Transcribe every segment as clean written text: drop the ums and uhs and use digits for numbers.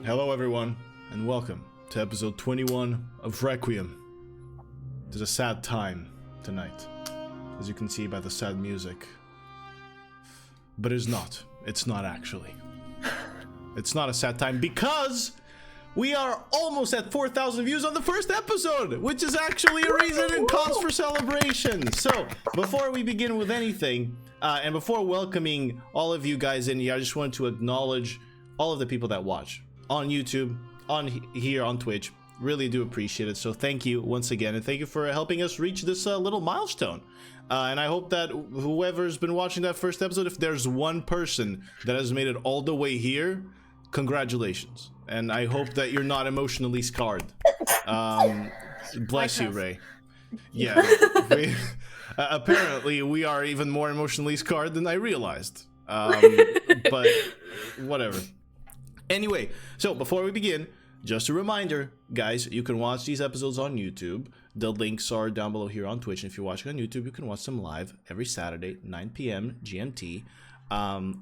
Hello everyone, and welcome to episode 21 of Requiem. There's a sad time tonight, as you can see by the sad music. But it's not actually. It's not a sad time because we are almost at 4,000 views on the first episode, which is actually a reason and cause for celebration. So, before we begin with anything, and before welcoming all of you guys in here, I just wanted to acknowledge all of the people that watch on YouTube, here on Twitch. Really do appreciate it. So thank you once again, and thank you for helping us reach this little milestone. And I hope that whoever's been watching that first episode, if there's one person that has made it all the way here, congratulations. And I hope that you're not emotionally scarred. Bless you, Ray. Yeah. Apparently, we are even more emotionally scarred than I realized. But whatever. Anyway, so before we begin, just a reminder, guys, you can watch these episodes on YouTube. The links are down below here on Twitch. And if you're watching on YouTube, you can watch them live every Saturday, 9 p.m. GMT,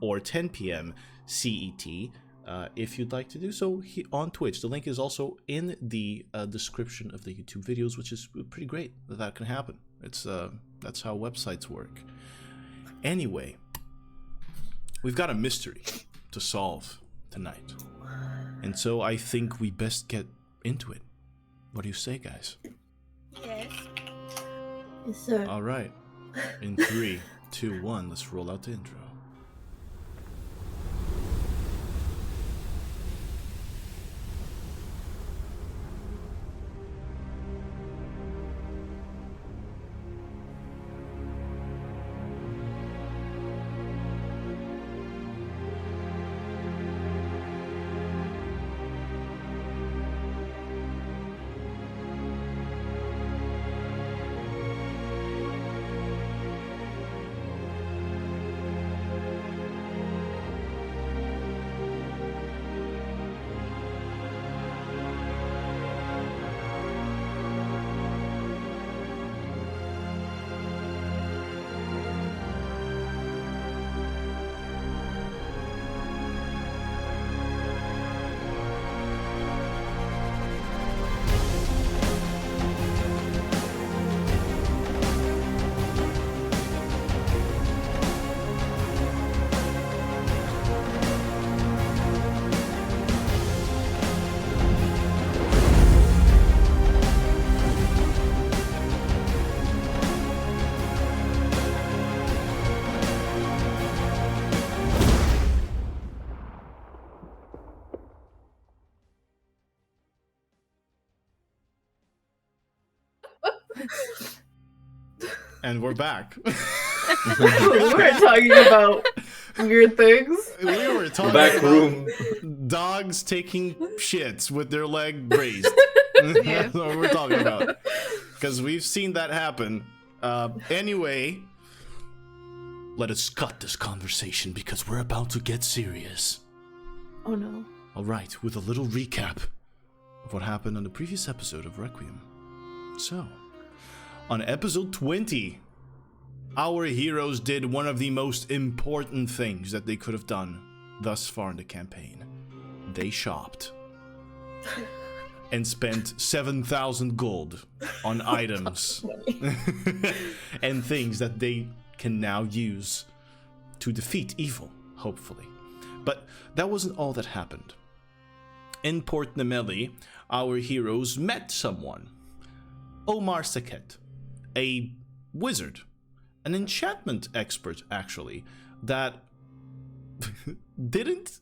or 10 p.m. CET, if you'd like to do so on Twitch. The link is also in the description of the YouTube videos, which is pretty great that can happen. It's that's how websites work. Anyway, we've got a mystery to solve tonight, and so I think we best get into it. What do you say, guys? Yes. Yes, sir. All right. In 3, 2, 1, let's roll out the intro. And we're back. We were talking about weird things. We were talking Back about room. dogs taking shits with their leg raised. That's what we're talking about. Because we've seen that happen. Anyway, let us cut this conversation because we're about to get serious. Oh no. Alright, with a little recap of what happened on the previous episode of Requiem. So, on episode 20, our heroes did one of the most important things that they could have done thus far in the campaign. They shopped and spent 7,000 gold on items and things that they can now use to defeat evil, hopefully. But that wasn't all that happened. In Port Emily, our heroes met someone. Omar, a wizard, an enchantment expert, actually, that didn't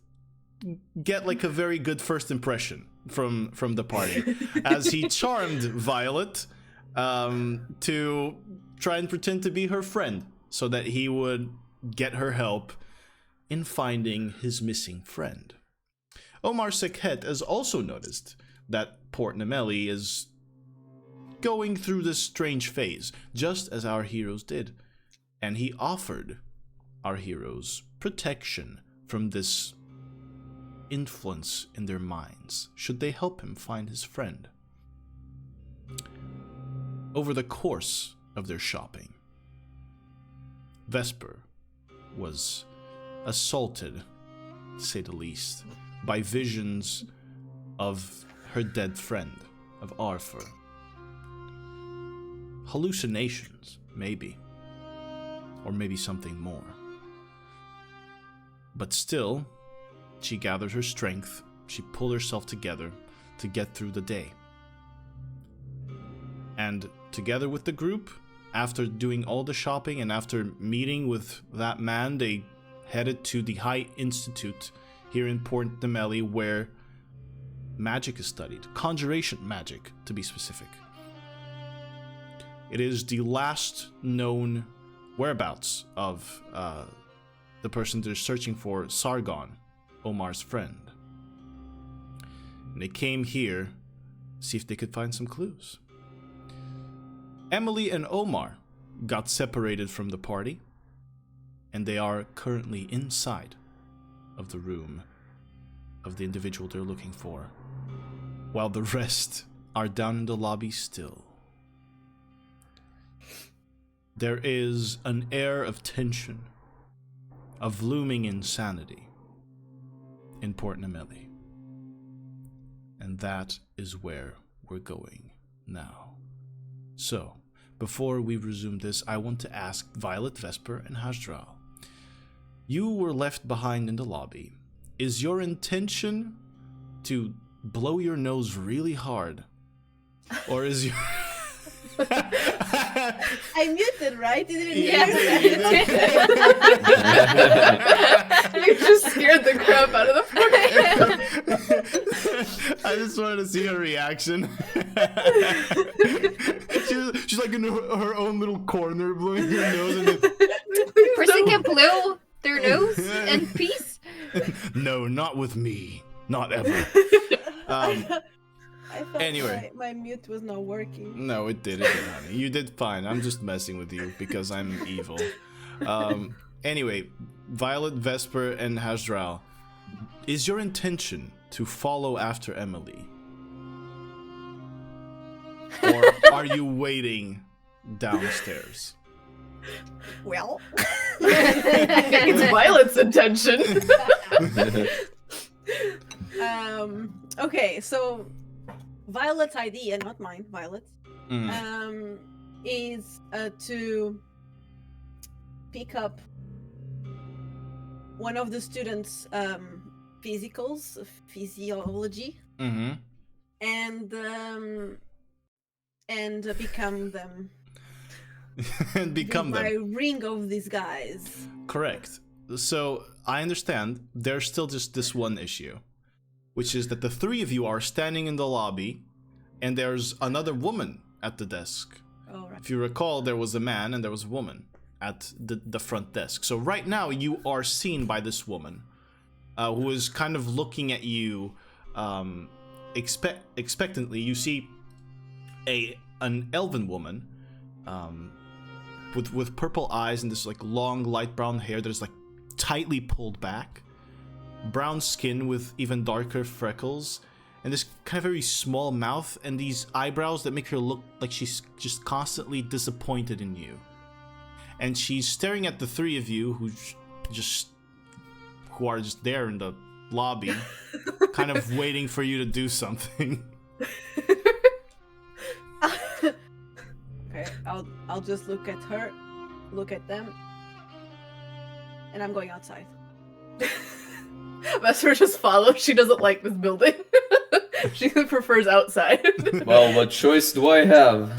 get like a very good first impression from the party, as he charmed Violet to try and pretend to be her friend so that he would get her help in finding his missing friend. Omar Sekhet has also noticed that Port Emily is going through this strange phase, just as our heroes did, and he offered our heroes protection from this influence in their minds, should they help him find his friend. Over the course of their shopping, Vesper was assaulted, to say the least, by visions of her dead friend, of Arthur. Hallucinations, maybe. Or maybe something more. But still, she gathered her strength, she pulled herself together to get through the day. And together with the group, after doing all the shopping and after meeting with that man, they headed to the High Institute here in Port Nemeli, where magic is studied. Conjuration magic, to be specific. It is the last known whereabouts of the person they're searching for, Sargon, Omar's friend. And they came here to see if they could find some clues. Emily and Omar got separated from the party, and they are currently inside of the room of the individual they're looking for, while the rest are down in the lobby still. There is an air of tension, of looming insanity in Port Nemeli. And that is where we're going now. So, before we resume this, I want to ask Violet, Vesper, and Hasdral. You were left behind in the lobby. Is your intention to blow your nose really hard? Or is your... I muted, right? Didn't even You just scared the crap out of the party. I just wanted to see her reaction. she's like in her own little corner, blowing her nose. And Person can blow their nose in peace. No, not with me. Not ever. I thought Anyway. my mute was not working. No, it did, honey. You did fine. I'm just messing with you because I'm evil. Anyway, Violet, Vesper, and Hasdral, is your intention to follow after Emily? Or are you waiting downstairs? Well, I think it's Violet's intention. okay, so Violet's idea, not mine, Violet's, is to pick up one of the students' physiology, and become them. And become them. My ring of these guys. Correct. So I understand there's still just this one issue, which is that the three of you are standing in the lobby and there's another woman at the desk. Oh, right. If you recall, there was a man and there was a woman at the front desk. So right now you are seen by this woman who is kind of looking at you expectantly. You see an elven woman with purple eyes and this like long light brown hair that is like tightly pulled back, brown skin with even darker freckles, and this kind of very small mouth and these eyebrows that make her look like she's just constantly disappointed in you. And she's staring at the three of you who are just there in the lobby, kind of waiting for you to do something. Okay, I'll just look at her, look at them, and I'm going outside. Vesper just follows. She doesn't like this building. She prefers outside. Well, what choice do I have?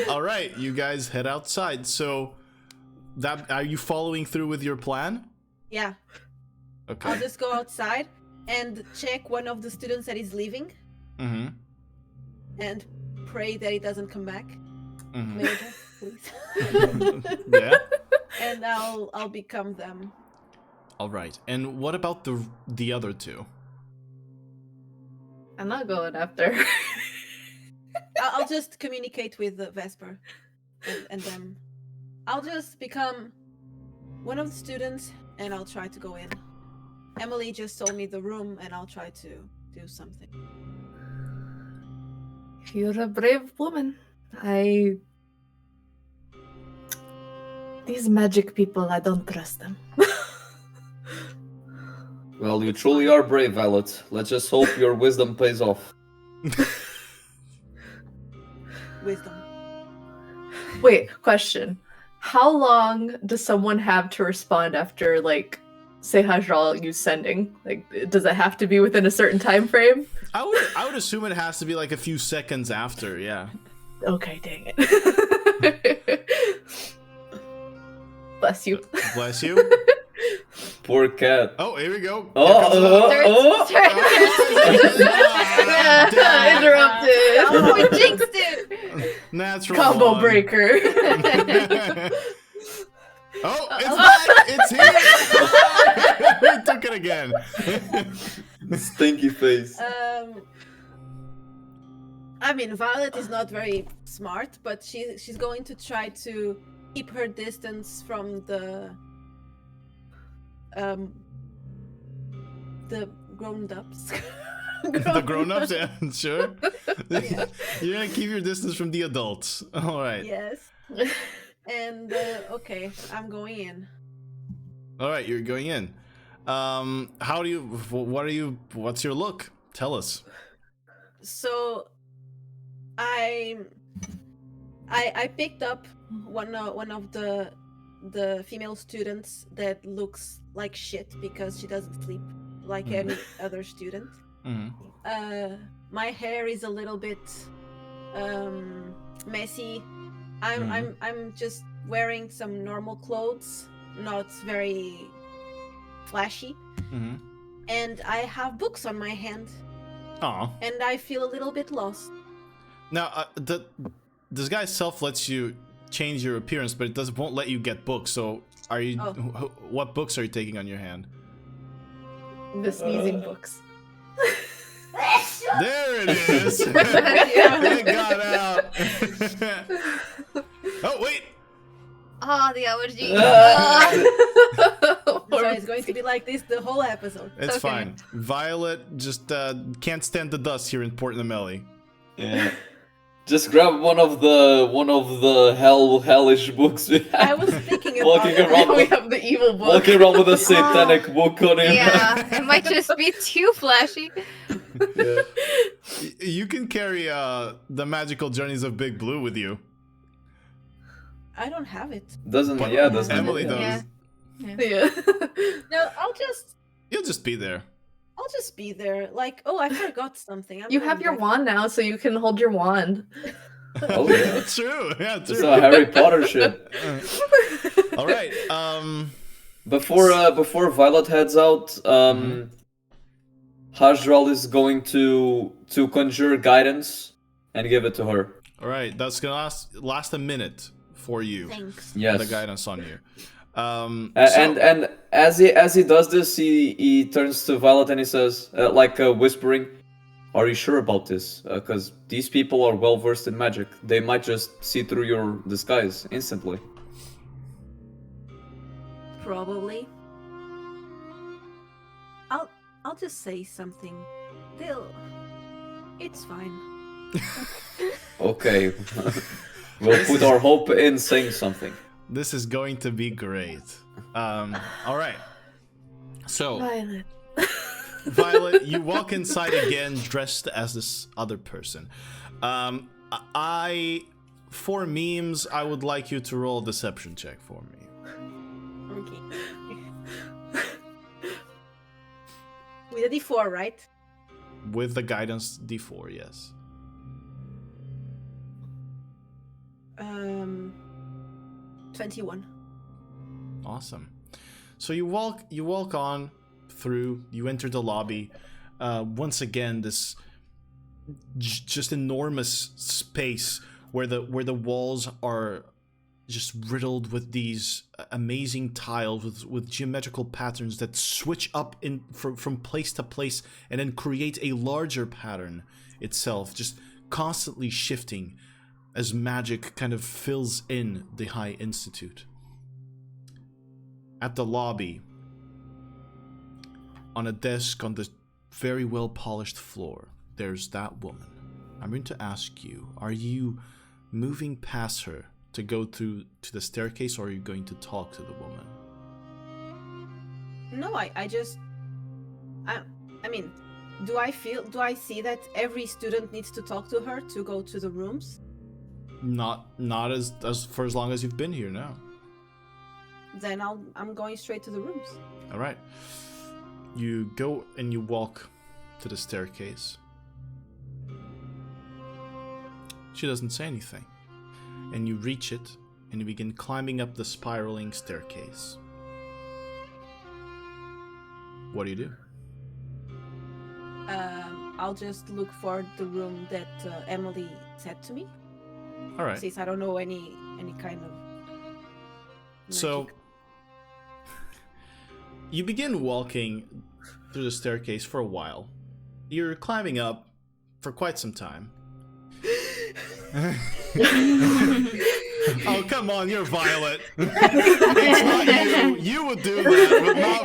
All right, you guys head outside. So, are you following through with your plan? Yeah. Okay. I'll just go outside and check one of the students that is leaving. Mm-hmm. And pray that he doesn't come back. Mm-hmm. Major, please. Yeah. And I'll become them. All right. And what about the other two? I'm not going after. I'll just communicate with Vesper and them. I'll just become one of the students and I'll try to go in. Emily just told me the room and I'll try to do something. You're a brave woman. These magic people, I don't trust them. Well, you truly are brave, Violet. Let's just hope your wisdom pays off. Wisdom. Wait, question. How long does someone have to respond after, like, say Hajral you sending? Like, does it have to be within a certain time frame? I would assume it has to be like a few seconds after, yeah. Okay, dang it. Bless you. Bless you. Poor cat. Oh, here we go. Interrupted. Oh, we jinxed it. Natural Combo one. breaker. Oh, it's back! It's here! We took it again. Stinky face. I mean, Violet is not very smart, but she's going to try to keep her distance from the grown-ups. The grown-ups, yeah, sure. You're gonna keep your distance from the adults. All right. Yes. And okay, I'm going in. All right, you're going in. How do you? What's your look? Tell us. So, I picked up one of the female students that looks like shit because she doesn't sleep like any other student. Mm-hmm. My hair is a little bit messy. I'm just wearing some normal clothes, not very flashy. Mm-hmm. And I have books on my hand. Aw. And I feel a little bit lost. Now, this guy self lets you change your appearance, but it won't let you get books. So, are you? Oh. What books are you taking on your hand? The sneezing books. There it is. It got out. Oh wait. Oh, the allergy. So it's going to be like this the whole episode. It's Okay. fine. Violet just can't stand the dust here in Port Nemelli. Yeah. Just grab one of the hellish books we I have. was thinking about Walking that. around We have the evil book. Walking around with a satanic book on him. Yeah, it might just be too flashy. Yeah. You can carry the magical journeys of Big Blue with you. I don't have it. Doesn't Emily does. Yeah. Yeah. No, You'll just be there. I'll just be there. Like, oh, I forgot something. You have your wand now, so you can hold your wand. Oh yeah. True. Yeah, It's true. a Harry Potter shit. All right. Before Violet heads out, Hajral is going to conjure guidance and give it to her. All right. That's gonna last a minute for you. Thanks. Yes. The guidance on you. And as he does this, he turns to Violet and he says, whispering, "Are you sure about this? Because these people are well versed in magic. They might just see through your disguise instantly." Probably. I'll just say something. It's fine. Okay, we'll put our hope in saying something. This is going to be great. All right. So, Violet. Violet, you walk inside again dressed as this other person. For memes, I would like you to roll a deception check for me. Okay. With a D4, right? With the guidance D4, yes. 21. Awesome. So you walk on through, you enter the lobby. Once again, this just enormous space where the walls are just riddled with these amazing tiles with geometrical patterns that switch up from place to place and then create a larger pattern itself, just constantly shifting as magic kind of fills in the High Institute. At the lobby, on a desk on the very well polished floor, there's that woman. I'm going to ask you, are you moving past her to go to the staircase, or are you going to talk to the woman? No, I just I mean, do I see that every student needs to talk to her to go to the rooms? Not as for as long as you've been here now. Then I'm going straight to the rooms. All right. You go and you walk to the staircase. She doesn't say anything. And you reach it and you begin climbing up the spiraling staircase. What do you do? I'll just look for the room that Emily said to me. All right. Since I don't know any kind of So magic. you begin walking through the staircase for a while. You're climbing up for quite some time. Oh, come on, you're Violet. It's not you. You would do that, but not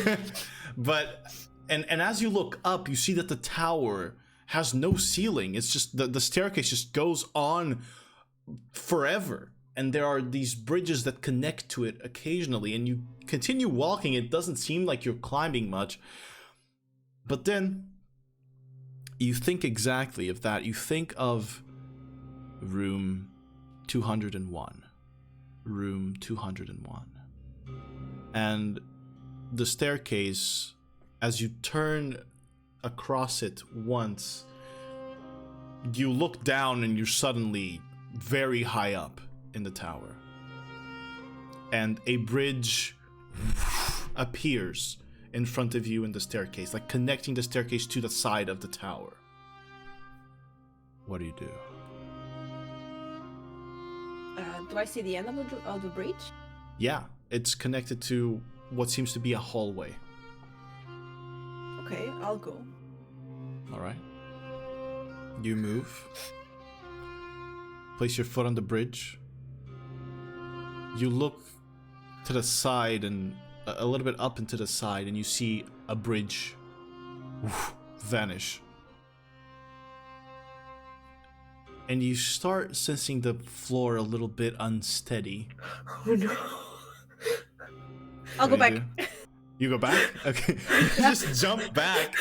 Violet. But and as you look up, you see that the tower has no ceiling. It's just the staircase just goes on forever. And there are these bridges that connect to it occasionally, and you continue walking. It doesn't seem like you're climbing much. But then you think exactly of that. You think of room 201. Room 201. And the staircase, as you turn across it once, you look down and you're suddenly very high up in the tower. And a bridge appears in front of you in the staircase, like connecting the staircase to the side of the tower. What do you do? Do I see the end of the bridge? Yeah, it's connected to what seems to be a hallway. Okay, I'll go. All right. You move. Place your foot on the bridge. You look to the side and a little bit up and to the side, and you see a bridge vanish. And you start sensing the floor a little bit unsteady. Oh no. I'll go What do back. you do? You go back? Okay. You just jump back,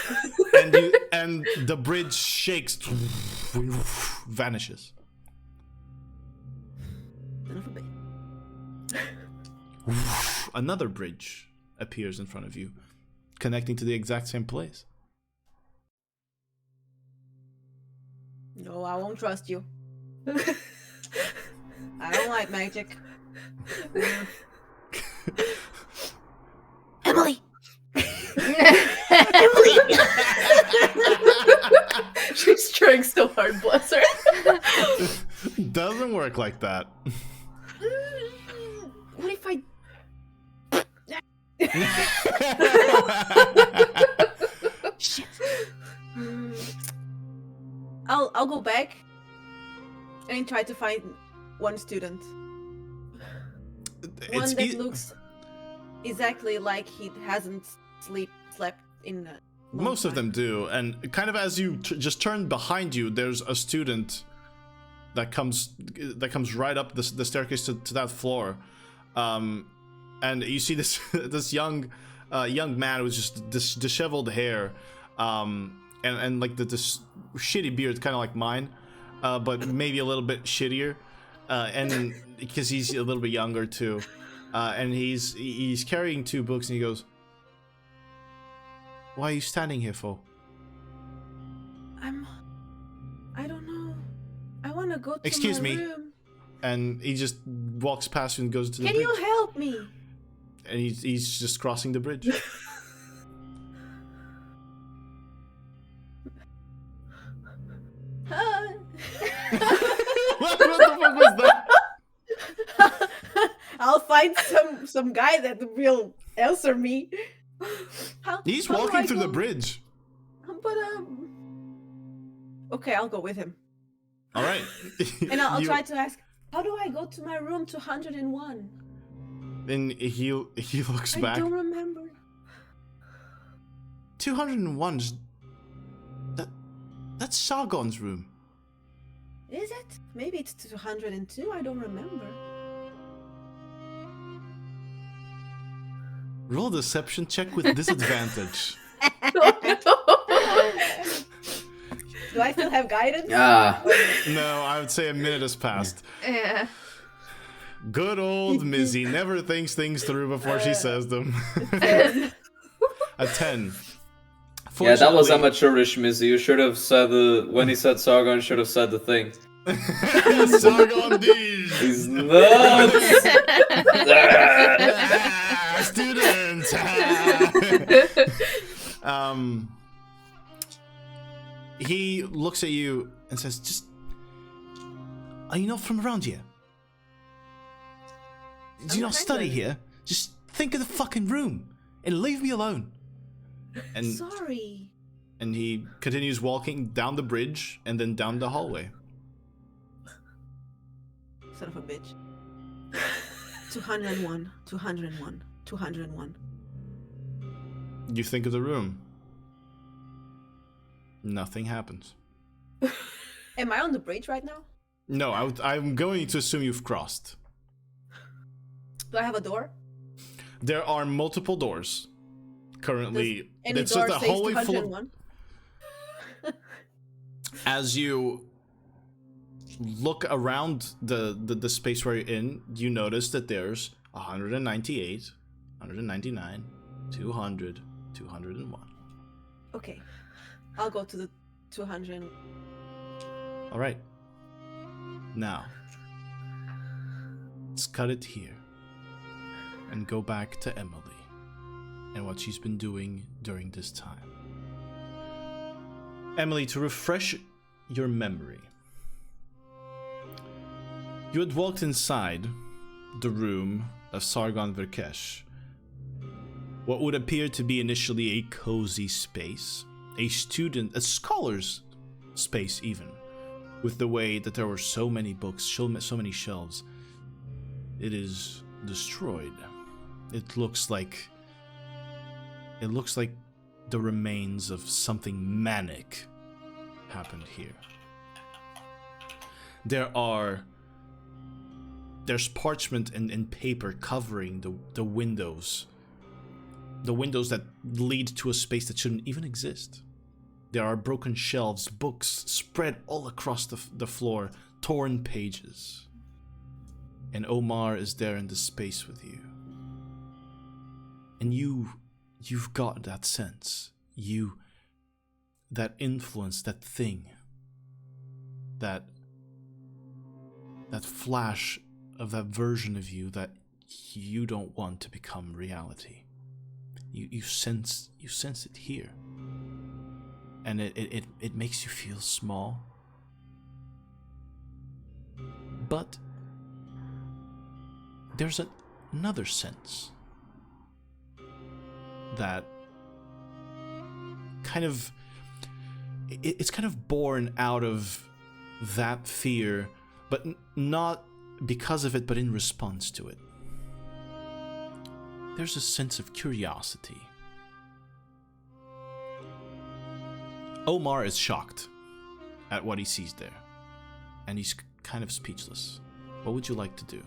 and the bridge shakes, vanishes. Son of a bitch. Another bridge appears in front of you, connecting to the exact same place. No, I won't trust you. I don't like magic. Emily! Emily! She's trying so hard, bless her. Doesn't work like that. What if I... Shit. I'll go back and try to find one student. One that looks exactly like he hasn't slept in a long Most of time. them do, and kind of as you just turn behind you, there's a student that comes right up the staircase to that floor, and you see this this young man with just this disheveled hair, and like this shitty beard, kind of like mine, but maybe a little bit shittier, and because he's a little bit younger too, and he's carrying two books, and he goes, "Why are you standing here for?" I don't know. I want to go to Excuse my me. room. And he just walks past you and goes to the Can bridge. you help me? And he's just crossing the bridge. What the fuck was that? I'll find some guy that will answer me. He's How do walking I through the go? bridge. But okay, I'll go with him. All right. And I'll You- try to ask, how do I go to my room 201? And he looks I back. don't remember. 201. That's Sargon's room. Is it? Maybe it's 202. I don't remember. Roll a deception check with disadvantage. Do I still have guidance? Ah. No, I would say a minute has passed. Yeah. Good old Mizzy never thinks things through before she says them. A 10. Yeah, that was Fortunately- amateurish, Mizzy. You should have said when he said Sargon, should have said the thing. Sargon D. He's nuts! Students. He looks at you and says, "Just, are you not from around here? Do you not study here? Just think of the fucking room and leave me alone." And Sorry. and he continues walking down the bridge and then down the hallway. Son of a bitch. 201, 201, 201. You think of the room. Nothing happens. Am I on the bridge right now? No, I'm going to assume you've crossed. Do I have a door? There are multiple doors. Currently, Any it's door just a says hallway full of... 201? As you look around the space where you're in, you notice that there's 198, 199, 200, 201. Okay. I'll go to the 200. All right. Now, let's cut it here and go back to Emily and what she's been doing during this time. Emily, to refresh your memory, you had walked inside the room of Sargon Verkesh, what would appear to be initially a cozy space, a scholar's space even, with the way that there were so many books, so many shelves. It is destroyed. It looks like the remains of something manic happened here. There's parchment and paper covering the windows. The windows that lead to a space that shouldn't even exist. There are broken shelves, books spread all across the floor, torn pages. And Omar is there in the space with you. And you've got that sense. That influence, that thing. That flash of that version of you that you don't want to become reality. You sense it here. And it makes you feel small. But there's another sense that it's kind of born out of that fear, but not because of it, but in response to it. There's a sense of curiosity. Omar is shocked at what he sees there, and he's kind of speechless. What would you like to do?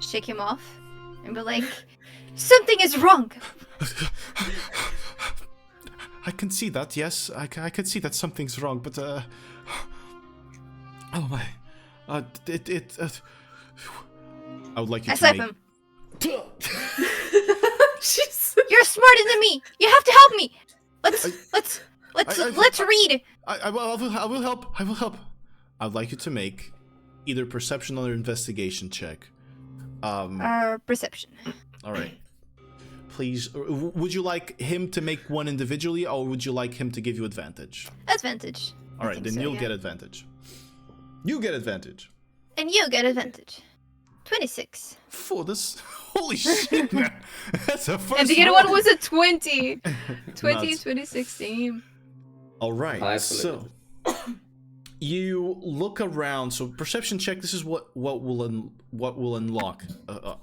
Shake him off and be like, something is wrong. I can see that, yes. I can see that something's wrong, but, oh my... I would like you I to slap make... him. You're smarter than me. You have to help me. Let's read. I will help. I will help. I'd like you to make either perception or investigation check. Perception. All right. Please, would you like him to make one individually, or would you like him to give you advantage? Advantage. All right, then so, you'll yeah. get advantage. You get advantage. And you get advantage. 26. For this, holy shit, man! That's a first. And the other roll. one was a 20. 20 Nuts. 2016. All right, Isolated. so you look around. So perception check. This is what will unlock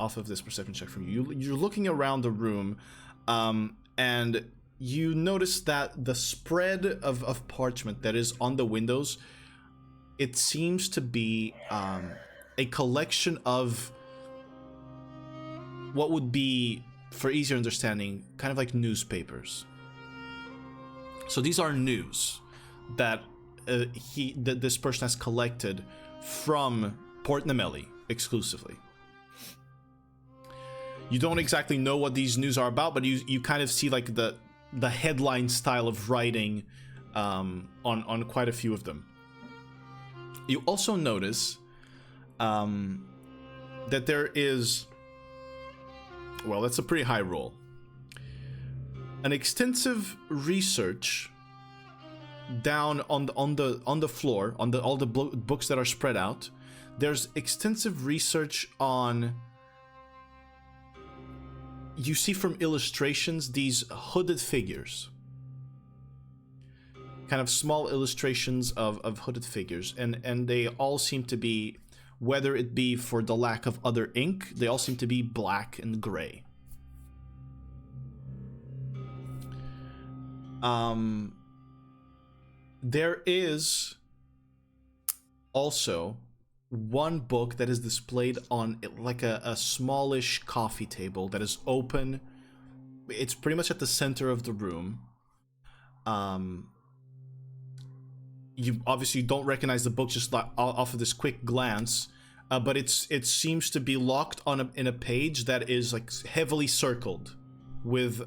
off of this perception check from you. You're looking around the room, and you notice that the spread of parchment that is on the windows, it seems to be a collection of what would be for easier understanding, kind of like newspapers. So these are news that this person has collected from Port Nemeli exclusively. You don't exactly know what these news are about, but you kind of see like the headline style of writing on quite a few of them. You also notice that there is, well, that's a pretty high roll, an extensive research down on the floor, on all the books that are spread out. There's extensive research on, you see from illustrations, these hooded figures. Kind of small illustrations of hooded figures, and they all seem to be, whether it be for the lack of other ink, they all seem to be black and gray. There is also one book that is displayed on like a smallish coffee table that is open. It's pretty much at the center of the room. You obviously don't recognize the book just off of this quick glance, but it seems to be locked in a page that is like heavily circled with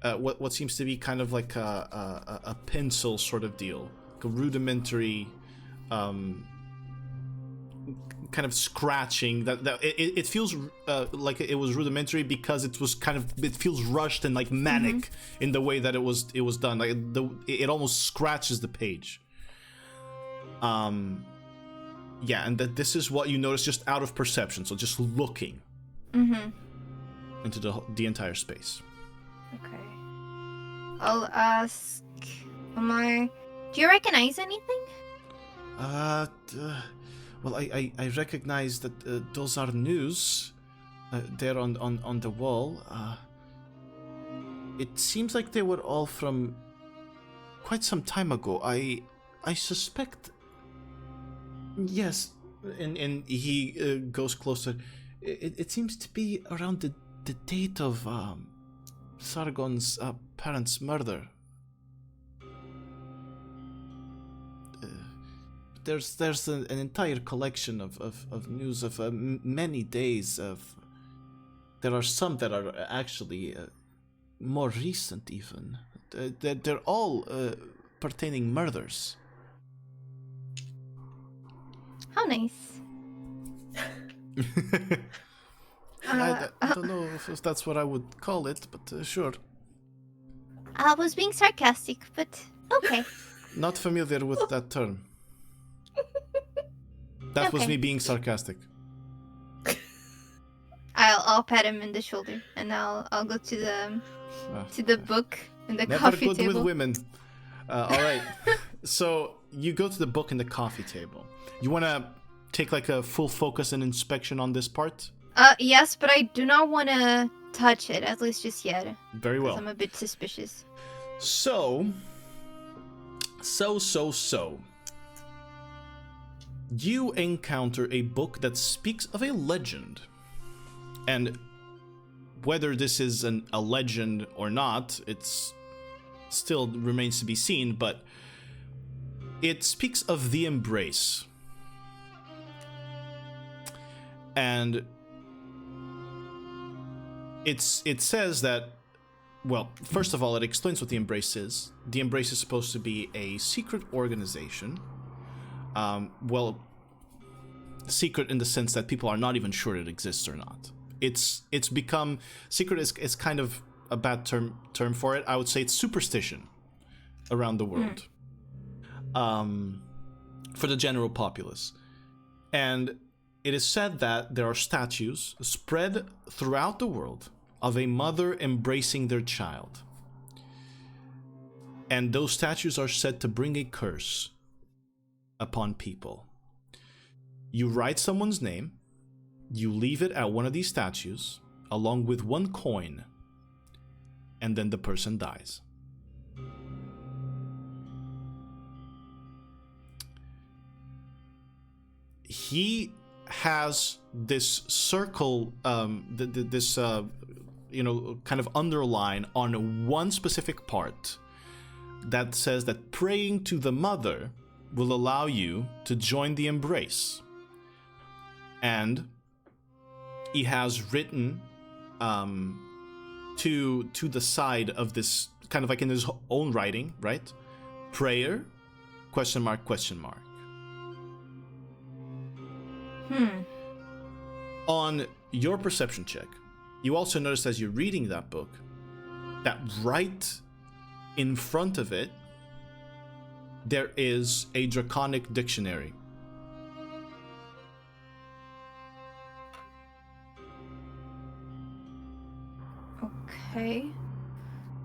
what seems to be kind of like a pencil sort of deal, like a rudimentary kind of scratching that it feels like it was rudimentary because it feels rushed and like manic in the way that it was done. Like it almost scratches the page. Yeah, and that this is what you notice just out of perception, so just looking into the entire space. Okay. I'll ask Omar, do you recognize anything? Well, I recognize that those are news there on the wall. It seems like they were all from quite some time ago. I suspect. Yes, and he goes closer. It seems to be around the date of Sargon's parents' murder. There's an entire collection of news of many days of. There are some that are actually more recent even. They're all pertaining murders. How nice. I don't know if that's what I would call it, but sure. I was being sarcastic, but okay. Not familiar with that term. That was me being sarcastic. I'll pat him in the shoulder, and I'll go to the book in the coffee Never good table. with women. All right. So you go to the book in the coffee table. You want to take like a full focus and inspection on this part? Yes, but I do not want to touch it, at least just yet. Very well. I'm a bit suspicious. So. You encounter a book that speaks of a legend. And whether this is a legend or not, it's still remains to be seen, but it speaks of the embrace. And it says that, well, first of all, it explains what the embrace is. The embrace is supposed to be a secret organization. Secret in the sense that people are not even sure it exists or not. It's become secret is kind of a bad term for it. I would say it's superstition around the world, for the general populace, and it is said that there are statues spread throughout the world of a mother embracing their child, and those statues are said to bring a curse upon people. You write someone's name, you leave it at one of these statues, along with one coin, and then the person dies. He has this circle, this kind of underline on one specific part that says that praying to the mother will allow you to join the embrace. And he has written to the side of this, kind of like in his own writing, right? Prayer, question mark, question mark. On your perception check, you also notice as you're reading that book that right in front of it there is a draconic dictionary. Okay.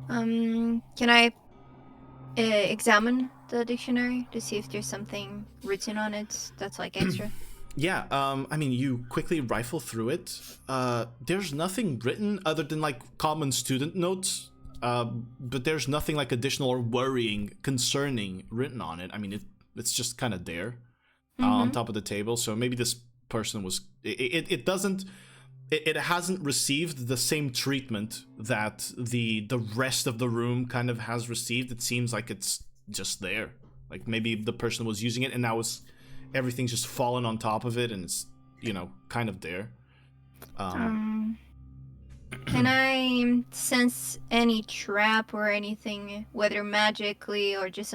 Can I examine the dictionary to see if there's something written on it that's like extra? Yeah, I mean, you quickly rifle through it. There's nothing written other than like common student notes, but there's nothing like additional or worrying, concerning written on it. I mean, it's just kind of there on top of the table. So maybe this person was. It hasn't received the same treatment that the rest of the room kind of has received. It seems like it's just there. Like maybe the person was using it and now everything's just fallen on top of it and it's, kind of there. Can I sense any trap or anything, whether magically or just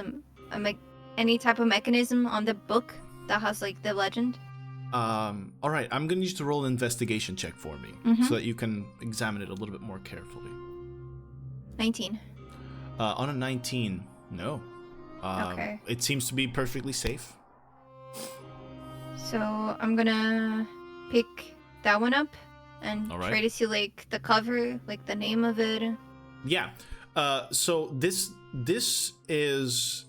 any type of mechanism on the book that has like the legend? All right, I'm gonna need you to roll an investigation check for me so that you can examine it a little bit more carefully. 19. On a 19, no. Okay. It seems to be perfectly safe. So I'm gonna pick that one up and try to see like the cover, like the name of it. Yeah. So this is,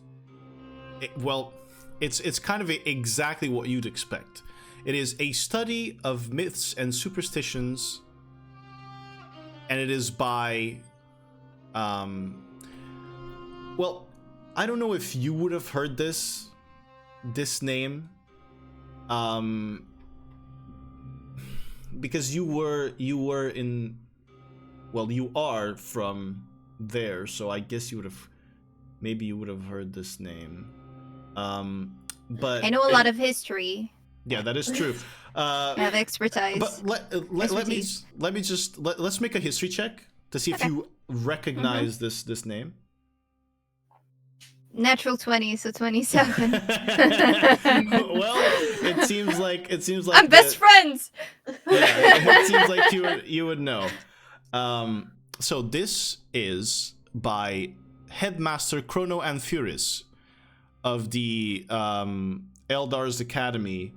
well, it's kind of exactly what you'd expect. It is a study of myths and superstitions, and it is by, well, I don't know if you would have heard this name, because you are from there, so I guess you would have heard this name. But I know a lot of history. Yeah, that is true. I have expertise. But let's make a history check to see if you recognize this name. Natural 20, so 27. Well, it seems like I'm best friends. Yeah, it seems like you would know. So this is by Headmaster Chrono Amphuris of the Eldar's Academy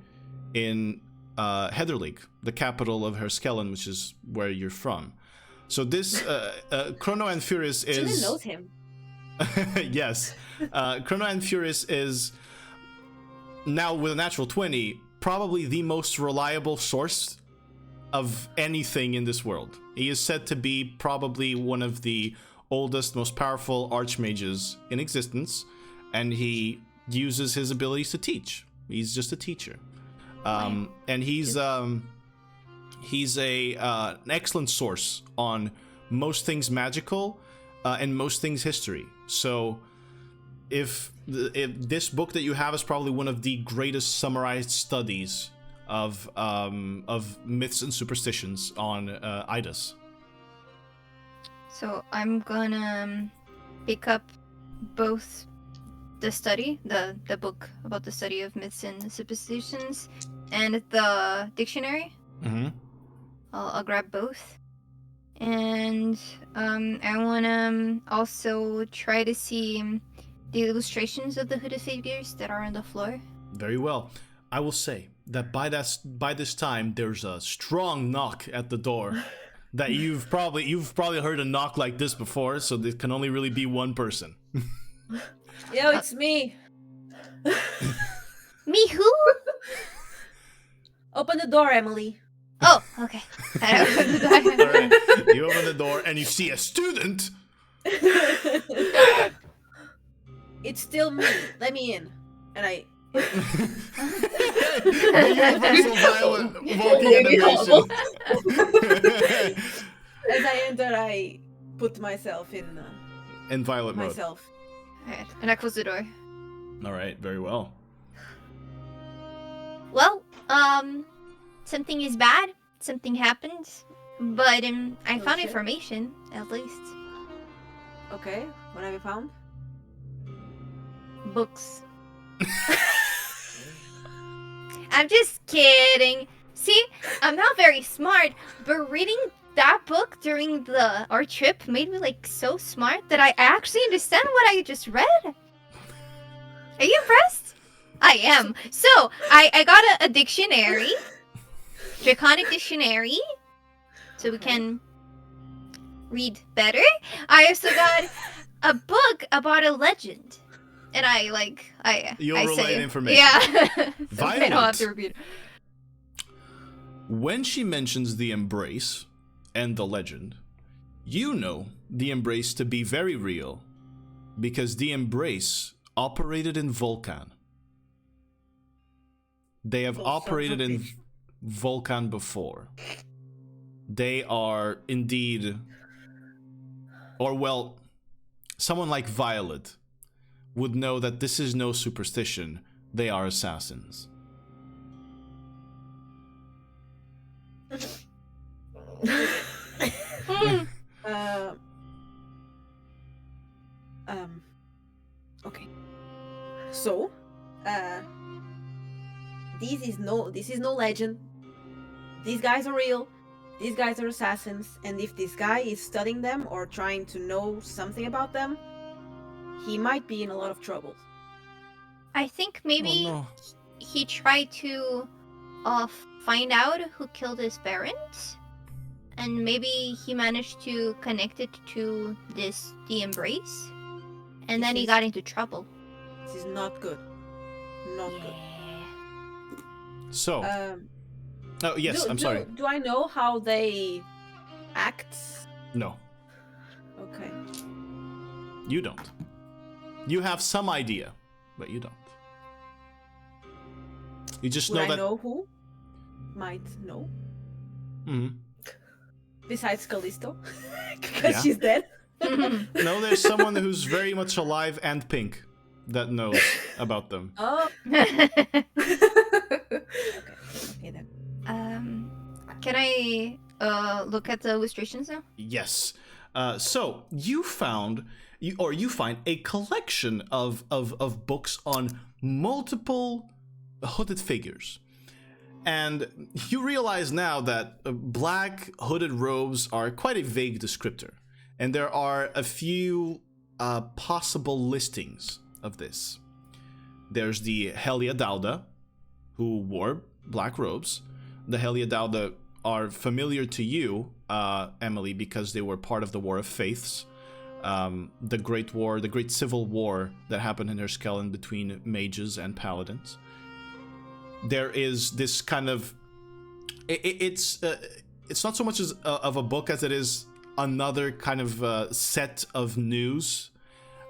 in Heatherleague, the capital of Herskellen, which is where you're from. So this Chrono Amphuris is. Julian knows him. Yes, Chrono Amphuris is now with a natural 20 probably the most reliable source of anything in this world. He is said to be probably one of the oldest, most powerful archmages in existence, and he uses his abilities to teach. He's just a teacher. And he's an excellent source on most things magical and most things history. So if this book that you have is probably one of the greatest summarized studies of myths and superstitions on Idus. So I'm gonna pick up both the study, the book about the study of myths and superstitions, and the dictionary. I'll grab both. And I want to also try to see the illustrations of the hooded figures that are on the floor. Very well. I will say that by this time there's a strong knock at the door that you've probably heard a knock like this before, so there can only really be one person. Yo, it's me. Me who? Open the door, Emily. Oh, okay. I open the door. All right. You open the door and you see a student. It's still me. Let me in. And I The universal violent walking animation. As I enter, I put myself in Violet mode. myself. Alright, and I close the door. All right, very well. Well, something is bad. Something happened. But I found shit. information, at least. Okay, what have you found? Books. I'm just kidding. See, I'm not very smart, but reading that book during our trip made me like so smart that I actually understand what I just read. Are you impressed? I am. So I got a dictionary, draconic dictionary, so we can read better. I also got a book about a legend. And You'll I relay say, information. Yeah. So I don't have Violet. to repeat. When she mentions the embrace and the legend, you know the embrace to be very real because the embrace operated in Vulcan. They have operated in Vulcan before. They are indeed, or well, someone like Violet would know that this is no superstition. They are assassins. Okay. So, this is no legend. These guys are real. These guys are assassins, and if this guy is studying them or trying to know something about them, he might be in a lot of trouble. I think maybe Oh, no. he tried to find out who killed his parents, and maybe he managed to connect it to the embrace, and then he got into trouble. This is not good. Not good. So, oh yes, I'm sorry. Do I know how they act? No, Okay. you don't. You have some idea, but you don't. You just Would know I that. know who might know? Mhm. Besides Callisto? Because Yeah. she's dead? No, there's someone who's very much alive and pink that knows about them. Oh, Okay, then. can I look at the illustrations now? Yes. So you find a collection of books on multiple hooded figures. And you realize now that black hooded robes are quite a vague descriptor. And there are a few possible listings of this. There's the Helia Dauda, who wore black robes. The Helia Dauda are familiar to you, Emily, because they were part of the War of Faiths. The Great War, the Great Civil War that happened in Erskellen between mages and paladins. There is this kind of... It's not so much of a book as it is another kind of set of news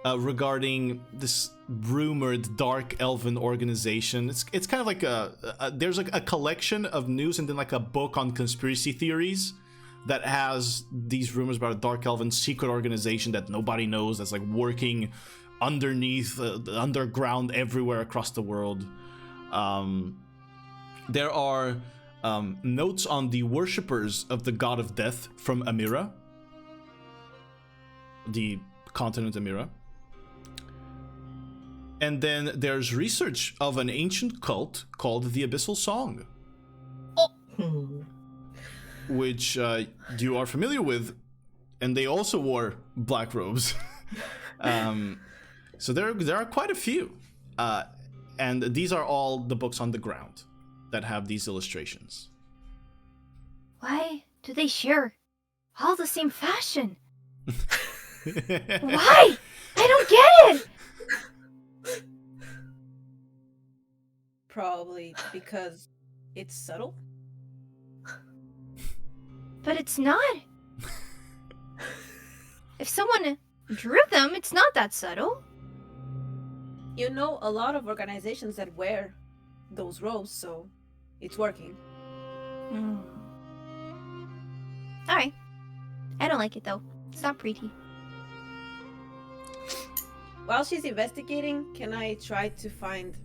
regarding this rumored dark elven organization. It's kind of like there's like a collection of news and then like a book on conspiracy theories that has these rumors about a dark elven secret organization that nobody knows, that's like working underneath the underground everywhere across the world. There are notes on the worshippers of the god of death from Amira, the continent Amira. And then there's research of an ancient cult called the Abyssal Song, which you are familiar with, and they also wore black robes. So there are quite a few, and these are all the books on the ground that have these illustrations. Why do they share all the same fashion? Why? I don't get it! Probably because it's subtle. But it's not. If someone drew them, it's not that subtle. You know a lot of organizations that wear those robes, so it's working. Alright. I don't like it though. It's not pretty. While she's investigating, can I try to find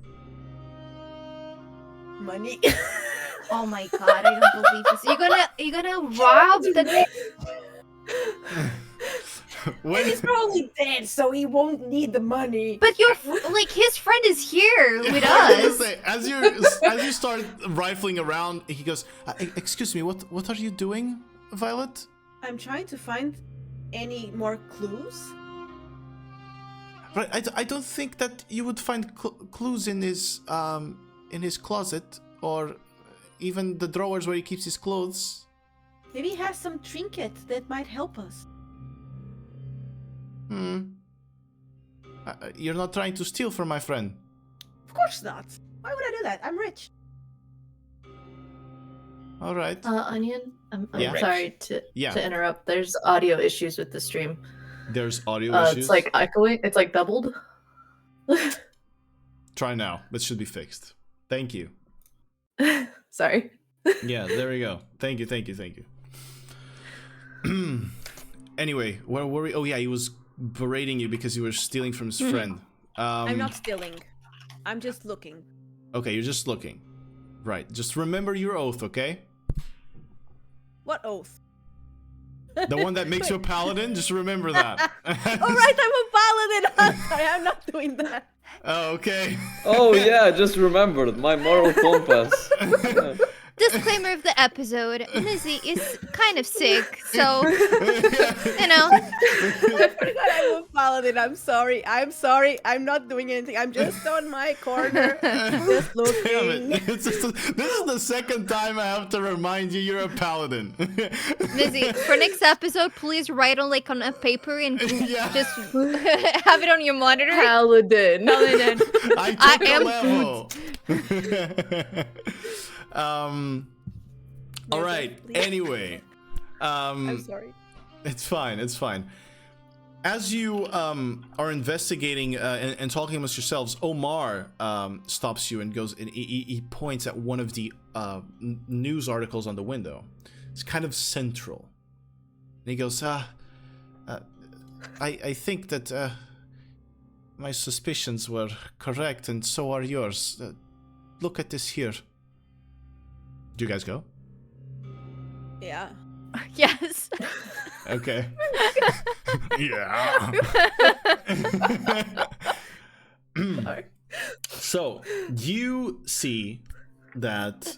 money? Oh my god, I don't believe this. You're gonna rob the And he's probably dead, so he won't need the money. But his friend is here with I was us. gonna say, as you start rifling around, he goes, "Excuse me, what are you doing, Violet?" I'm trying to find any more clues. Right, I don't think that you would find clues in his closet or even the drawers where he keeps his clothes. Maybe he has some trinket that might help us. You're not trying to steal from my friend. Of course not. Why would I do that? I'm rich. All right. Onion, I'm Yeah. sorry to interrupt. There's audio issues with the stream. There's audio issues. It's like echoing. It's like doubled. Try now. That should be fixed. Thank you. Sorry. Yeah, there we go. Thank you. Anyway, where were we? Oh yeah, he was berating you because you were stealing from his friend. I'm not stealing. I'm just looking. Okay, you're just looking. Right. Just remember your oath, okay? What oath? The one that makes you a paladin? Just remember that. All right, I'm a paladin. I'm sorry, I'm not doing that. Oh, okay. Oh yeah, I just remembered my moral compass. Disclaimer of the episode: Lizzie is kind of sick, so you know. I forgot I'm a paladin. I'm sorry. I'm not doing anything. I'm just on my corner, just looking. Damn it. This is the second time I have to remind you you're a paladin. Lizzie, for next episode, please write on a paper and just have it on your monitor. Paladin. I took a level. All right. Anyway, I'm sorry. It's fine. As you are investigating and talking amongst yourselves, Omar stops you and goes and he points at one of the news articles on the window. It's kind of central. And he goes, I think that my suspicions were correct, and so are yours. Look at this here. Do you guys go? Yeah. Yes. Okay. Yeah. So you see that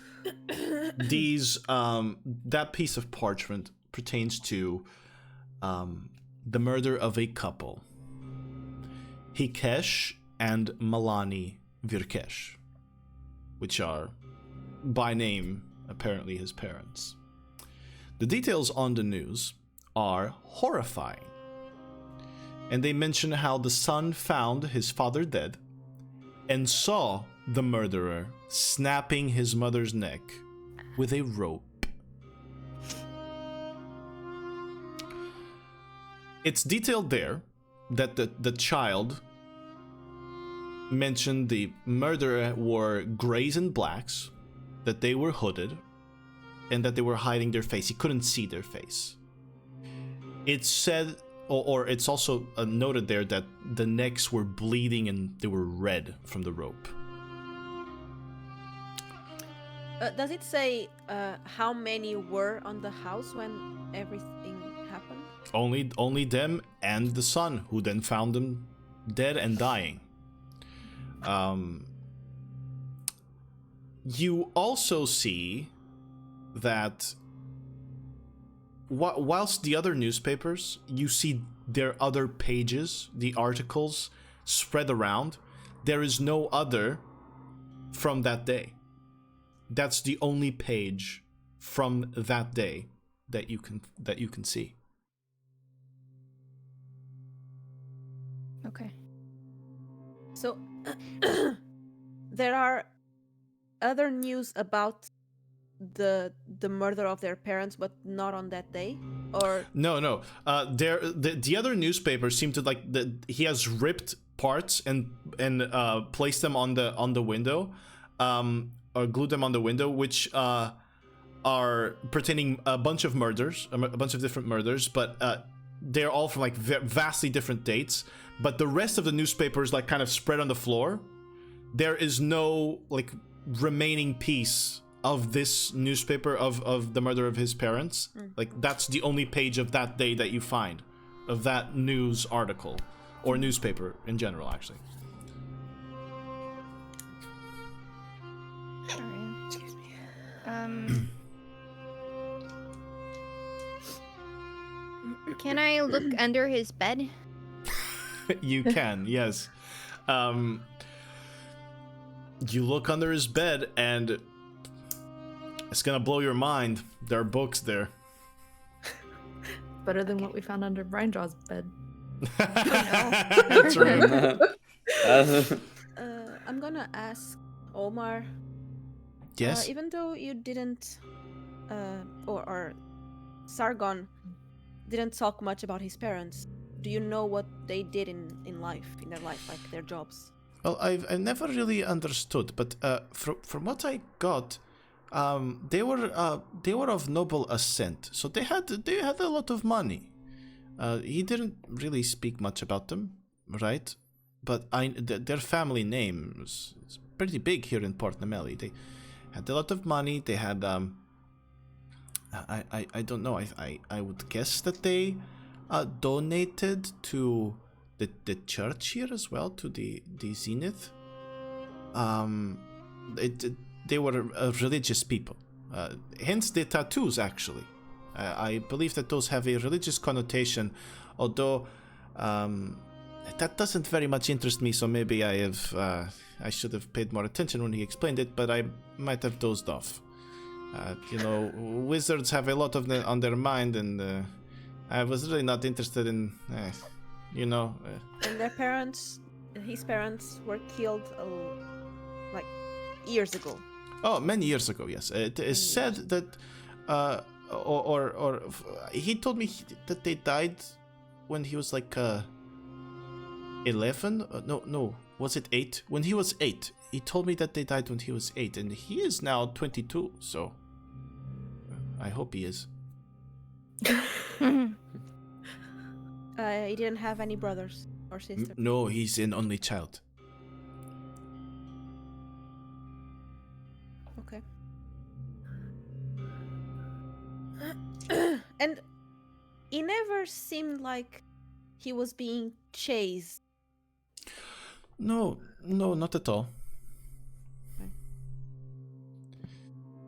these that piece of parchment pertains to the murder of a couple, Hikesh and Malani Virkesh, which are by name apparently his parents. The details on the news are horrifying, and they mention how the son found his father dead and saw the murderer snapping his mother's neck with a rope. It's detailed there that the child mentioned the murderer wore grays and blacks, that they were hooded, and that they were hiding their face. He couldn't see their face. It's said, or it's also noted there, that the necks were bleeding and they were red from the rope. Does it say how many were on the house when everything happened? Only them and the son, who then found them dead and dying. You also see that whilst the other newspapers, you see their other pages, the articles spread around, there is no other from that day. That's the only page from that day that you can see. Okay. So there are other news about the murder of their parents, but not on that day, or no. The other newspapers seem to he has ripped parts and place them on the window, or glue them on the window, which are pertaining a bunch of murders, a bunch of different murders, but they're all from like vastly different dates. But the rest of the newspaper is like kind of spread on the floor. There is no like remaining piece of this newspaper of the murder of his parents. Like that's the only page of that day that you find of that news article or newspaper in general, actually. Sorry. Excuse me. Can I look under his bed? You can, yes. You look under his bed, and it's gonna blow your mind. There are books there. Better than what we found under Brindraw's bed. That's right. I'm gonna ask Omar. Yes. Even though you didn't, or Sargon didn't talk much about his parents, do you know what they did in their life, like their jobs? Well, I've never really understood, but from what I got, they were of noble ascent, so they had a lot of money. He didn't really speak much about them, right? But their family name is pretty big here in Port Nemelli. They had a lot of money. They had I don't know. I would guess that they donated to the church here as well, to the Zenith. They were religious people. Hence the tattoos, actually. I believe that those have a religious connotation, although that doesn't very much interest me, so maybe I should have paid more attention when he explained it, but I might have dozed off. Wizards have a lot on their mind, and I was really not interested in, And his parents were killed like years ago. Oh, many years ago, yes. It is said that, or he told me that they died when he was like 11? No, was it 8? When he was 8. He told me that they died when he was 8, and he is now 22, so I hope he is. He didn't have any brothers or sisters. No, he's an only child. Okay. And he never seemed like he was being chased. No, not at all. Okay.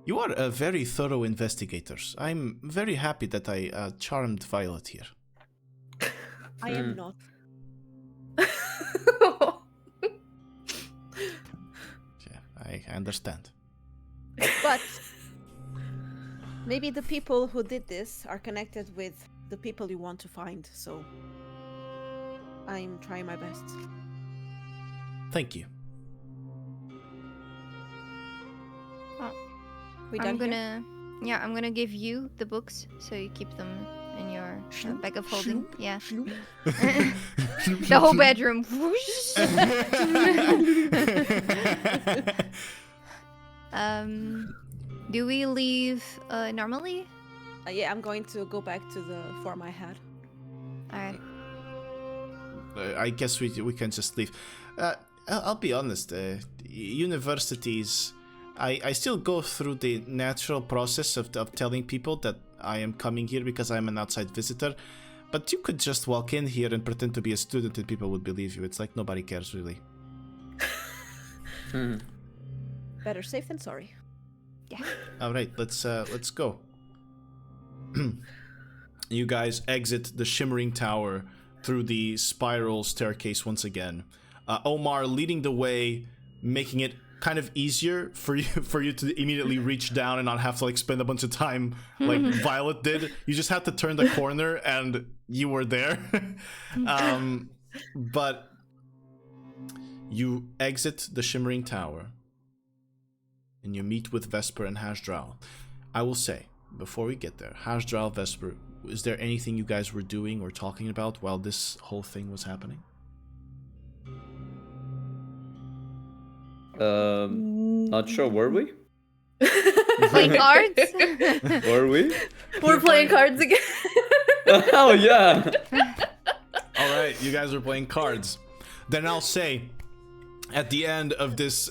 You are a very thorough investigators. I'm very happy that I charmed Violet here. I am not. Yeah, I understand. But maybe the people who did this are connected with the people you want to find, so I'm trying my best. Thank you. We done here? I'm gonna give you the books so you keep them in your bag of holding. Yeah. The whole bedroom. Do we leave normally? Yeah, I'm going to go back to the form I had. Alright. I guess we can just leave. I'll be honest. Universities, I still go through the natural process of telling people that I am coming here because I'm an outside visitor. But you could just walk in here and pretend to be a student and people would believe you. It's like nobody cares really. Better safe than sorry. Yeah. All right, let's go. You guys exit the shimmering tower through the spiral staircase once again. Omar leading the way, making it kind of easier for you to immediately reach down and not have to like spend a bunch of time like Violet did. You just had to turn the corner and you were there. But you exit the shimmering tower and you meet with Vesper and Hasdral. I will say, before we get there, Hasdral, Vesper, is there anything you guys were doing or talking about while this whole thing was happening? Not sure. Were we? Playing cards? Were we? We're playing cards again. Oh yeah. All right, you guys are playing cards. Then I'll say, at the end of this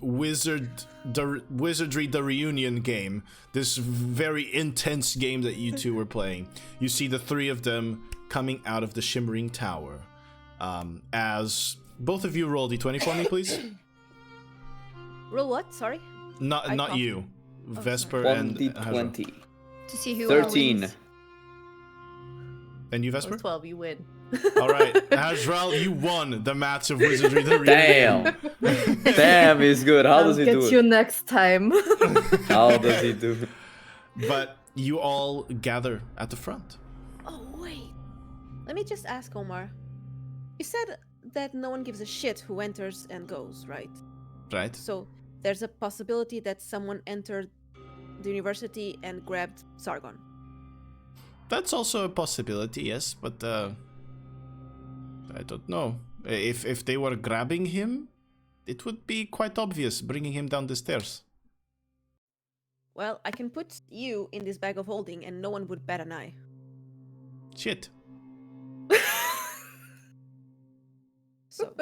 Wizardry the Reunion game, this very intense game that you two were playing, you see the three of them coming out of the Shimmering Tower. As both of you roll d20 for me, please. Roll what? Sorry. Not you, Vesper sorry. and 1d20. To see who 13. wins. And you, Vesper? 12, you win. All right, Azrael, you won the match of Wizardry the Reunion. Damn. Damn, he's good. How does he do Get it? you next time. How does he do it? But you all gather at the front. Oh wait. Let me just ask Omar. You said that no one gives a shit who enters and goes, right? Right? So there's a possibility that someone entered the university and grabbed Sargon. That's also a possibility, yes, but I don't know. If they were grabbing him, it would be quite obvious bringing him down the stairs. Well, I can put you in this bag of holding and no one would bat an eye. Shit. So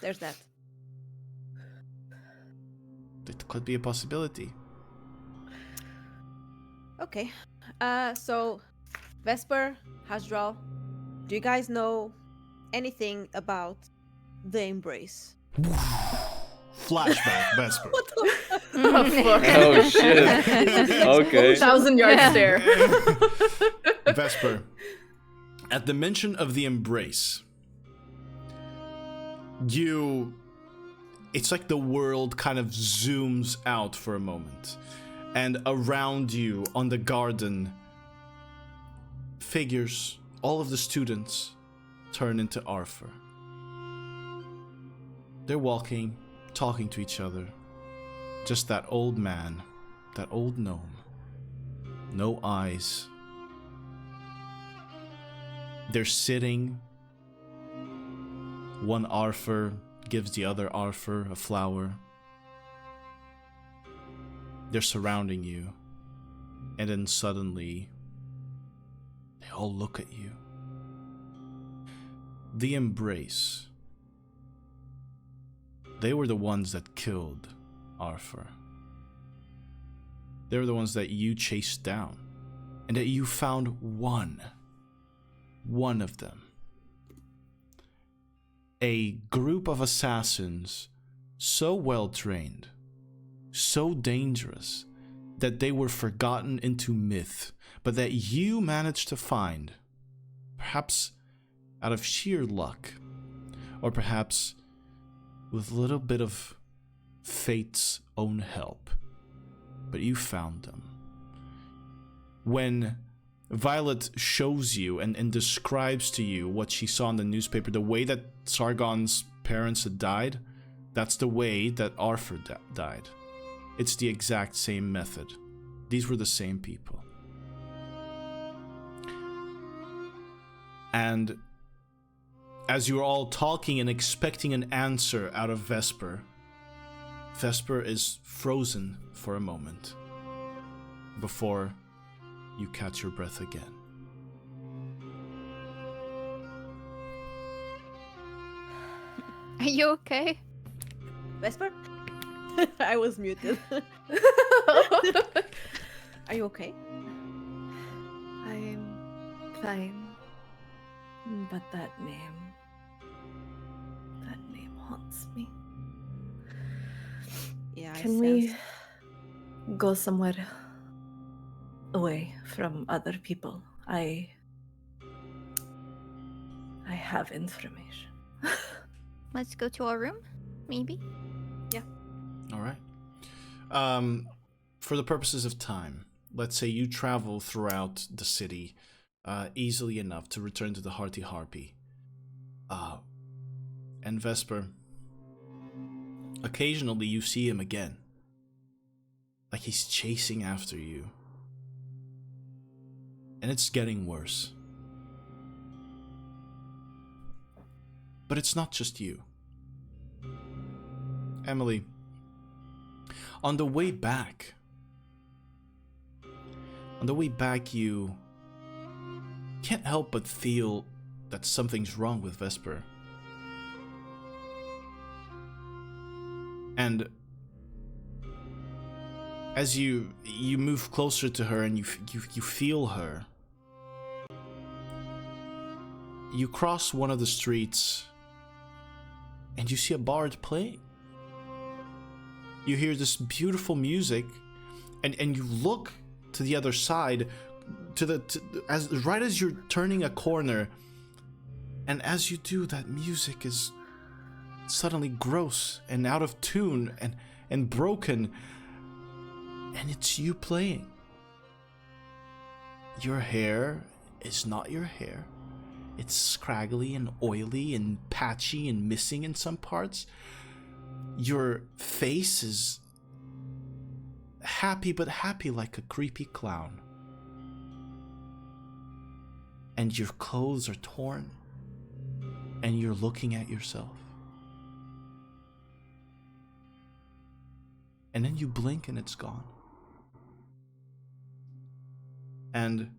there's that. It could be a possibility. Okay. So Vesper, Hasdral, do you guys know anything about the embrace? Flashback, Vesper. Oh, fuck. Oh shit. Okay. 1,000-yard stare. Vesper, at the mention of the embrace, it's like the world kind of zooms out for a moment, and around you on the garden, figures, all of the students, turn into Arthur. They're walking, talking to each other. Just that old man, that old gnome. No eyes. They're sitting. One Arthur gives the other Arthur a flower. They're surrounding you. And then suddenly, they all look at you. The embrace. They were the ones that killed Arthur. They were the ones that you chased down. And that you found one of them. A group of assassins so well trained, so dangerous, that they were forgotten into myth, but that you managed to find, perhaps out of sheer luck, or perhaps with a little bit of fate's own help. But you found them. When Violet shows you and describes to you what she saw in the newspaper, the way that Sargon's parents had died, that's the way that Arthur died. It's the exact same method. These were the same people. And as you're all talking and expecting an answer out of Vesper, Vesper is frozen for a moment before you catch your breath again. Are you okay? Vesper? I was muted. Are you okay? I'm fine. But that name haunts me. Yeah, Can we go somewhere away from other people? I have information. Let's go to our room, maybe? All right. For the purposes of time, let's say you travel throughout the city easily enough to return to the Hearty Harpy. And Vesper, occasionally you see him again. Like he's chasing after you. And it's getting worse. But it's not just you. Emily, on the way back, you can't help but feel that something's wrong with Vesper. And as you move closer to her and you feel her, you cross one of the streets and you see a bard playing. You hear this beautiful music, and you look to the other side, right as you're turning a corner, and as you do, that music is suddenly gross and out of tune and broken, and it's you playing. Your hair is not your hair. It's scraggly and oily and patchy and missing in some parts. Your face is happy, but happy like a creepy clown. And your clothes are torn, and you're looking at yourself. And then you blink and it's gone. And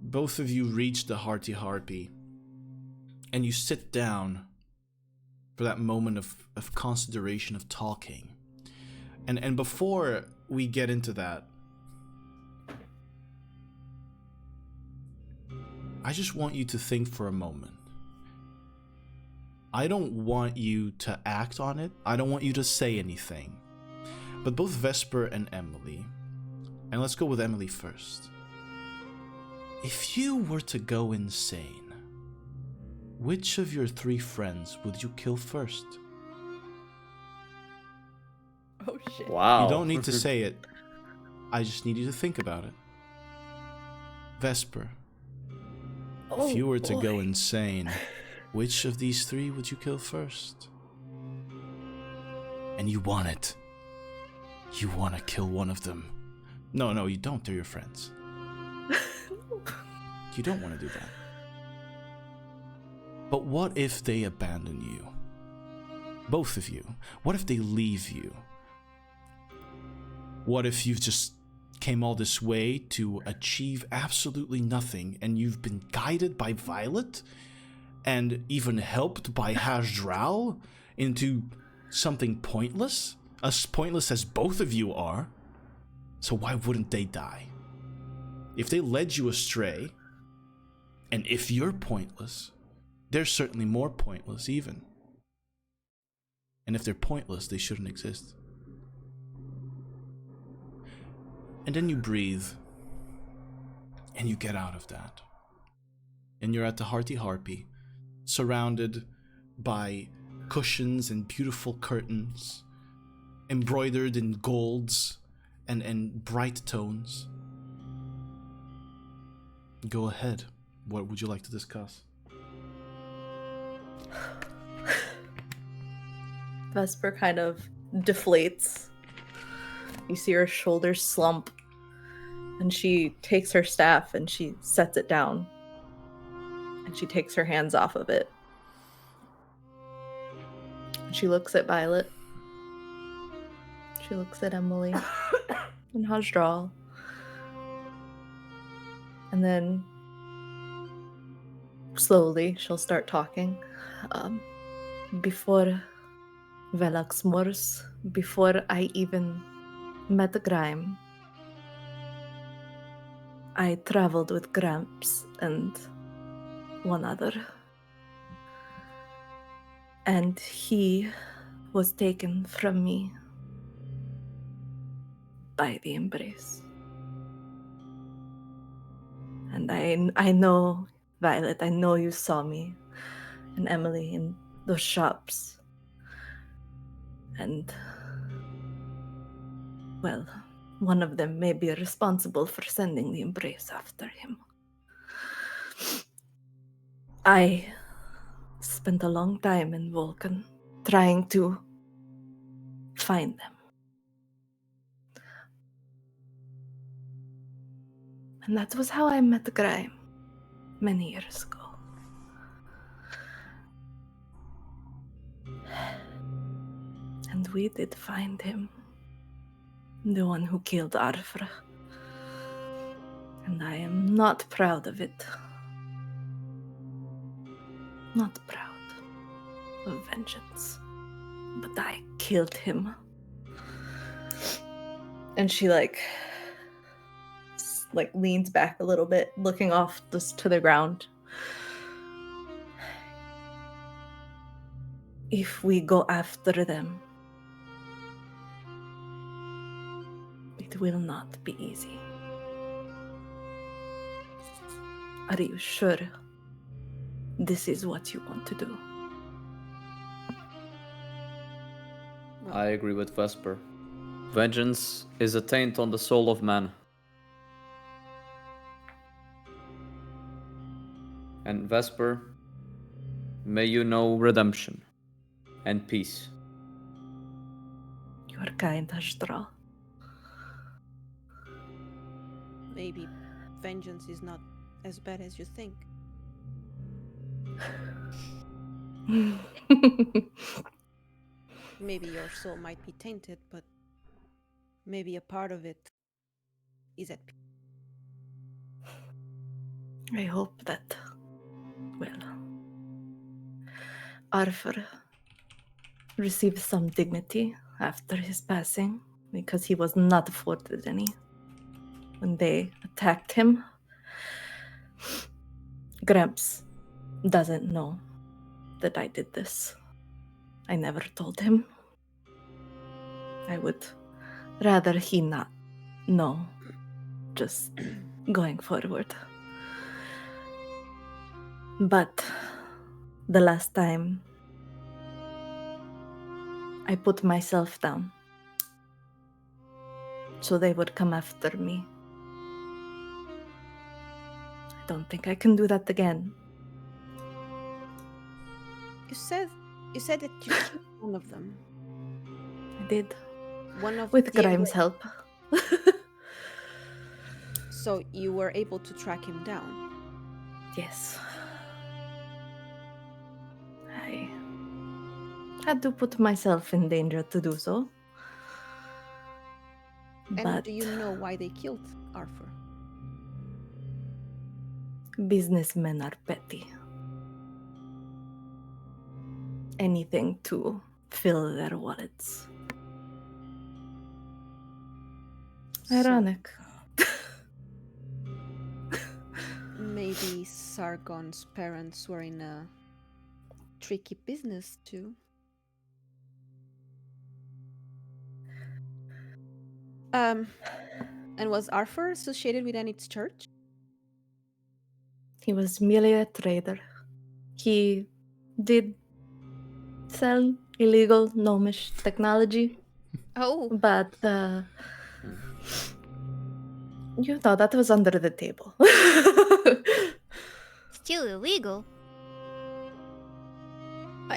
both of you reach the hearty harpy, and you sit down for that moment of consideration, of talking. And before we get into that, I just want you to think for a moment. I don't want you to act on it. I don't want you to say anything. But both Vesper and Emily, and let's go with Emily first. If you were to go insane, which of your 3 friends would you kill first? Oh shit. Wow. You don't need to say it. I just need you to think about it. Vesper, if you were to go insane, which of these 3 would you kill first? And you want it. You want to kill one of them. No, you don't. They're your friends. You don't want to do that. But what if they abandon you? Both of you. What if they leave you? What if you've just came all this way to achieve absolutely nothing, and you've been guided by Violet and even helped by Hajral into something pointless? As pointless as both of you are. So why wouldn't they die? If they led you astray, and if you're pointless, they're certainly more pointless even. And if they're pointless, they shouldn't exist. And then you breathe, and you get out of that. And you're at the Hearty Harpy, surrounded by cushions and beautiful curtains, embroidered in golds and bright tones. Go ahead. What would you like to discuss? Vesper kind of deflates. You see her shoulders slump, and she takes her staff and she sets it down. And she takes her hands off of it. She looks at Violet. She looks at Emily and Hajral. And then slowly she'll start talking. Before Velox Mors, before I even met Grime, I traveled with Gramps and one other. And he was taken from me by the embrace. And I know, Violet, I know you saw me and Emily in those shops. And, well, one of them may be responsible for sending the embrace after him. I spent a long time in Vulcan trying to find them. And that was how I met Grime many years ago. And we did find him. The one who killed Arfra. And I am not proud of it. Not proud of vengeance. But I killed him. And she leans back a little bit, looking off just to the ground. If we go after them, it will not be easy. Are you sure this is what you want to do? I agree with Vesper. Vengeance is a taint on the soul of man. And Vesper, may you know redemption and peace. You are kind, Astral. Maybe vengeance is not as bad as you think. Maybe your soul might be tainted, but maybe a part of it is at peace. I hope that, Arthur received some dignity after his passing, because he was not afforded any. When they attacked him, Gramps doesn't know that I did this. I never told him. I would rather he not know, just going forward. But the last time I put myself down so they would come after me. I don't think I can do that again. You said that you killed one of them. I did. One of With the Grimes' help. So you were able to track him down. Yes. I had to put myself in danger to do so. And But do you know why they killed Arthur? businessmen are petty. Anything to fill their wallets. Ironic. Maybe Sargon's parents were in a tricky business too. And was Arthur associated with any church? He was merely a trader. He did sell illegal gnomish technology, Oh, but you know, that was under the table. still illegal.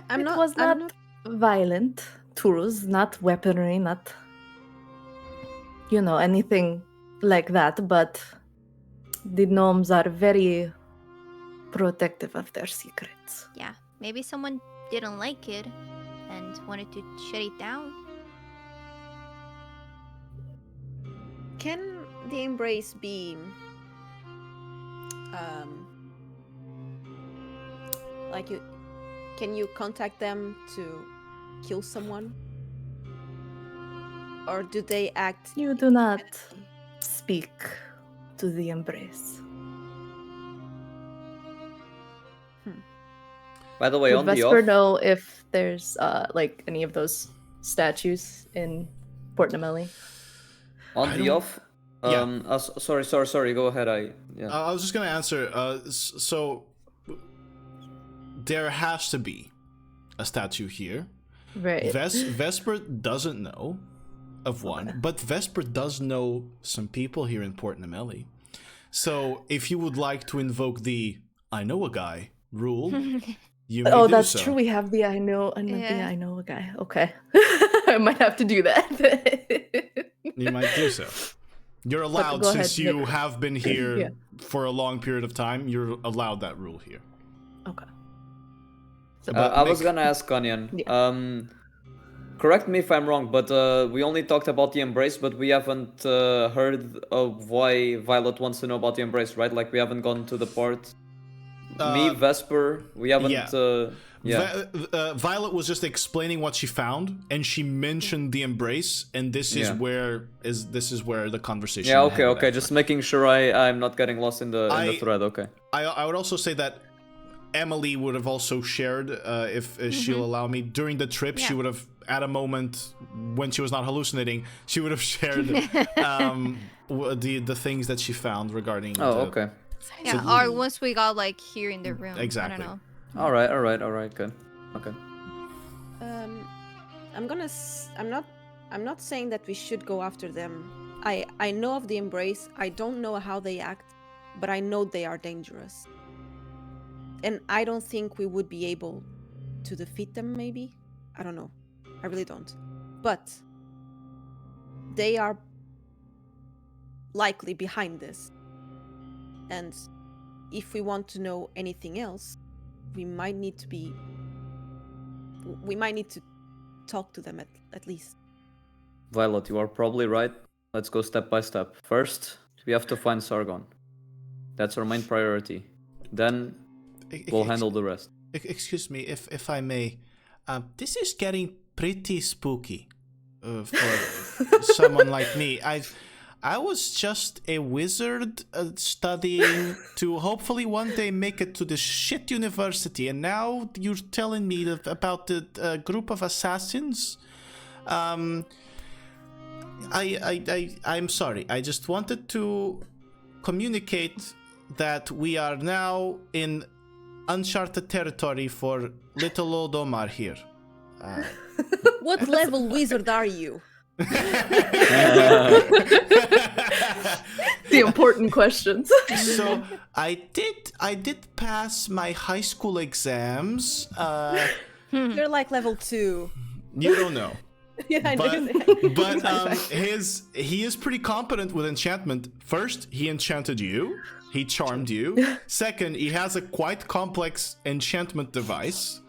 I'm It not. was I'm not violent tools, not weaponry, not, you know, anything like that, but the gnomes are very protective of their secrets. Yeah, maybe someone didn't like it and wanted to shut it down. Can the embrace be like you? Can you contact them to kill someone, or do they act? You do not speak to the embrace. By the way, Would on the Vesper off, know if there's like any of those statues in Port Nemelli? on I the don't- off. Yeah. Sorry. Go ahead. I was just gonna answer. So there has to be a statue here. Right. Vesper doesn't know of one, but Vesper does know some people here in Port Nemelli. So if you would like to invoke the "I know a guy" rule, you may Oh, do that's so. true. We have the I know and the Yeah. I know a guy. Okay. I might have to do that. You might do so. You're allowed, go since ahead, you Nick. have been here Yeah. for a long period of time, you're allowed that rule here. Okay. So, I was Mick- gonna ask Onion. Yeah. correct me if I'm wrong, but we only talked about the embrace, but we haven't heard of why Violet wants to know about the embrace, right? Like, we haven't gone to the part. Me, Vesper, we haven't. Yeah. Violet was just explaining what she found, and she mentioned the embrace, and this is where the conversation. Yeah. Okay. Just making sure I'm not getting lost in the thread. Okay. I would also say that Emily would have also shared, if she'll allow me, during the trip. She would have, at a moment when she was not hallucinating, she would have shared the things that she found regarding. Okay. Yeah, or once we got like here in the room. Exactly. I don't know. All right. Good. Okay. I'm not saying that we should go after them. I know of the embrace. I don't know how they act, but I know they are dangerous. And I don't think we would be able to defeat them, maybe? I don't know. I really don't. But they are likely behind this. And if we want to know anything else, we might need to talk to them at least. Violet, you are probably right. Let's go step by step. First, we have to find Sargon. That's our main priority. Then we'll handle the rest. Excuse me, if I may. This is getting pretty spooky for someone like me. I was just a wizard studying to hopefully one day make it to this shit university, and now you're telling me about the group of assassins? I'm sorry. I just wanted to communicate that we are now in uncharted territory for little old Omar here. What level wizard are you? The important questions. So I did pass my high school exams. You're like level 2. You don't know. Yeah, I But know. he is pretty competent with enchantment. First, he enchanted you. He charmed you. Second, he has a quite complex enchantment device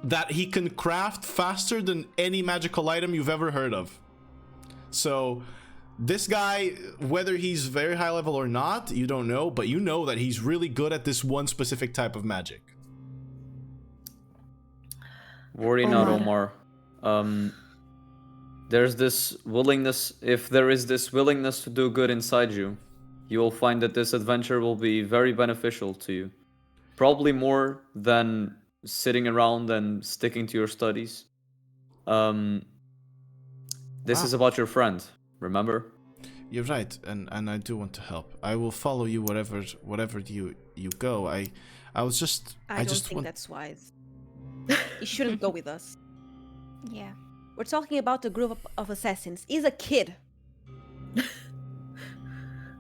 that he can craft faster than any magical item you've ever heard of. So this guy, whether he's very high level or not, you don't know, but you know that he's really good at this one specific type of magic. Worry not, Omar. There's this willingness. If there is this willingness to do good inside you, you will find that this adventure will be very beneficial to you. Probably more than sitting around and sticking to your studies. This is about your friend, remember? You're right, and I do want to help. I will follow you wherever you go. I don't think that's wise. You shouldn't go with us. Yeah. We're talking about a group of assassins. He's a kid.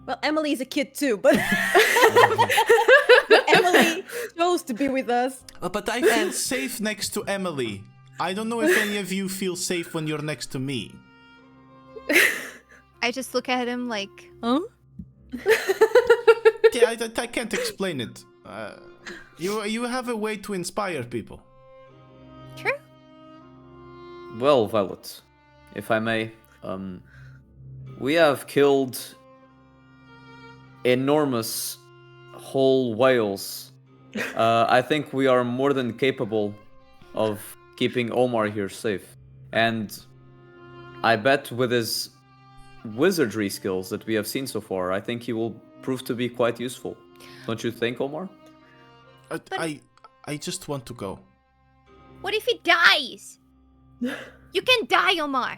Well, Emily is a kid too, but Emily chose to be with us. But I feel safe next to Emily. I don't know if any of you feel safe when you're next to me. I just look at him like, huh? Yeah, I can't explain it. You have a way to inspire people. True. Well, Violet, if I may, we have killed enormous whole whales. I think we are more than capable of keeping Omar here safe. And I bet with his wizardry skills that we have seen so far, I think he will prove to be quite useful. Don't you think, Omar? I just want to go. What if he dies? You can die, Omar.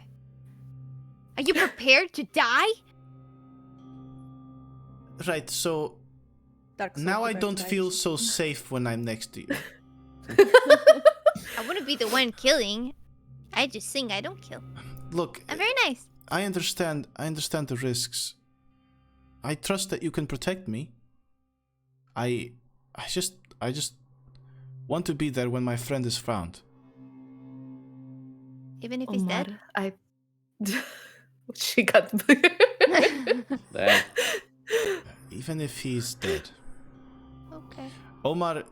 Are you prepared to die? Right, so now I don't feel so safe when I'm next to you. I wouldn't be the one killing. I just sing, I don't kill. Look, I'm very nice. I understand the risks. I trust that you can protect me. I just want to be there when my friend is found. Even if he's dead? She got Damn. Even if he's dead. Okay. Omar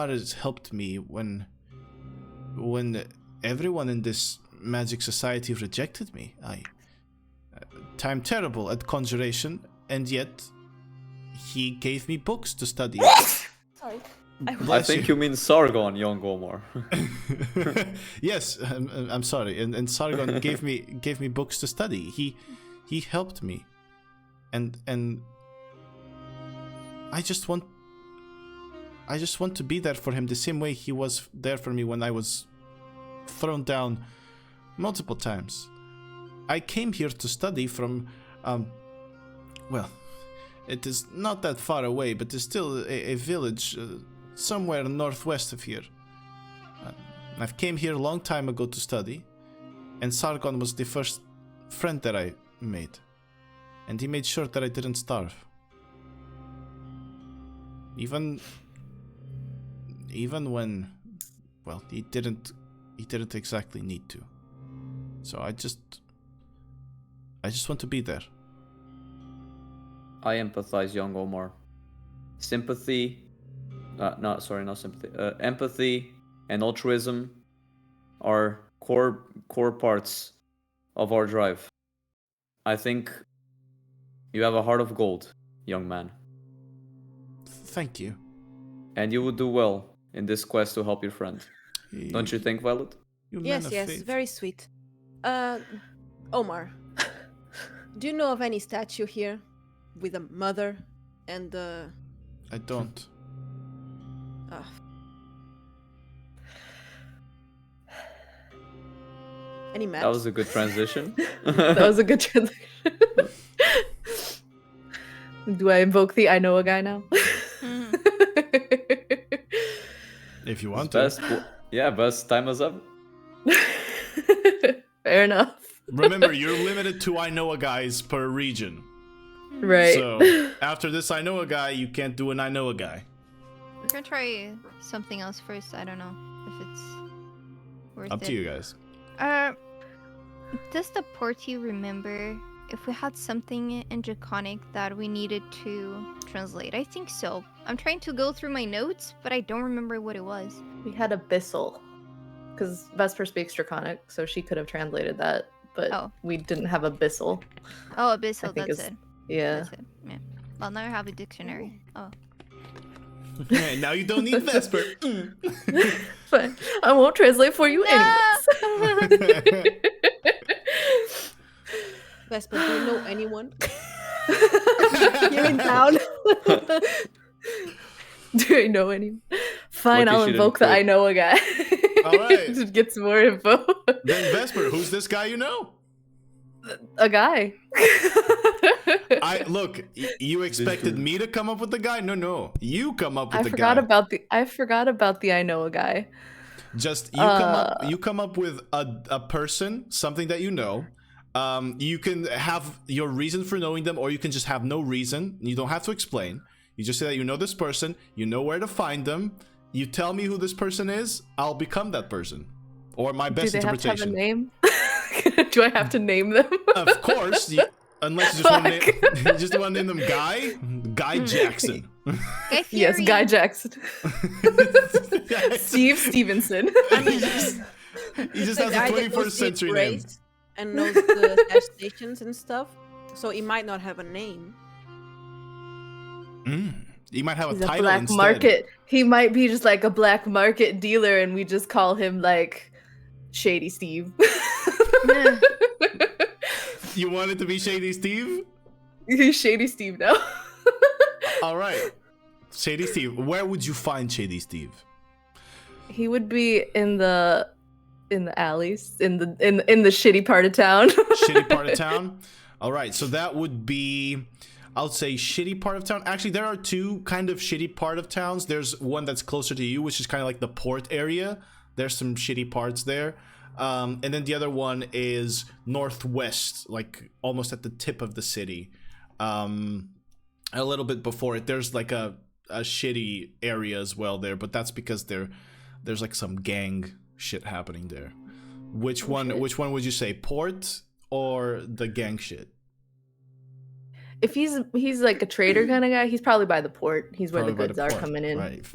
has helped me when when everyone in this magic society rejected me. I'm terrible at conjuration, and yet he gave me books to study. Sorry. I think you mean Sargon, young Omar. Yes, I'm sorry. And Sargon gave me books to study. He helped me, and I just want to be there for him the same way he was there for me when I was thrown down multiple times. I came here to study from, well, it is not that far away, but it's still a village somewhere northwest of here. I've came here a long time ago to study, and Sargon was the first friend that I made, and he made sure that I didn't starve. Even when, well, he didn't exactly need to. So I just want to be there. I empathize, young Omar. Sympathy, not sympathy. Empathy and altruism are core parts of our drive. I think you have a heart of gold, young man. Thank you. And you would do well in this quest to help your friend. Don't you think, Violet? Yes, very sweet. Omar, do you know of any statue here with a mother and I don't. Any maps? That was a good transition. That was a good transition. Do I invoke the I know a guy now? If you want to. Best time is up. Fair enough. Remember, you're limited to I know a guys per region. Right. So after this I know a guy, you can't do an I know a guy. We're gonna try something else first. I don't know if it's worth it. Up to you guys. Does the Porty remember if we had something in Draconic that we needed to translate? I think so. I'm trying to go through my notes, but I don't remember what it was. We had Abyssal. Because Vesper speaks Draconic, so she could have translated that. But we didn't have Abyssal. Oh, Abyssal, that's it. Yeah. That's it. Yeah. Well, now I have a dictionary. Oh. Yeah, now you don't need Vesper. Fine. I won't translate for you anyways. Vesper, do you know anyone? You're in town. Do I know anyone? Fine, I'll invoke the I know a guy. All right. To get some more info. Then Vesper, who's this guy you know? A guy. Look, you expected me to come up with the guy? No. You come up with the guy. I forgot about the I know a guy. Just you come up with a person, something that you know. You can have your reason for knowing them, or you can just have no reason. You don't have to explain. You just say that you know this person, you know where to find them. You tell me who this person is, I'll become that person. Or my best interpretation. Do they have to have a name? Do I have to name them? Of course. Unless you just want to name them Guy Jackson. Guy Fury. Yes, Guy Jackson. Steve Stevenson. He just has a 21st century name. And knows the gas stations and stuff. So he might not have a name. He might have He's a title black instead. Market. He might be just like a black market dealer, and we just call him like Shady Steve. You want it to be Shady Steve? He's Shady Steve now. All right, Shady Steve. Where would you find Shady Steve? He would be in the alleys, in the shitty part of town. Shitty part of town. All right, so that would be, I would say, shitty part of town. Actually, there are two kind of shitty part of towns. There's one that's closer to you, which is kind of like the port area. There's some shitty parts there. And then the other one is northwest, like almost at the tip of the city. A little bit before it, there's like a shitty area as well there, but that's because there's like some gang shit happening there. Which one would you say, port or the gang shit? If he's like a trader kind of guy, he's probably by the port. He's where Probably the goods are coming in. Right.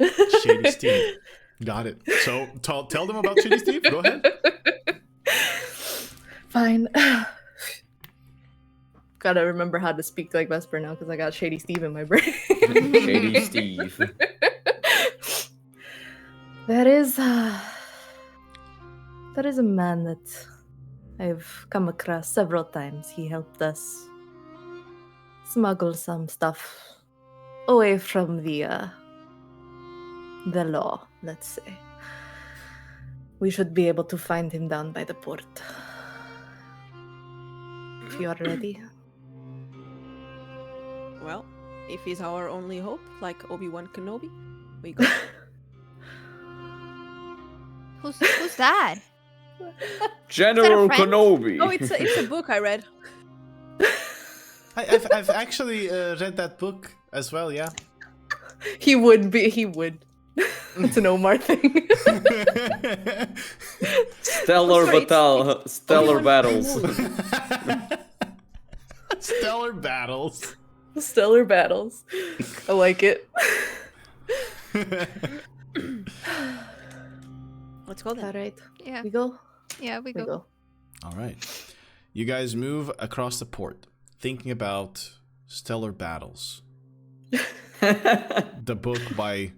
Shady Steve. Got it. So tell them about Shady Steve. Go ahead. Fine. Gotta remember how to speak like Vesper now because I got Shady Steve in my brain. Shady Steve. There is a man that I've come across several times. He helped us smuggle some stuff away from the law, let's say. We should be able to find him down by the port. If you are ready. Well, if he's our only hope, like Obi-Wan Kenobi, we go. Who's that? General friend? Kenobi. Oh, it's a book I read. I've actually read that book as well. Yeah. He would. It's an Omar thing. Stellar battles. Stellar battles. Stellar battles. I like it. Let's go then. All right. Yeah. We go. Yeah, we go. All right. You guys move across the port, thinking about Stellar Battles. The book by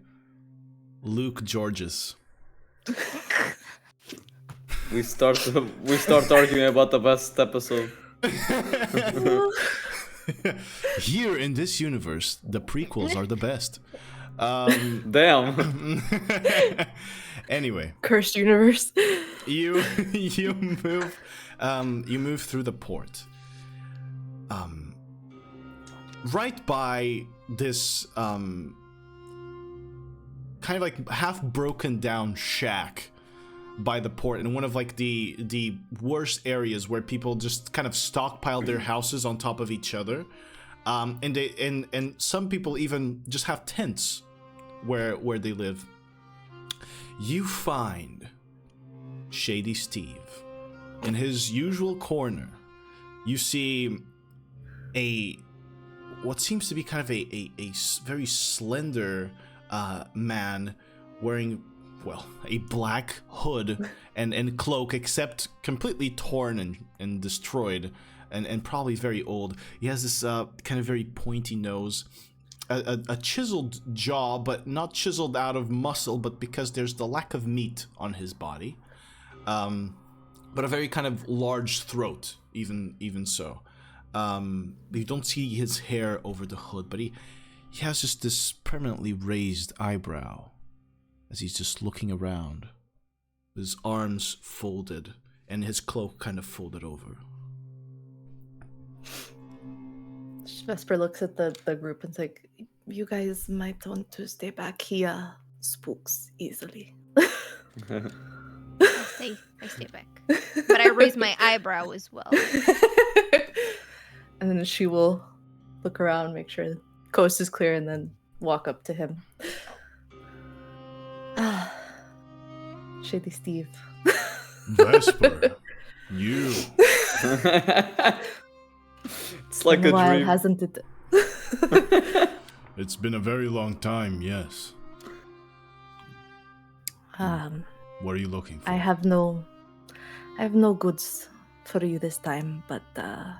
Luke Georges. We start arguing about the best episode. Here in this universe, the prequels are the best. Damn. Anyway, Cursed universe. you move through the port. Right by this kind of like half broken down shack by the port, in one of like the worst areas where people just kind of stockpile their houses on top of each other, and some people even just have tents where they live. You find Shady Steve in his usual corner. You see what seems to be kind of a very slender man wearing, well, a black hood and cloak, except completely torn and destroyed, and probably very old. He has this kind of very pointy nose, a chiseled jaw, but not chiseled out of muscle, but because there's the lack of meat on his body, but a very kind of large throat, even so. You don't see his hair over the hood, but he has just this permanently raised eyebrow as he's just looking around, his arms folded and his cloak kind of folded over. Vesper looks at the group and's like, you guys might want to stay back. He spooks easily. I stay back. But I raise my eyebrow as well. And then she will look around, make sure the coast is clear, and then walk up to him. Shady Steve. Vesper, you. It's like a dream. Hasn't it? It's been a very long time, yes. What are you looking for? I have no goods for you this time, but I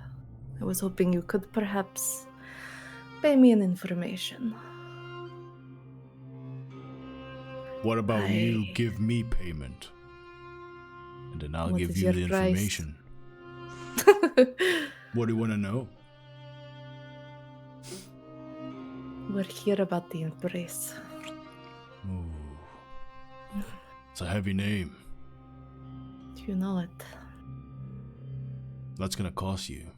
was hoping you could perhaps pay me an information. What about you give me payment? And then I'll What give is you your the price? information. What do you want to know? We're here about the embrace. Ooh. It's a heavy name. You know it, That's gonna cost you.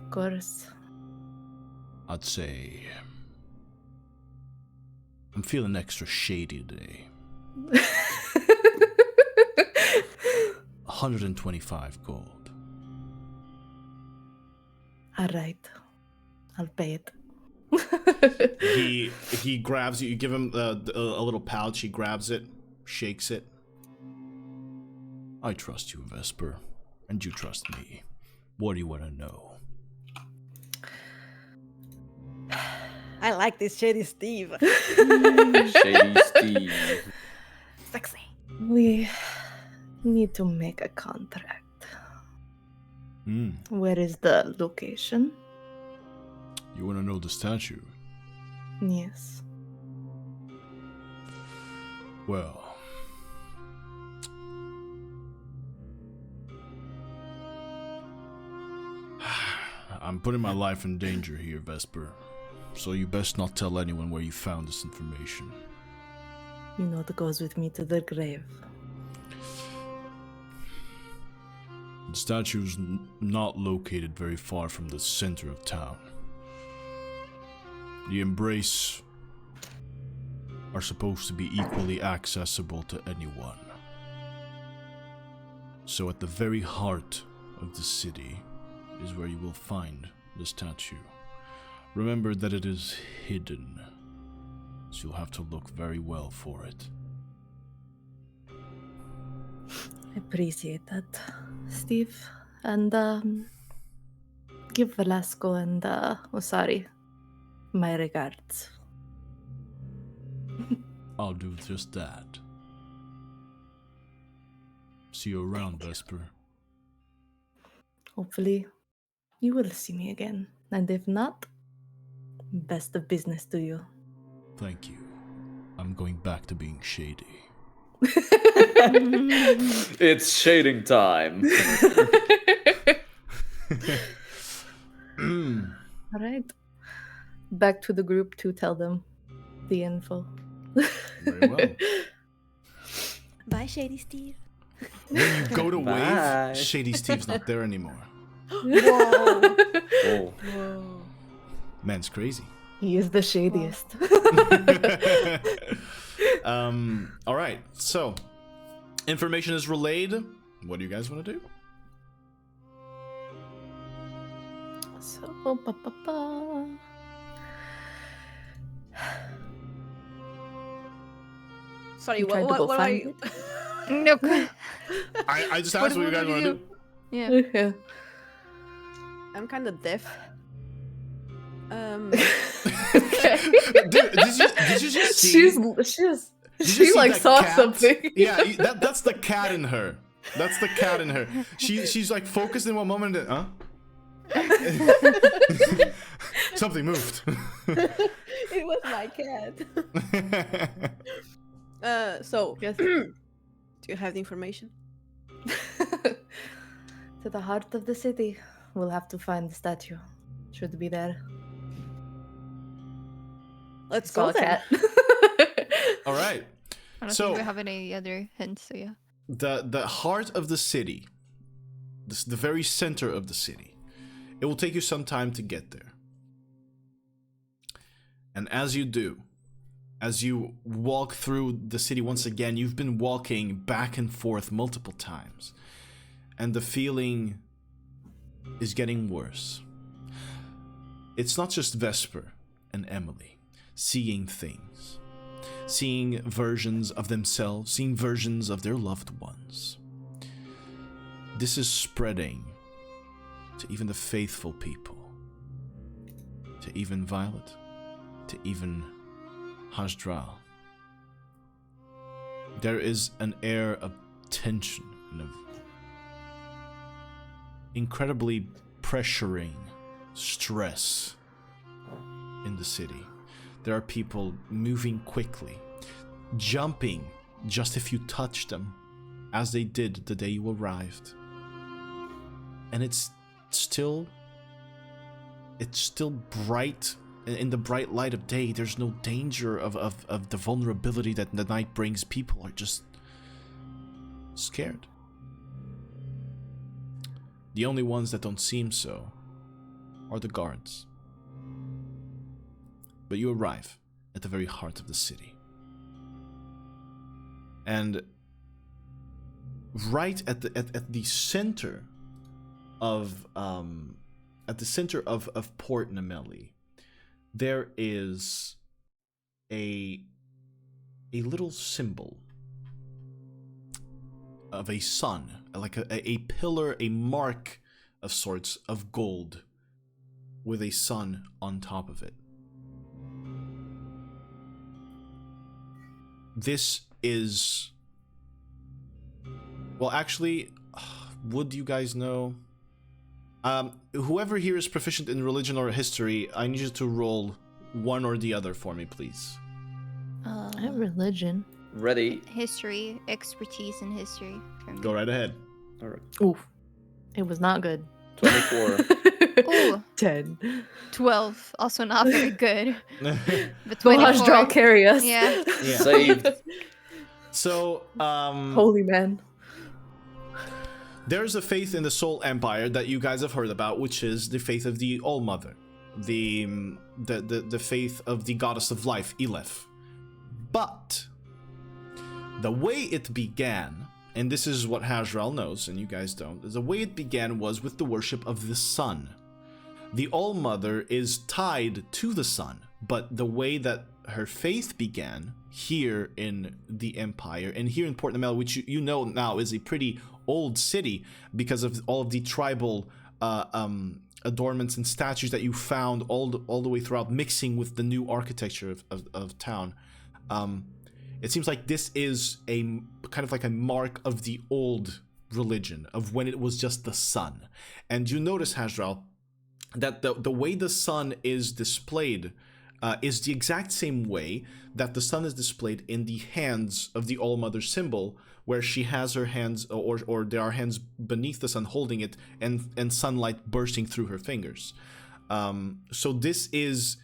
of course. I'd say I'm feeling extra shady today. 125 gold. All right, I'll pay it. He grabs you. You give him a little pouch. He grabs it, shakes it. I trust you, Vesper, and you trust me. What do you want to know? I like this Shady Steve. Shady Steve. Sexy. We need to make a contract. Where is the location? You want to know the statue? Yes. Well, I'm putting my life in danger here, Vesper. So you best not tell anyone where you found this information. You know it goes with me to the grave. The statue's not located very far from the center of town. The Embrace are supposed to be equally accessible to anyone. So at the very heart of the city is where you will find the statue. Remember that it is hidden, so you'll have to look very well for it. I appreciate that, Steve. And give Velasco and Osari my regards. I'll do just that. See you around, Vesper. Hopefully, you will see me again. And if not, best of business to you. Thank you. I'm going back to being shady. It's shading time. All right. Back to the group to tell them the info. Very well. Bye, Shady Steve. When you go to Bye. wave, Shady Steve's not there anymore. Whoa. Oh. Whoa. Man's crazy. He is the shadiest. All right. So, information is relayed. What do you guys want to do? So, Sorry, You tried to go what are find you? Nope. I just asked what you guys want to do. Yeah. yeah. I'm kind of deaf. Okay. Dude, did you just see? She see like that saw cat? something. Yeah, that's the cat in her. That's the cat in her. She's like focused in one moment. And, something moved. It was my cat. So, Yes. do you have the information? To the heart of the city. We'll have to find the statue. Should be there. Let's Saw go a then. cat. All right. I don't So- think we have any other hints, so yeah. The heart of the city, the very center of the city. It will take you some time to get there. And as you do, as you walk through the city once again, you've been walking back and forth multiple times. And the feeling is getting worse. It's not just Vesper and Emily seeing things. Seeing versions of themselves, seeing versions of their loved ones. This is spreading to even the faithful people, to even Violet, to even Hasdral. There is an air of tension and of incredibly pressuring stress in the city. There are people moving quickly, jumping just if you touch them, as they did the day you arrived. And it's still bright, in the bright light of day. There's no danger of the vulnerability that the night brings. People are just scared. The only ones that don't seem so are the guards. But you arrive at the very heart of the city. And right at the center of Port Nemeli, there is a little symbol of a sun, like a pillar, a mark of sorts of gold with a sun on top of it. this is... Well, actually, would you guys know? Whoever here is proficient in religion or history, I need you to roll one or the other for me, please. I have religion. Ready? History, expertise in history. For me. Go right ahead. All right. Oof. It was not good. 24. Ooh, 10. 12. Also not very good. But Will 24. Hajjal carry us? Yeah. Yeah. Saved. So, Holy man. there's a faith in the Soul Empire that you guys have heard about, which is the faith of the All-Mother. The faith of the goddess of life, Elef. But the way it began, and this is what Hajral knows, and you guys don't, the way it began was with the worship of the sun. The All-Mother is tied to the sun, but the way that her faith began here in the Empire, and here in Port Namel, which you know now is a pretty old city because of all of the tribal adornments and statues that you found all the way throughout, mixing with the new architecture of town. It seems like this is a kind of like a mark of the old religion, of when it was just the sun. And you notice, Hajral, that the way the sun is displayed is the exact same way that the sun is displayed in the hands of the All-Mother symbol, where she has her hands, or there are hands beneath the sun holding it, and sunlight bursting through her fingers. So this is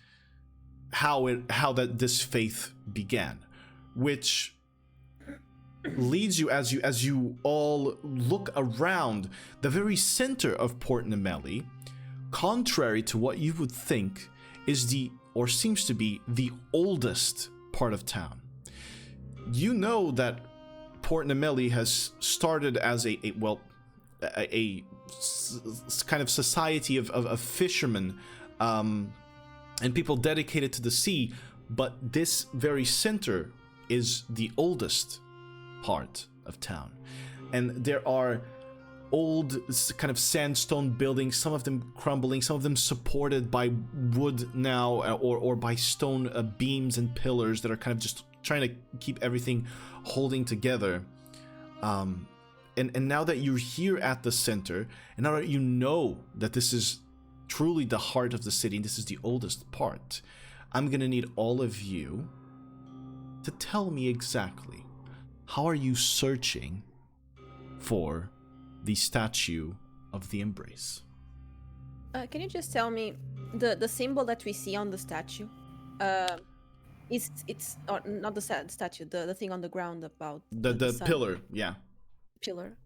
how this faith began, which leads you, as you all look around the very center of Port Nemeli, contrary to what you would think, is or seems to be the oldest part of town. You know that Port Nemeli has started as a kind of society of fishermen and people dedicated to the sea, but this very center is the oldest part of town. And there are old kind of sandstone buildings, some of them crumbling, some of them supported by wood now, or by stone beams and pillars that are kind of just trying to keep everything holding together. And now that you're here at the center, and now that you know that this is truly the heart of the city, and this is the oldest part, I'm gonna need all of you to tell me exactly, how are you searching for the statue of the Embrace? Can you just tell me the symbol that we see on the statue? It's not the statue, the thing on the ground about the pillar, yeah. Pillar.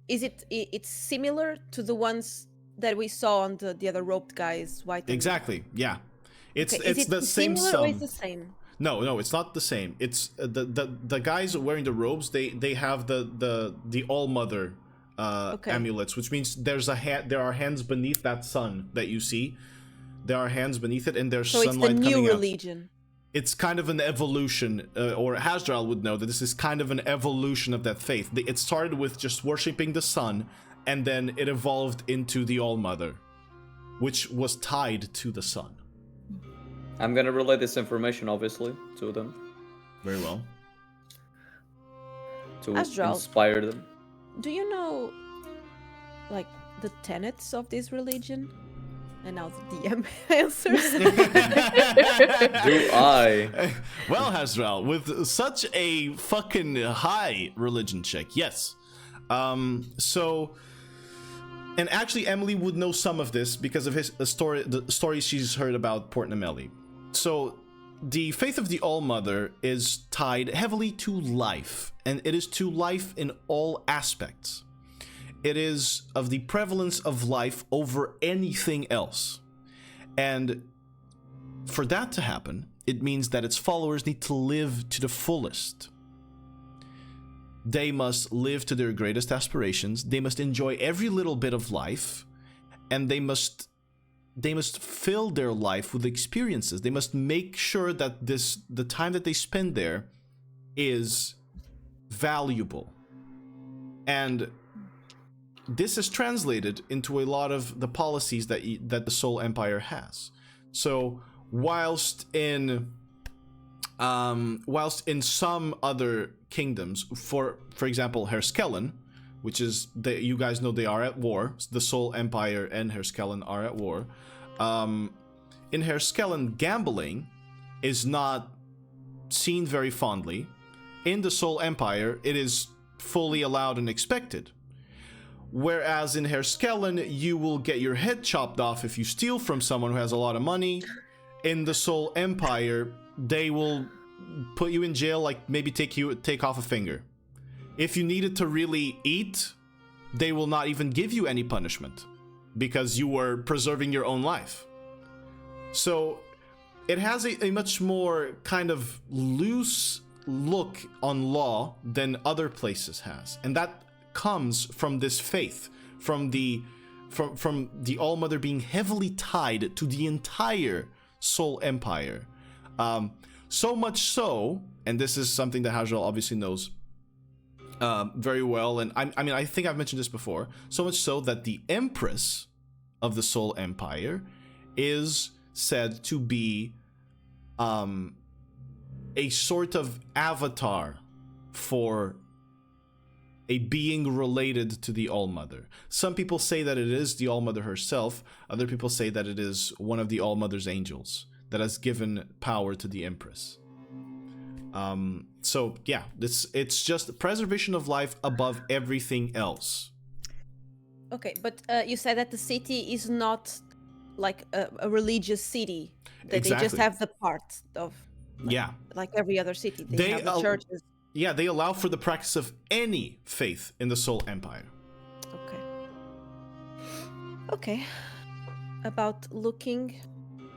Is it's similar to the ones that we saw on the other roped guys? White. Exactly. Yeah. It's okay. Is it the same similar sum. or is the same? No, it's not the same. It's the guys wearing the robes. They have the All-Mother amulets, which means there are hands beneath that sun that you see. There are hands beneath it, and there's sunlight coming out. So it's the new religion. It's kind of an evolution, or Hasdral would know that this is kind of an evolution of that faith. It started with just worshipping the sun, and then it evolved into the All-Mother, which was tied to the sun. I'm gonna relay this information, obviously, to them. Very well. To Hasdral, inspire them. Do you know, like, the tenets of this religion? And now the DM answers. Do I? Well, Hasdral, with such a fucking high religion check, yes. So, and actually, Emily would know some of this because of the stories she's heard about Port Nemeli. So, the faith of the All-Mother is tied heavily to life, and it is to life in all aspects. It is of the prevalence of life over anything else. And for that to happen, it means that its followers need to live to the fullest. They must live to their greatest aspirations, they must enjoy every little bit of life, and they must fill their life with experiences. They must make sure that the time that they spend there is valuable. And this is translated into a lot of the policies that the Soul Empire has. So, whilst in whilst in some other kingdoms, for example, Herskellen, which is, you guys know they are at war. The Soul Empire and Herskellen are at war. In Herskellen, gambling is not seen very fondly. In the Soul Empire, it is fully allowed and expected. Whereas in Herskellen, you will get your head chopped off if you steal from someone who has a lot of money. In the Soul Empire, they will put you in jail, like maybe take off a finger. If you needed to really eat, they will not even give you any punishment because you were preserving your own life. So it has a much more kind of loose look on law than other places has. And that comes from this faith, from the Allmother being heavily tied to the entire Soul Empire. So much so, and this is something that Hajral obviously knows very well, and I mean, I think I've mentioned this before, so much so that the Empress of the Soul Empire is said to be a sort of avatar for a being related to the Allmother. Some people say that it is the Allmother herself. Other people say that it is one of the Allmother's angels that has given power to the Empress. So yeah, it's just preservation of life above everything else. Okay, but you said that the city is not like a religious city. That Exactly. They just have the part of like every other city. They have the churches. Yeah, they allow for the practice of any faith in the Soul Empire. Okay. About looking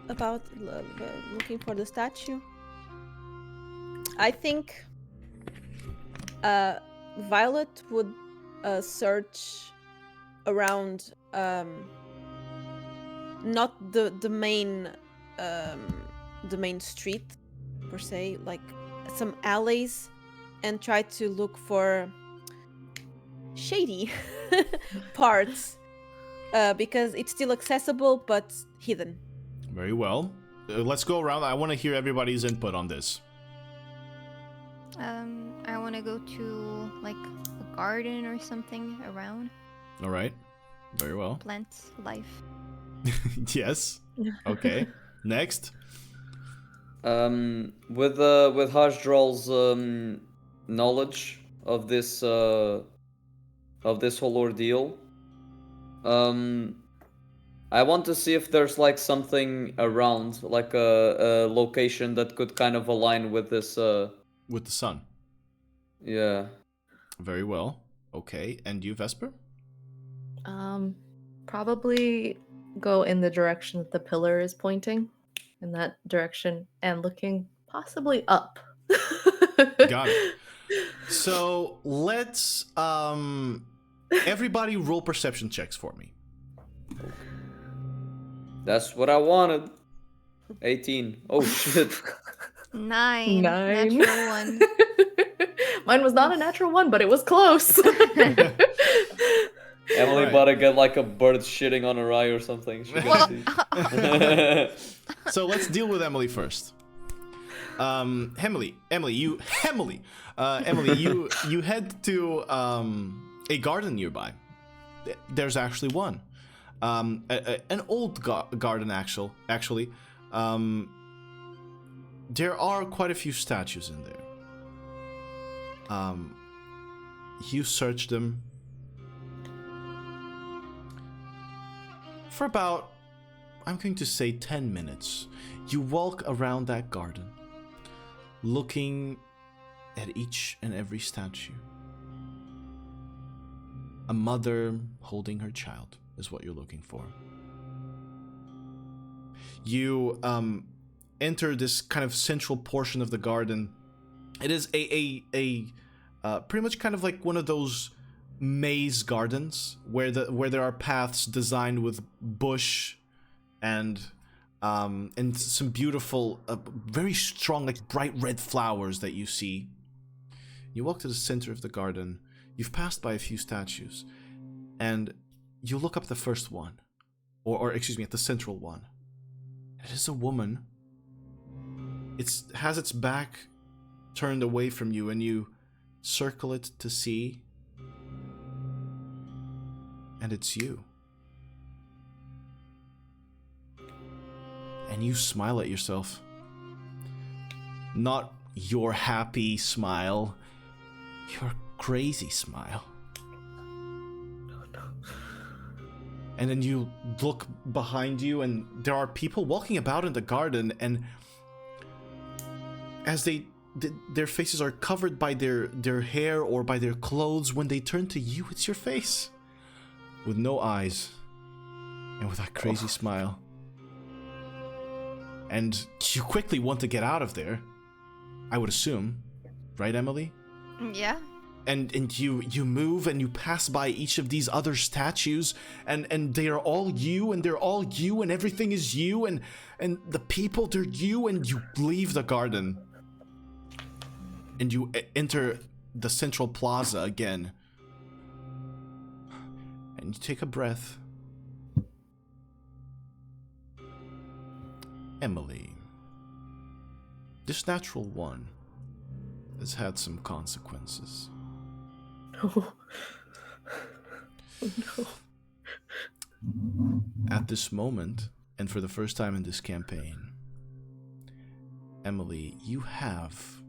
for the statue. I think Violet would search around not the main street per se, like some alleys, and try to look for shady parts because it's still accessible but hidden. Very well. Let's go around. I want to hear everybody's input on this. I want to go to like a garden or something around. All right. Very well. Plant life. Yes. Okay. Next. With Hajdral's knowledge of this whole ordeal, I want to see if there's like something around, like a location that could kind of align with this. With the sun. Yeah. Very well. Okay. And you, Vesper? Probably go in the direction that the pillar is pointing, in that direction, and looking possibly up. Got it. So let's everybody roll perception checks for me. That's what I wanted. 18. Oh shit. 9. 9. Natural 1. Mine was not a natural 1, but it was close. Emily Right. about to get like a bird shitting on her eye or something. She can see. So let's deal with Emily first. Emily, you head to a garden nearby. There's actually one. An old garden, actually. There are quite a few statues in there. You search them for about, I'm going to say 10 minutes. You walk around that garden, looking at each and every statue. A mother holding her child is what you're looking for. You enter this kind of central portion of the garden. It is a pretty much kind of like one of those maze gardens where there are paths designed with bush and some beautiful, very strong, like bright red flowers that you see. You walk to the center of the garden. You've passed by a few statues, and you look up the first one, or excuse me, at the central one. It is a woman it has its back turned away from you, and you circle it to see, and it's you. And you smile at yourself. Not your happy smile, your crazy smile. And then you look behind you, and there are people walking about in the garden, and as their faces are covered by their hair or by their clothes, when they turn to you, it's your face. With no eyes. And with that crazy smile. And you quickly want to get out of there, I would assume. Right, Emily? Yeah. And you move and you pass by each of these other statues, and they are all you, and they're all you, and everything is you, and the people, they're you, and you leave the garden. And you enter the central plaza again. And you take a breath. Emily, this natural one has had some consequences. No. Oh, no. At this moment, and for the first time in this campaign, Emily, you have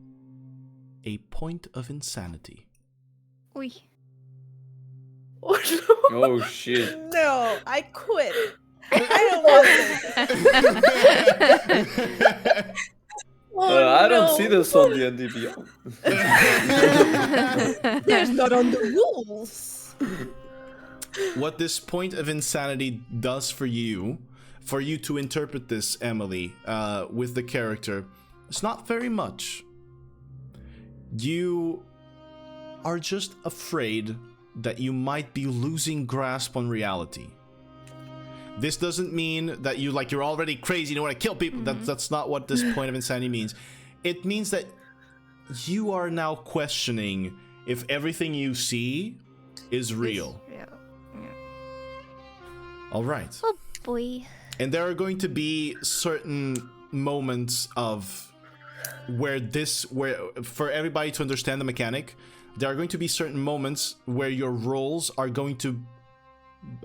a point of insanity. Oi. Oh, no. Oh shit. No, I quit. I don't want this. Oh, I don't no. see this on the NDB. There's not on the rules. What this point of insanity does for you to interpret this, Emily, with the character, it's not very much. You are just afraid that you might be losing grasp on reality. This doesn't mean that you're already crazy, you want to kill people. Mm-hmm. That's not what this point of insanity means. It means that you are now questioning if everything you see is real. Yeah. All right. Oh boy. And there are going to be certain moments of where for everybody to understand the mechanic, there are going to be certain moments where your rolls are going to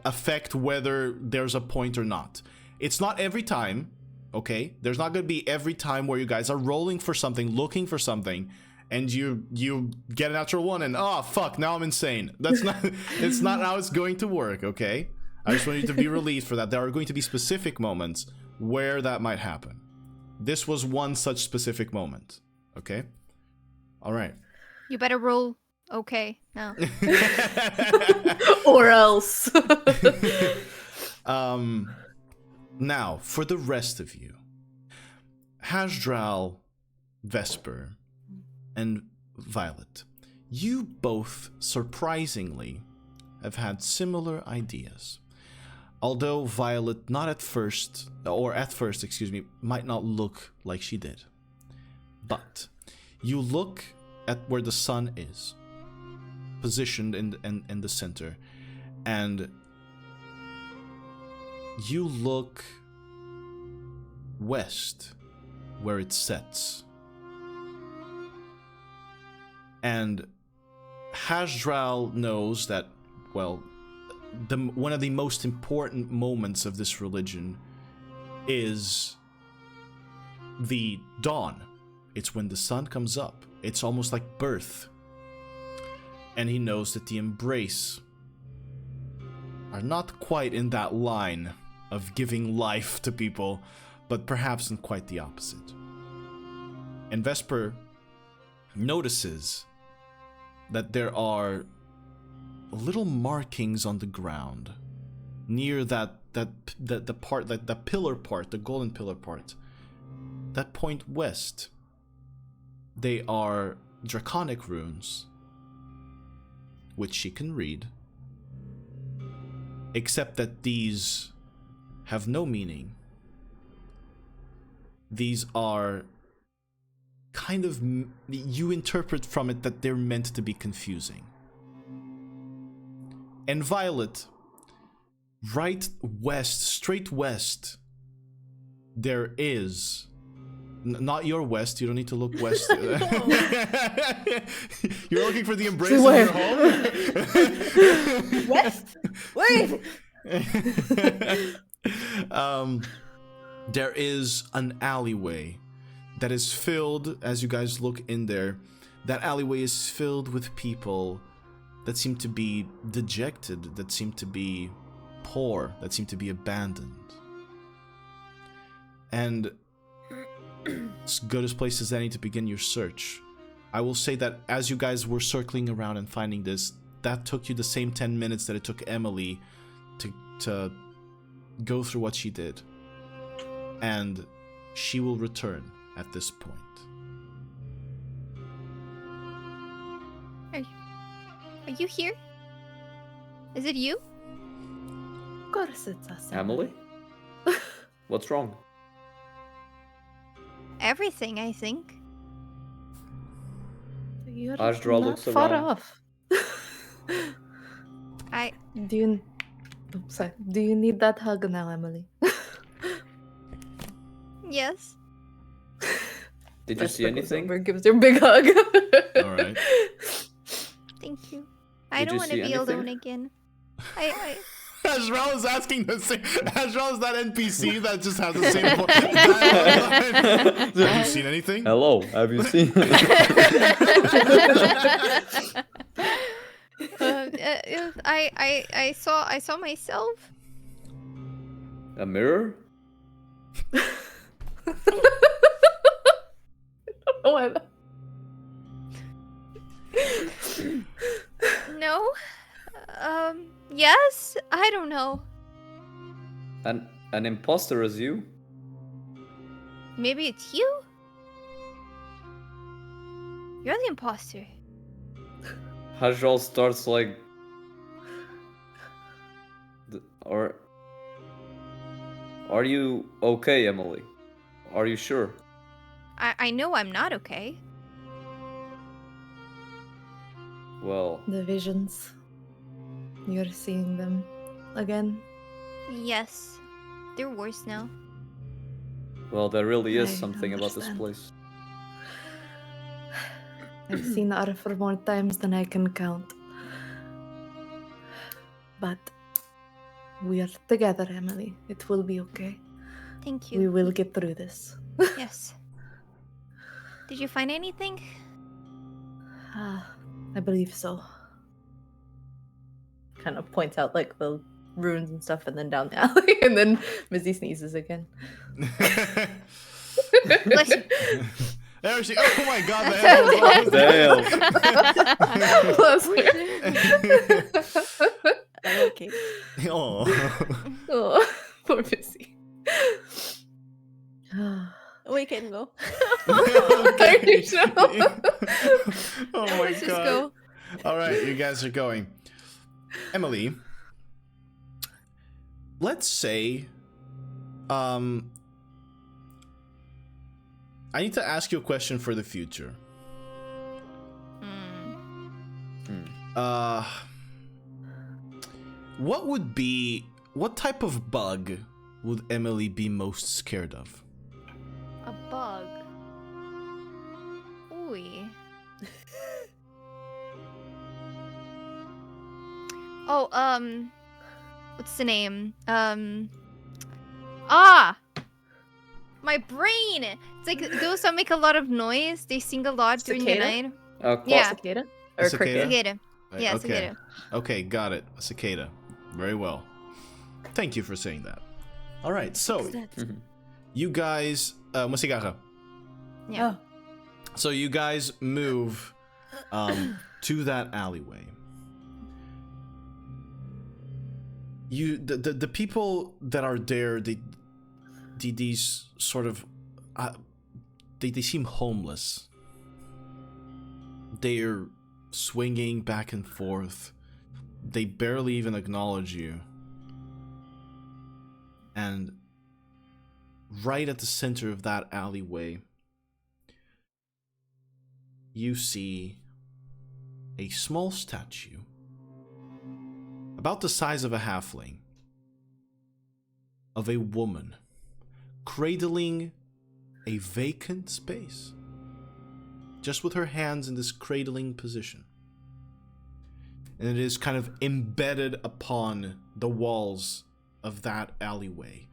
affect whether there's a point or not. It's not every time, okay? There's not going to be every time where you guys are rolling for something, looking for something, and you get a natural one and, oh, fuck, now I'm insane. That's not, it's not how it's going to work, okay? I just want you to be relieved for that. There are going to be specific moments where that might happen. This was one such specific moment, okay? All right. You better roll okay now. Or else. Now, for the rest of you, Hasdral, Vesper, and Violet, you both, surprisingly, have had similar ideas. Although Violet at first, might not look like she did. But you look at where the sun is, positioned in the center, and you look west where it sets. And Hasdral knows that, well, one of the most important moments of this religion is the dawn. It's when the sun comes up. It's almost like birth. And he knows that the Embrace are not quite in that line of giving life to people, but perhaps in quite the opposite. And Vesper notices that there are little markings on the ground near the pillar part, the golden pillar part, that point west. They are draconic runes, which she can read, except that these have no meaning. These are kind of, you interpret from it that they're meant to be confusing. And Violet, right west, straight west, there is Not your west. You don't need to look west. You're looking for the embrace of your home. West. Wait. There is an alleyway that is filled, as you guys look in there, that alleyway is filled with people that seem to be dejected, that seem to be poor, that seem to be abandoned. And it's good as place as any to begin your search. I will say that as you guys were circling around and finding this, that took you the same 10 minutes that it took Emily to go through what she did. And she will return at this point. Are you here? Is it you? Of course it's us. Emily? What's wrong? Everything, I think. You're Ashdra not looks far around. off. Do Do you need that hug now, Emily? Yes. Did you see anything? Gives you a big hug. All right. Thank you. I Did don't you want to see be anything? alone again. I Azrael is asking the same. Azrael is that NPC that just has the same voice. Have you seen anything? Hello, have you seen? I saw myself. A mirror? What? No. Yes. I don't know. An imposter as you? Maybe it's you. You're the imposter. Hajral starts like... Or... Are you okay, Emily? Are you sure? I know I'm not okay. Well, The visions. You're seeing them again. Yes. They're worse now. well, there really is I something about this understand. place. I've seen Arthur more times than I can count. But we are together, Emily. It will be okay. Thank We you. will get through this. Yes. Did you find anything? I believe so. Kind of points out like the runes and stuff, and then down the alley, and then Mizzy sneezes again. Bless you. There she. Oh my God! The head was Bless her. Okay. Oh. Oh, poor Mizzy. We can go. Okay. Oh my Let's just God! go. All right, you guys are going. Emily, let's say, I need to ask you a question for the future. What type of bug would Emily be most scared of? A bug. Ooh. Oh, what's the name? My brain! It's like those that make a lot of noise. They sing a lot during the Cicada? night. Yeah. Cicada? A Or cicada? cricket? Cicada. Right, Yeah, okay. cicada. Okay, got it. A cicada. Very well. Thank you for saying that. All right, so you guys, uma cigarra. Yeah. So you guys move to that alleyway. The people that are there, these sort of they seem homeless. They're swinging back and forth. They barely even acknowledge you. And right at the center of that alleyway, you see a small statue, about the size of a halfling, of a woman cradling a vacant space, just with her hands in this cradling position. And it is kind of embedded upon the walls of that alleyway.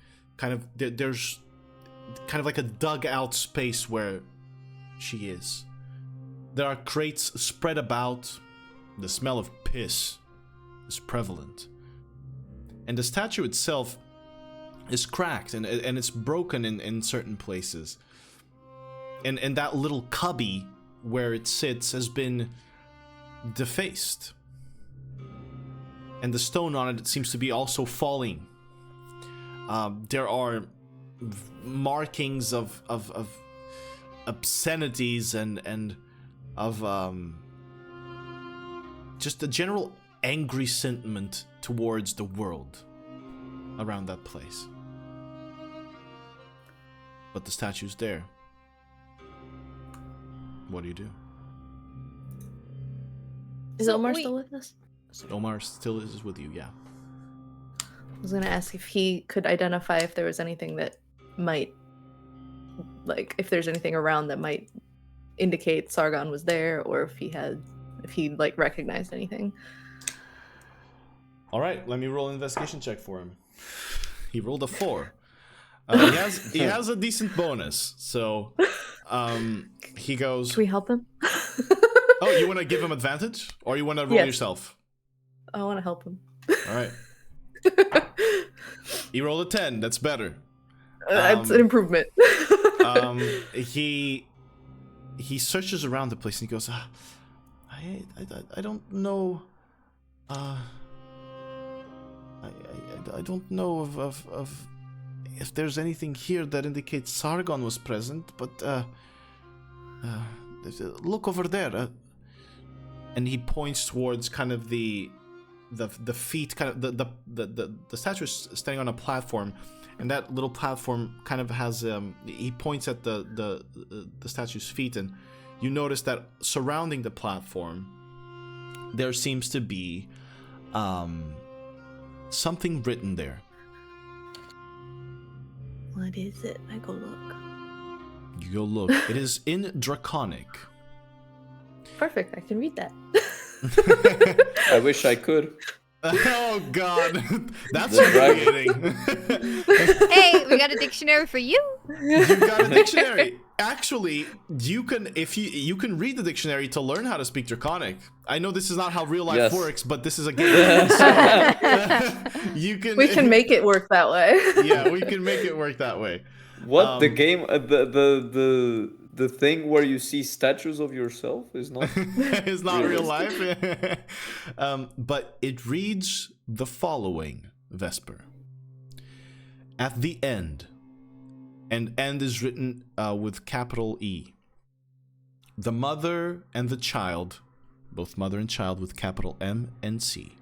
There's kind of like a dug out space where she is. There are crates spread about. The smell of piss is prevalent. And the statue itself is cracked and it's broken in certain places. And that little cubby where it sits has been defaced. And the stone on it seems to be also falling. There are markings of obscenities and of just a general angry sentiment towards the world around that place. But the statue's there. What do you do? Is Omar still with us? Omar still is with you, yeah. I was gonna ask if he could identify if there was anything that might, like, if there's anything around that might indicate Sargon was there, or if he like recognized anything. All right, let me roll an investigation check for him. He rolled a 4. He has a decent bonus, so he goes. Can we help him? Oh, you want to give him advantage, or you want to roll yourself? I want to help him. All right. He rolled a 10. That's better. That's an improvement. He searches around the place and he goes, I don't know. I don't know of if there's anything here that indicates Sargon was present, but look over there. And he points towards kind of the feet, kind of the statue is standing on a platform, and that little platform kind of has he points at the statue's feet, and you notice that surrounding the platform there seems to be something written there. What is it? I go look. You go look. It is in Draconic. Perfect, I can read that. I wish I could. Oh god, that's humiliating. Hey, we got a dictionary for you. You got a dictionary. Actually, you can read the dictionary to learn how to speak Draconic. I know this is not how real life works, but this is a game. So we can make it work that way. Yeah, we can make it work that way. What the game? The thing where you see statues of yourself is not. It's not real life. But it reads the following, Vesper. At the end, and end is written with capital E. The mother and the child, both mother and child with capital M and C,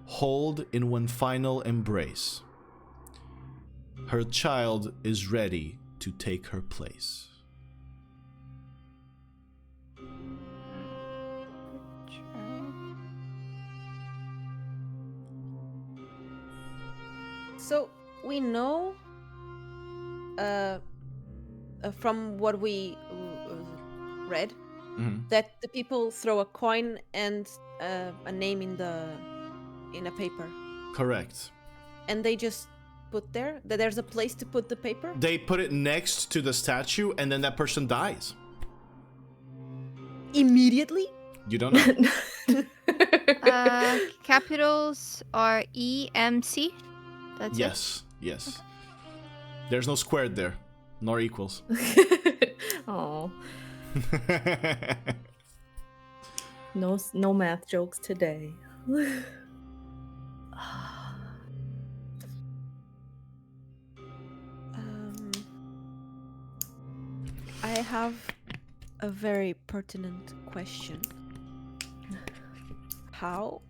hold in one final embrace. Her child is ready to take her place. So we know from what we read that the people throw a coin and a name in a paper. Correct. And they just put that there's a place to put the paper? They put it next to the statue and then that person dies. Immediately? You don't know. Capitals are EMC. That's yes. Okay. There's no squared there, nor equals. Oh. No math jokes today. I have a very pertinent question. How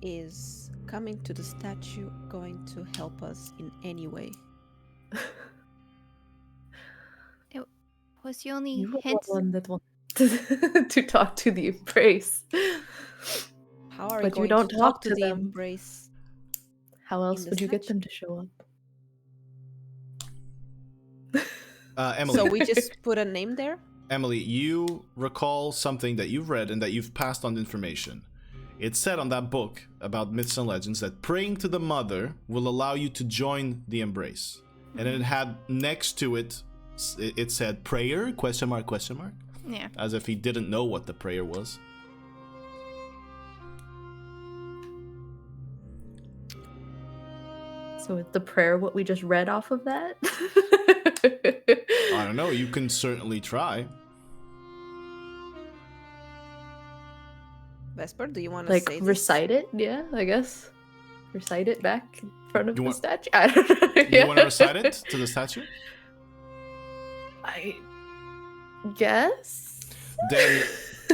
is coming to the statue going to help us in any way? It was the only You were hint. the one that wanted to talk to the embrace. How are we But going you don't to talk talk to to the them. embrace? How else the would you get statue? them to show up? Emily. So we just put a name there? Emily, you recall something that you've read and that you've passed on information. It said on that book about myths and legends that praying to the mother will allow you to join the embrace. And then it had next to it, it said prayer, question mark, question mark. Yeah. As if he didn't know what the prayer was. So is the prayer what we just read off of that? I don't know, you can certainly try. Vesper, do you want to Like say this? recite it? Yeah, I guess. Recite it back in front of You the want- statue. I don't know. You want to recite it to the statue? I guess. Then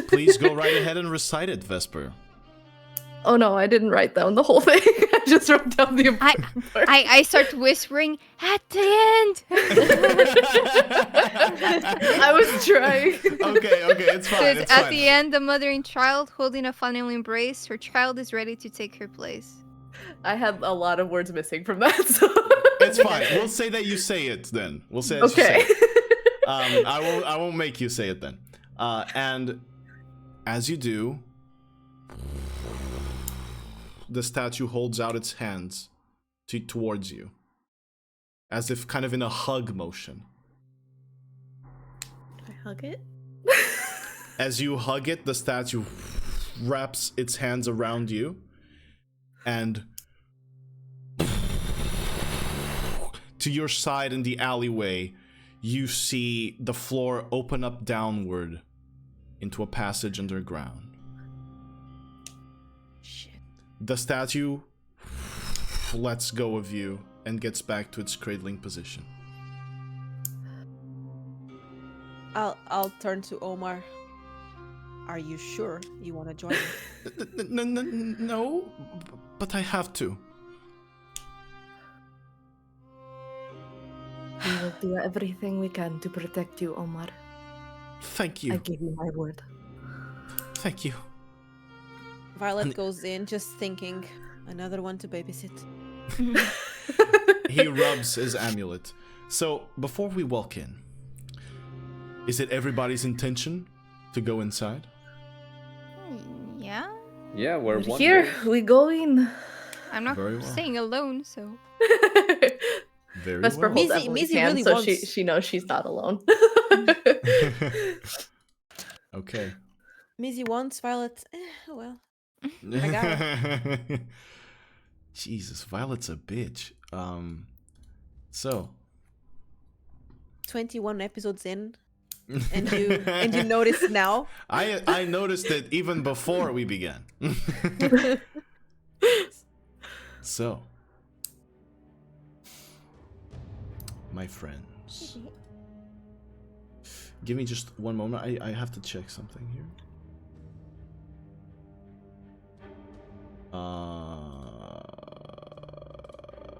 please go right ahead and recite it, Vesper. Oh no, I didn't write down the whole thing. I just wrote down the important part. I start whispering at the end. I was trying. Okay, it's fine. Says, It's at fine. the end, the mother and child holding a final embrace. Her child is ready to take her place. I had a lot of words missing from that. So. It's fine. We'll say that you say it then. We'll say that you say Okay. it. I won't make you say it then. And as you do, the statue holds out its hands towards you, as if kind of in a hug motion. I hug it. As you hug it, the statue wraps its hands around you, and to your side in the alleyway, you see the floor open up downward into a passage underground. Shit. The statue lets go of you and gets back to its cradling position. I'll turn to Omar. Are you sure you want to join me? No, but I have to. We will do everything we can to protect you, Omar. Thank I you. give you my word. Thank you. Violet goes in just thinking, another one to babysit. He rubs his amulet. So, before we walk in, is it everybody's intention to go inside? Yeah? Yeah, we're one. Here we go in. I'm not Very well. staying alone, so. Very Vesper well. holds Mizzy- Emily's Mizzy hand really so wants- she knows she's not alone. Okay. Mizzy wants Violet. Oh well. Jesus, Violet's a bitch. So 21 episodes in, and you notice now. I noticed it even before we began. So, my friends, give me just one moment. I have to check something here.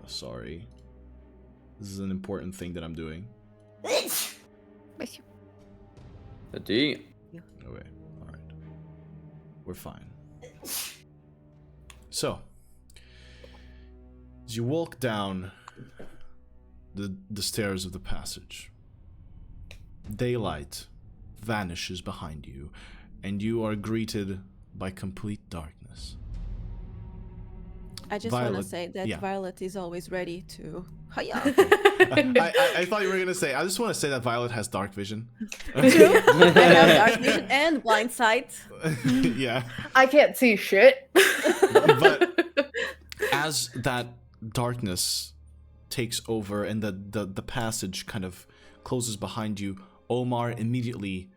Sorry. This is an important thing that I'm doing. Bless you. D. Okay, alright. We're fine. So, as you walk down the stairs of the passage, daylight vanishes behind you, and you are greeted by complete darkness. I just want to Violet- say that yeah. Violet is always ready to. Hiya. I thought you were gonna say, I just want to say that Violet has dark vision. I have dark vision and blind sight. Yeah. I can't see shit. But as that darkness takes over and the passage kind of closes behind you, Omar immediately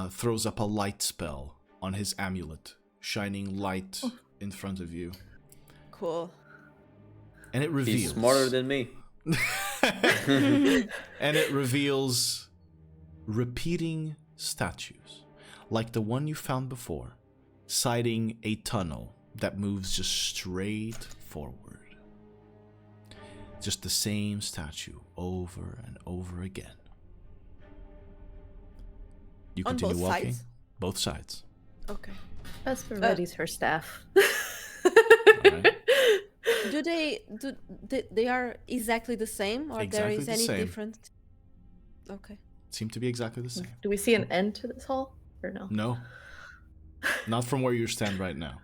throws up a light spell on his amulet, shining light in front of you. Cool. And it reveals... He's smarter than me. And it reveals repeating statues, like the one you found before, citing a tunnel that moves just straight forward. Just the same statue over and over again. You On continue both walking. sides? Both sides. Okay. Vesper readies her staff. Alright. Do they are exactly the same, or there Exactly is the any same. different? Okay. Seem to be exactly the same. Do we see an end to this hall or no? No. Not from where you stand right now.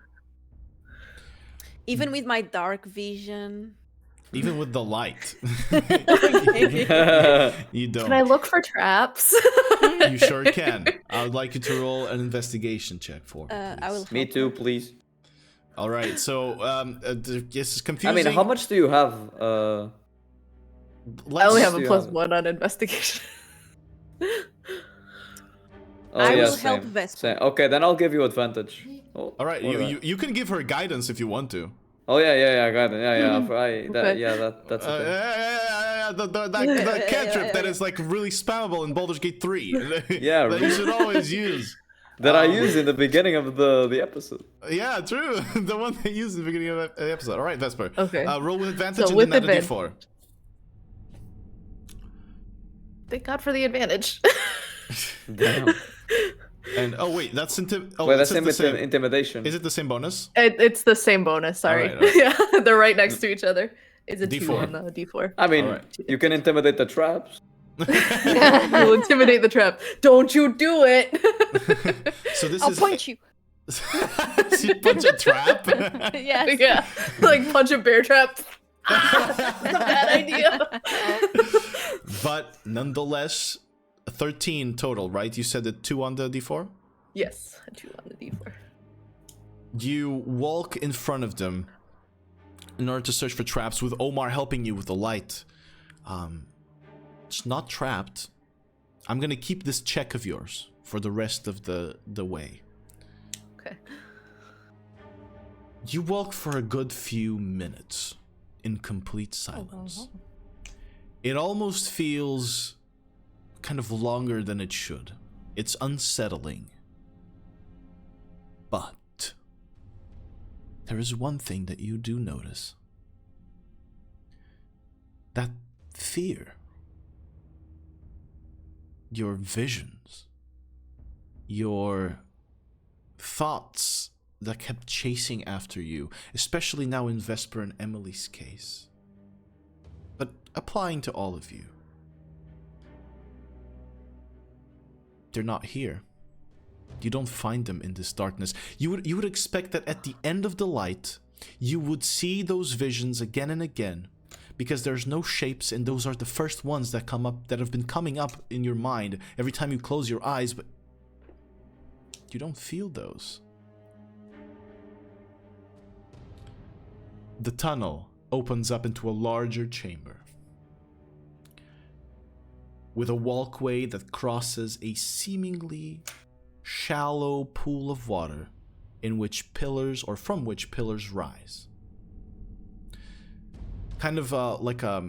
Even with my dark vision. Even with the light. You don't. Can I look for traps? You sure can. I would like you to roll an investigation check for me, please. I will. Me help too, her. please. All right, so this is I confusing. mean, how much do you have? I Let's only have a do you plus have? 1 on investigation. Oh, I yeah, will help same, Vesper. same. Okay, then I'll give you advantage. Oh, All right, alright. you can give her guidance if you want to. Oh yeah, I got it. Okay. That's okay. That cantrip that is like really spammable in Baldur's Gate 3. Yeah, that you should always use. That I used in the beginning of the episode. Yeah, true. The one they used in the beginning of the episode. All right, Vesper. Okay. Roll with advantage So and with then add a advantage. d4. Thank God for the advantage. Damn. And oh wait, that's Wait, it that's says the same. intimidation. Is it the same bonus? It's the same bonus, sorry. All right. Yeah, they're right next to each other. It's a 2 D4. on the D4. I mean, Alright. you can intimidate the traps. You'll intimidate the trap. Don't you do it! So this I'll is punch you. you punch a trap. Yes. Yeah, like punch a bear trap. Bad idea. But nonetheless, 13 total, right? You said the 2 on the d4? Yes, a 2 on the D4. You walk in front of them in order to search for traps, with Omar helping you with the light. It's not trapped. I'm gonna keep this check of yours for the rest of the way. Okay. You walk for a good few minutes in complete silence. It almost feels kind of longer than it should. It's unsettling. But there is one thing that you do notice. That fear. Your visions. Your thoughts that kept chasing after you, especially now in Vesper and Emily's case. But applying to all of you. They're not here. You don't find them in this darkness. You would expect that at the end of the light, you would see those visions again and again, because there's no shapes, and those are the first ones that come up, that have been coming up in your mind every time you close your eyes, but you don't feel those. The tunnel opens up into a larger chamber, with a walkway that crosses a seemingly shallow pool of water in which pillars, or from which pillars rise. Kind of like a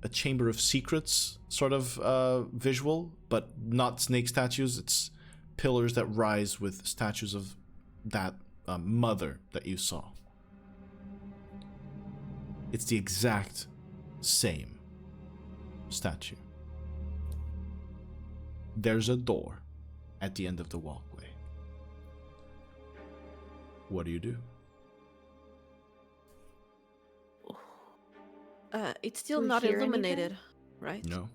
chamber of secrets sort of visual, but not snake statues. It's pillars that rise with statues of that mother that you saw. It's the exact same statue. There's a door at the end of the walkway. What do you do? It's still Do we not hear illuminated, right? No,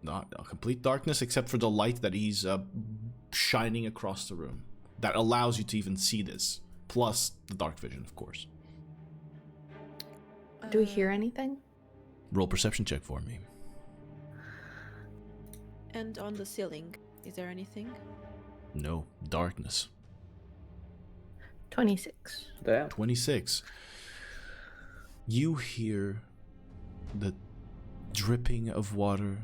not a complete darkness except for the light that he's shining across the room. That allows you to even see this, plus the dark vision, of course. Do we hear anything? Roll perception check for me. And on the ceiling, is there anything? No, darkness. 26. Damn. 26. You hear the dripping of water,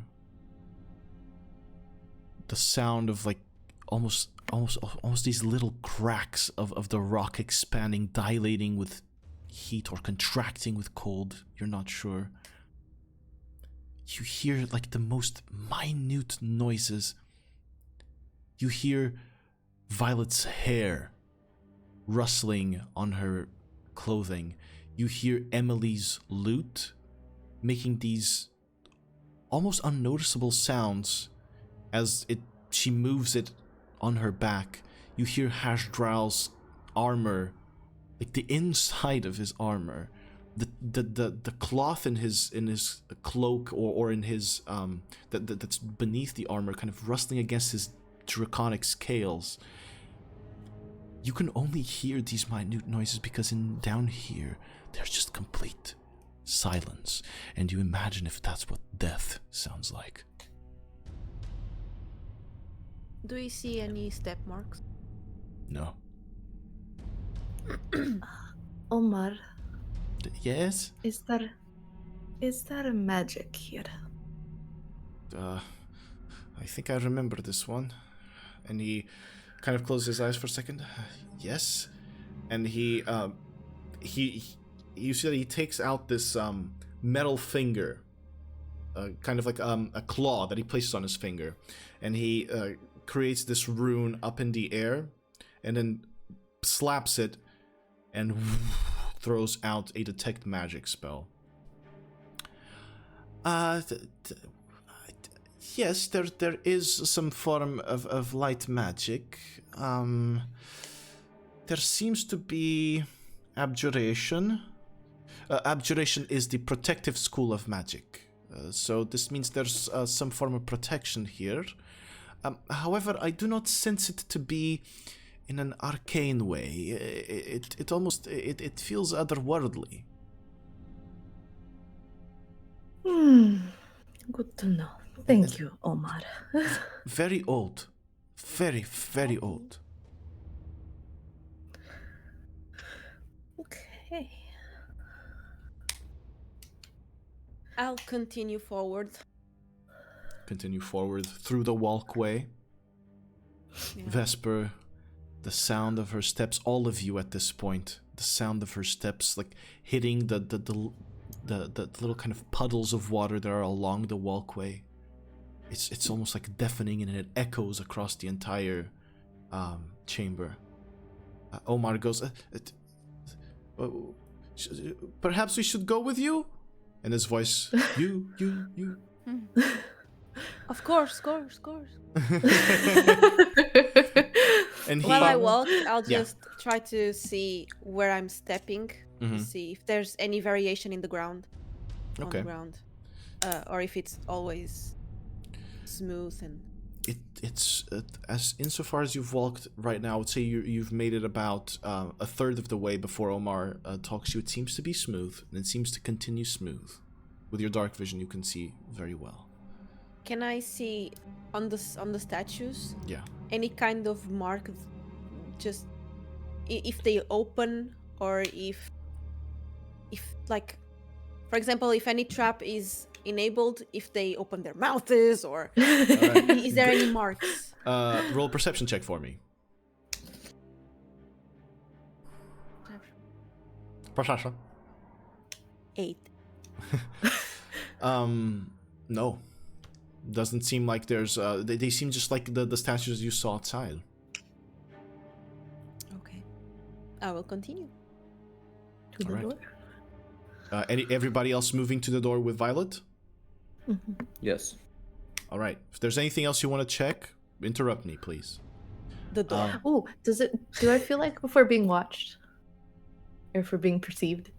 the sound of like almost these little cracks of the rock expanding, dilating with heat or contracting with cold. You're not sure. You hear like the most minute noises. You hear Violet's hair rustling on her clothing. You hear Emily's lute making these almost unnoticeable sounds as she moves it on her back. You hear Hashdrow's armor, like the inside of his armor, the cloth in his cloak or in his that's beneath the armor kind of rustling against his draconic scales. You can only hear these minute noises because down here there's just complete silence, and you imagine if that's what death sounds like. Do we see any step marks? No. Omar, Yes? is there magic here? I think I remember this one. And he kind of closes his eyes for a second. Yes. And he you see that he takes out this metal finger, kind of like a claw that he places on his finger, and he creates this rune up in the air, and then slaps it, and throws out a detect magic spell. Yes, there is some form of light magic. There seems to be abjuration. Abjuration is the protective school of magic. So this means there's some form of protection here. However, I do not sense it to be in an arcane way. It almost feels otherworldly. Good to know. Thank you, Omar. Very old. Very, very old. Okay. I'll continue forward. Continue forward through the walkway. Yeah. Vesper, the sound of her steps, all of you at this point, the sound of her steps like hitting the little kind of puddles of water that are along the walkway. It's almost like deafening, and it echoes across the entire chamber. Omar goes, perhaps we should go with you? And his voice, you. Of course. And While I walk, I'll just try to see where I'm stepping, Mhm. to see if there's any variation in the ground. On Okay. the ground. Or if it's always smooth and... It's as insofar as you've walked right now, I would say you've made it about a third of the way before Omar talks to you. It seems to be smooth, and it seems to continue smooth. With your dark vision, you can see very well. Can I see on the statues Yeah. any kind of mark, just if they open, or if like, for example, if any trap is enabled, if they open their mouths, or is there any marks? Roll a perception check for me. Perception. 8. No. Doesn't seem like there's they seem just like the statues you saw outside. Okay. I will continue. To the Alright. door. Everybody else moving to the door with Violet? Yes. All right. If there's anything else you want to check, interrupt me, please. The door. Oh, do I feel like if we're being watched? Or if we're being perceived?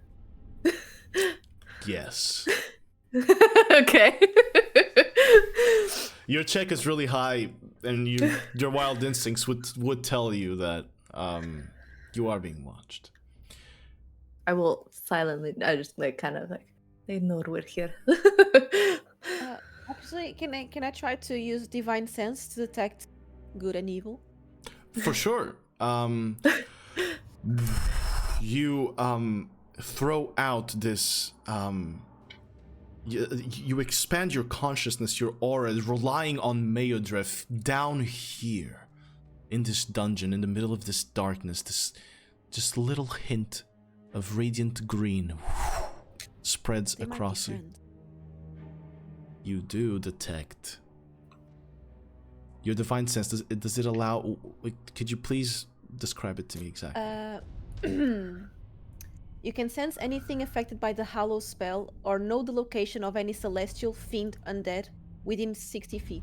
Yes. Okay. Your check is really high, and your wild instincts would tell you that you are being watched. I will silently, I just like kind of like, they know we're here. Actually, can I try to use divine sense to detect good and evil? For sure. You throw out this you expand your consciousness, your aura, relying on Meodref down here in this dungeon, in the middle of this darkness. This just little hint of radiant green spreads They might be across you. friends. You do detect. Your divine sense, does it allow... Could you please describe it to me exactly? You can sense anything affected by the Hallow spell, or know the location of any celestial, fiend, undead within 60 feet.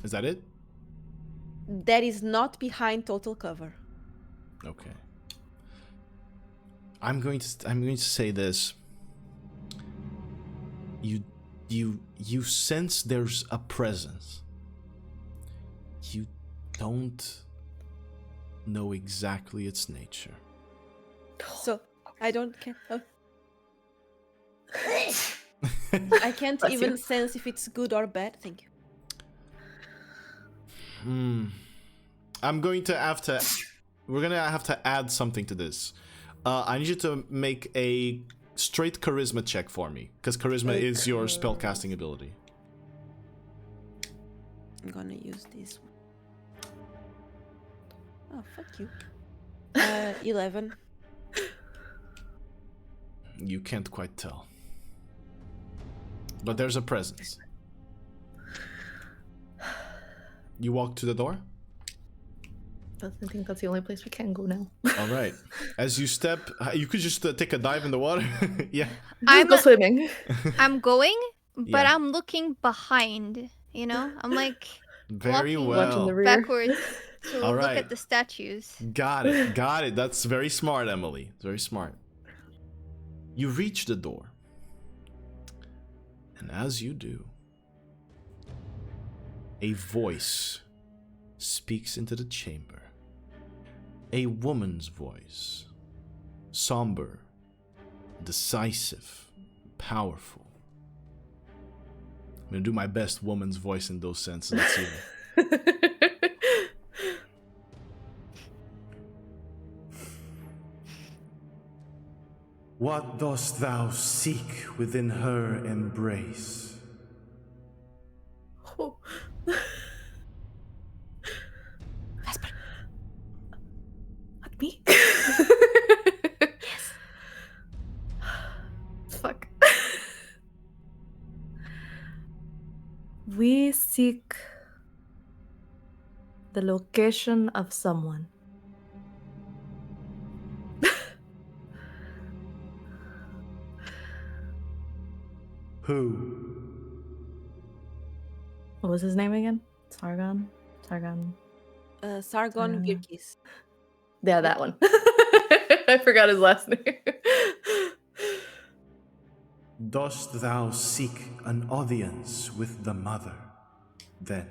Is that it? That is not behind total cover. Okay. I'm going to say this. You sense there's a presence. You don't know exactly its nature. So I don't care. I can't Bless even you. sense if it's good or bad. Thank you. I'm going to have to. We're gonna have to add something to this. I need you to make a straight charisma check for me, because charisma is your spellcasting ability. I'm gonna use this one. Oh, fuck you. 11. You can't quite tell, but there's a presence. You walk to the door. I think that's the only place we can go now. All right. As you step, you could just take a dive in the water. Yeah. Just go swimming. I'm going, but Yeah. I'm looking behind. You know, I'm like Very walking Watching the well. rear. backwards to All look right. at the statues. Got it. Got it. That's very smart, Emily. Very smart. You reach the door. And as you do, a voice speaks into the chamber. A woman's voice. Somber, decisive, powerful. I'm gonna do my best woman's voice in those senses. Let's see. What dost thou seek within her embrace? Oh. Vesper. What, me? Yes. Fuck. We seek the location of someone. Who? What was his name again? Sargon? Sargon. Sargon Virkis. Yeah, that one. I forgot his last name. Dost thou seek an audience with the mother, then?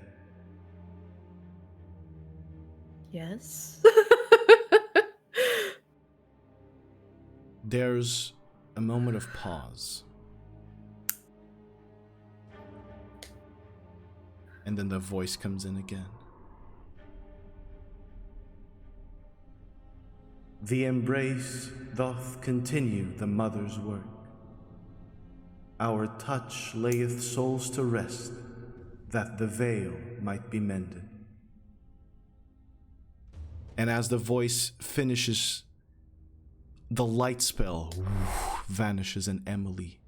Yes. There's a moment of pause. And then the voice comes in again. The embrace doth continue the mother's work. Our touch layeth souls to rest, that the veil might be mended. And as the voice finishes, the light spell vanishes in Emily.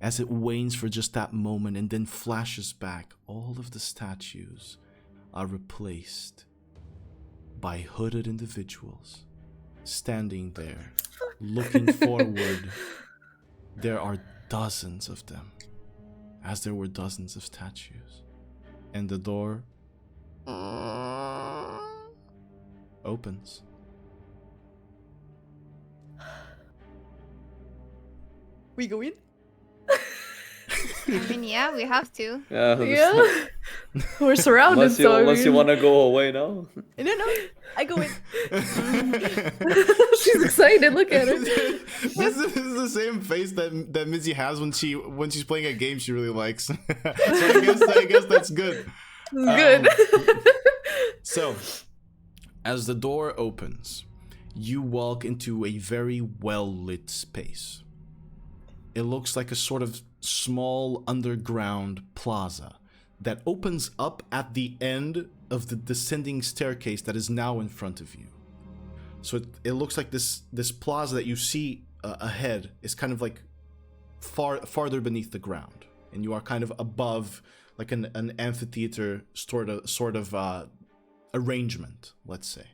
As it wanes for just that moment and then flashes back, all of the statues are replaced by hooded individuals standing there, looking forward. There are dozens of them, as there were dozens of statues. And the door opens. We go in? I mean, yeah, we have to. Yeah. We're surrounded, Unless you want to go away now. No, I go in. She's excited. Look at her. This is the same face that Mizzy has when she's playing a game she really likes. So I guess that's good. Good. So, as the door opens, you walk into a very well-lit space. It looks like a sort of small underground plaza that opens up at the end of the descending staircase that is now in front of you. So it looks like this plaza that you see ahead is kind of like farther beneath the ground, and you are kind of above like an amphitheater sort of arrangement, let's say.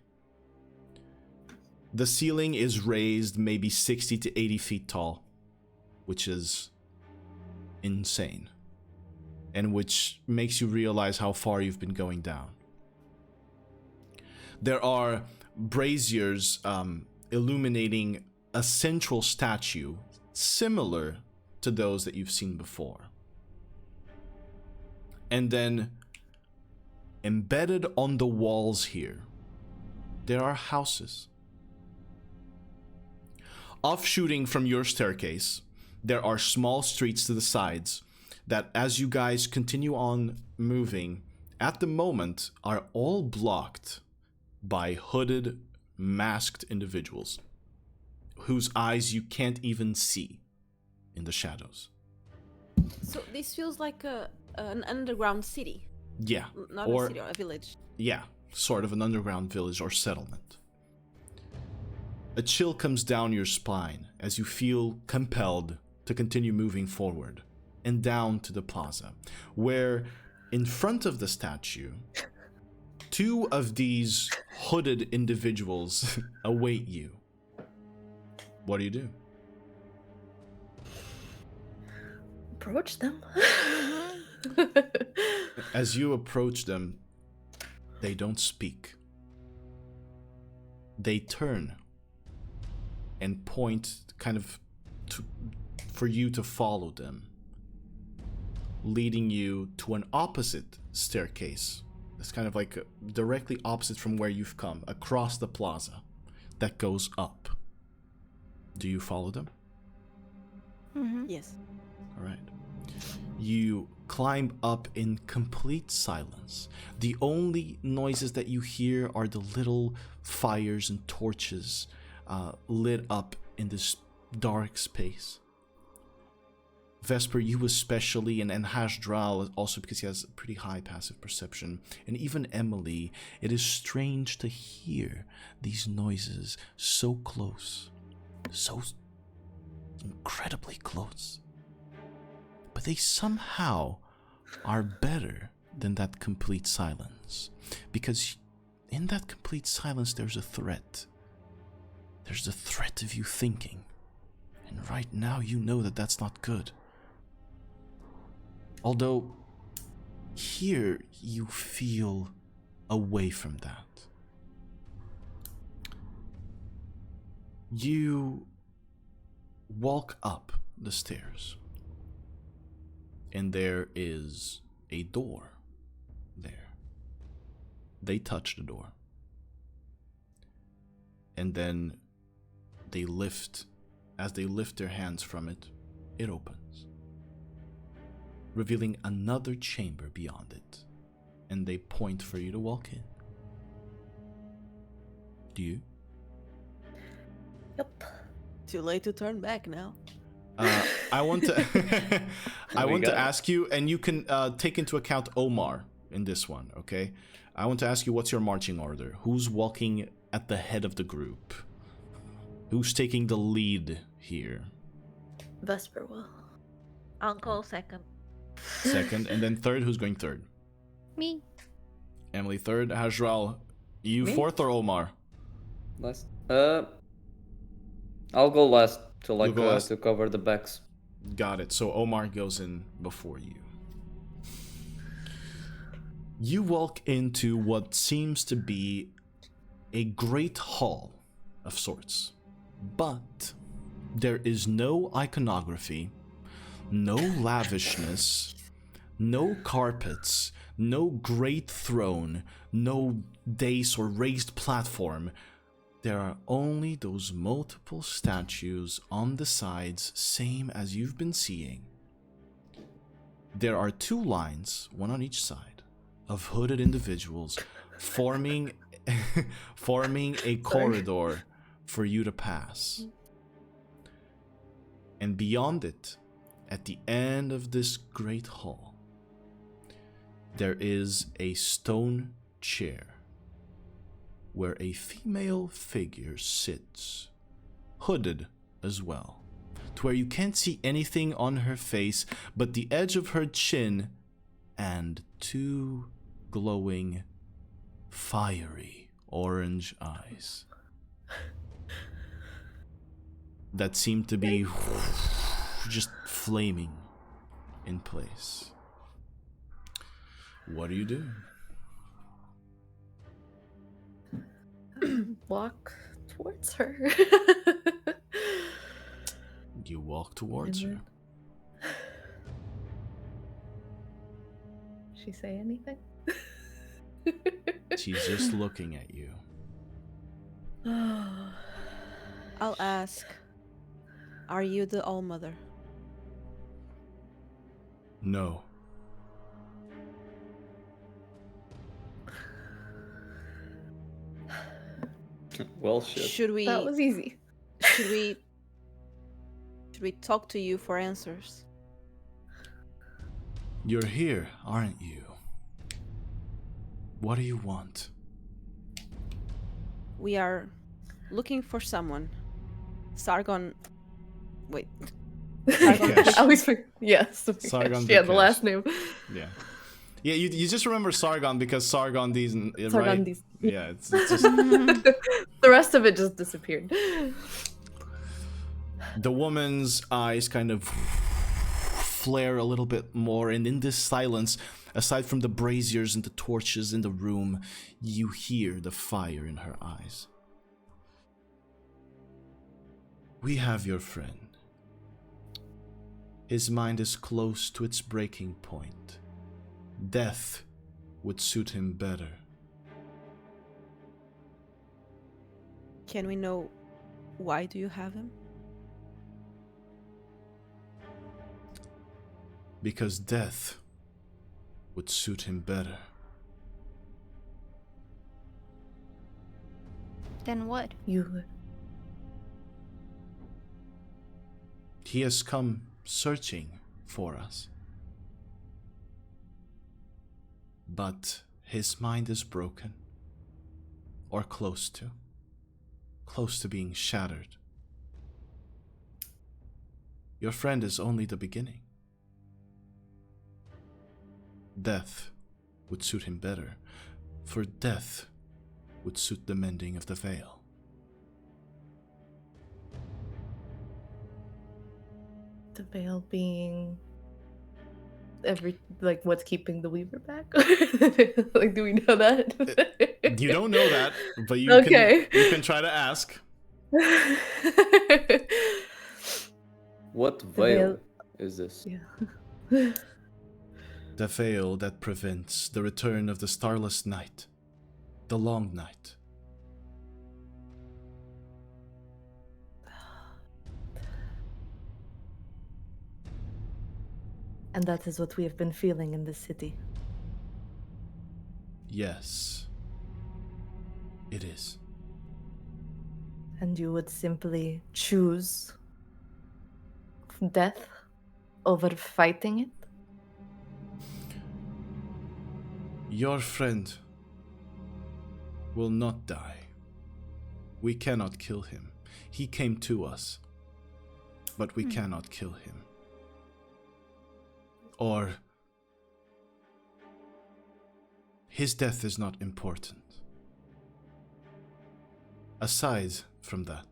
The ceiling is raised maybe 60 to 80 feet tall, which is insane, and which makes you realize how far you've been going down. There are braziers illuminating a central statue similar to those that you've seen before. And then embedded on the walls here, there are houses. Offshooting from your staircase, there are small streets to the sides that, as you guys continue on moving, at the moment are all blocked by hooded, masked individuals whose eyes you can't even see in the shadows. So this feels like an underground city. Yeah. Not or, a city or a village. Yeah, sort of an underground village or settlement. A chill comes down your spine as you feel compelled to continue moving forward and down to the plaza, where in front of the statue, two of these hooded individuals await you. What do you do? Approach them. As you approach them, they don't speak. They turn and point kind of for you to follow them, leading you to an opposite staircase. It's kind of like directly opposite from where you've come, across the plaza, that goes up. Do you follow them? Mm-hmm. Yes. All right. You climb up in complete silence. The only noises that you hear are the little fires and torches lit up in this dark space. Vesper, you especially, and Hasdral also, because he has a pretty high passive perception, and even Emily, it is strange to hear these noises so close, so incredibly close. But they somehow are better than that complete silence, because in that complete silence there's a threat. There's the threat of you thinking, and right now you know that that's not good. Although, here you feel away from that. You walk up the stairs, and there is a door there. They touch the door, and then as they lift their hands from it, it opens, revealing another chamber beyond it, and they point for you to walk in. Do you? Yep. Too late to turn back now. I want to I want to go. ask you, and you can take into account Omar in this one, okay? I want to ask you, what's your marching order? Who's walking at the head of the group? Who's taking the lead here? Vesper will. I'll go second. Second, and then third, who's going third? Me. Emily third. Hajral, you Me? fourth or Omar? Last. I'll go last to You'll go last? to cover the backs. Got it. So Omar goes in before you. You walk into what seems to be a great hall of sorts, but there is no iconography, no lavishness, no carpets, no great throne, no dais or raised platform. There are only those multiple statues on the sides, same as you've been seeing. There are two lines, one on each side, of hooded individuals forming a corridor for you to pass. And beyond it, at the end of this great hall, there is a stone chair where a female figure sits, hooded as well, to where you can't see anything on her face but the edge of her chin and two glowing, fiery orange eyes that seem to be just flaming in place. What do you do? Walk towards her. You walk towards her. She say anything? She's just looking at you. I'll ask, are you the All-Mother? No. Well, shit. Should we That was easy. should we talk to you for answers? You're here, aren't you? What do you want? We are looking for someone. Sargon. Wait. Sargon. Yes. I always forget. Yes. Sargon Yeah, the Dukesh. last name. Yeah. Yeah, you just remember Sargon because Sargon these, right? Sargon these. Yeah, it's just The rest of it just disappeared. the woman's eyes kind of flare a little bit more, and in this silence, aside from the braziers and the torches in the room, you hear the fire in her eyes. We have your friend. His mind is close to its breaking point. Death would suit him better. Can we know why do you have him? Because death would suit him better. Then what? You. He has come searching for us. But his mind is broken. Or close to. Close to being shattered. Your friend is only the beginning. Death would suit him better, for death would suit the mending of the veil. The veil being what's keeping the Weaver back? Like, do we know that? You don't know that, but you can try to ask. What The veil- veil is this? Yeah. The veil that prevents the return of the starless night, the long night. And that is what we have been feeling in this city. Yes, it is. And you would simply choose death over fighting it? Your friend will not die. We cannot kill him. He came to us, but we cannot kill him. Or his death is not important. Aside from that,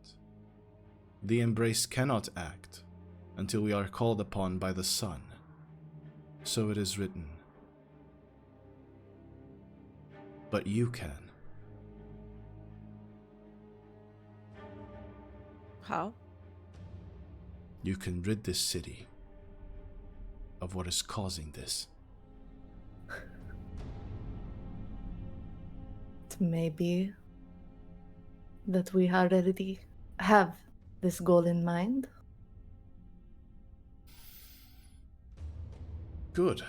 the Embrace cannot act until we are called upon by the sun. So it is written. But you can. How? You can rid this city of what is causing this. It may be that we already have this goal in mind. Good.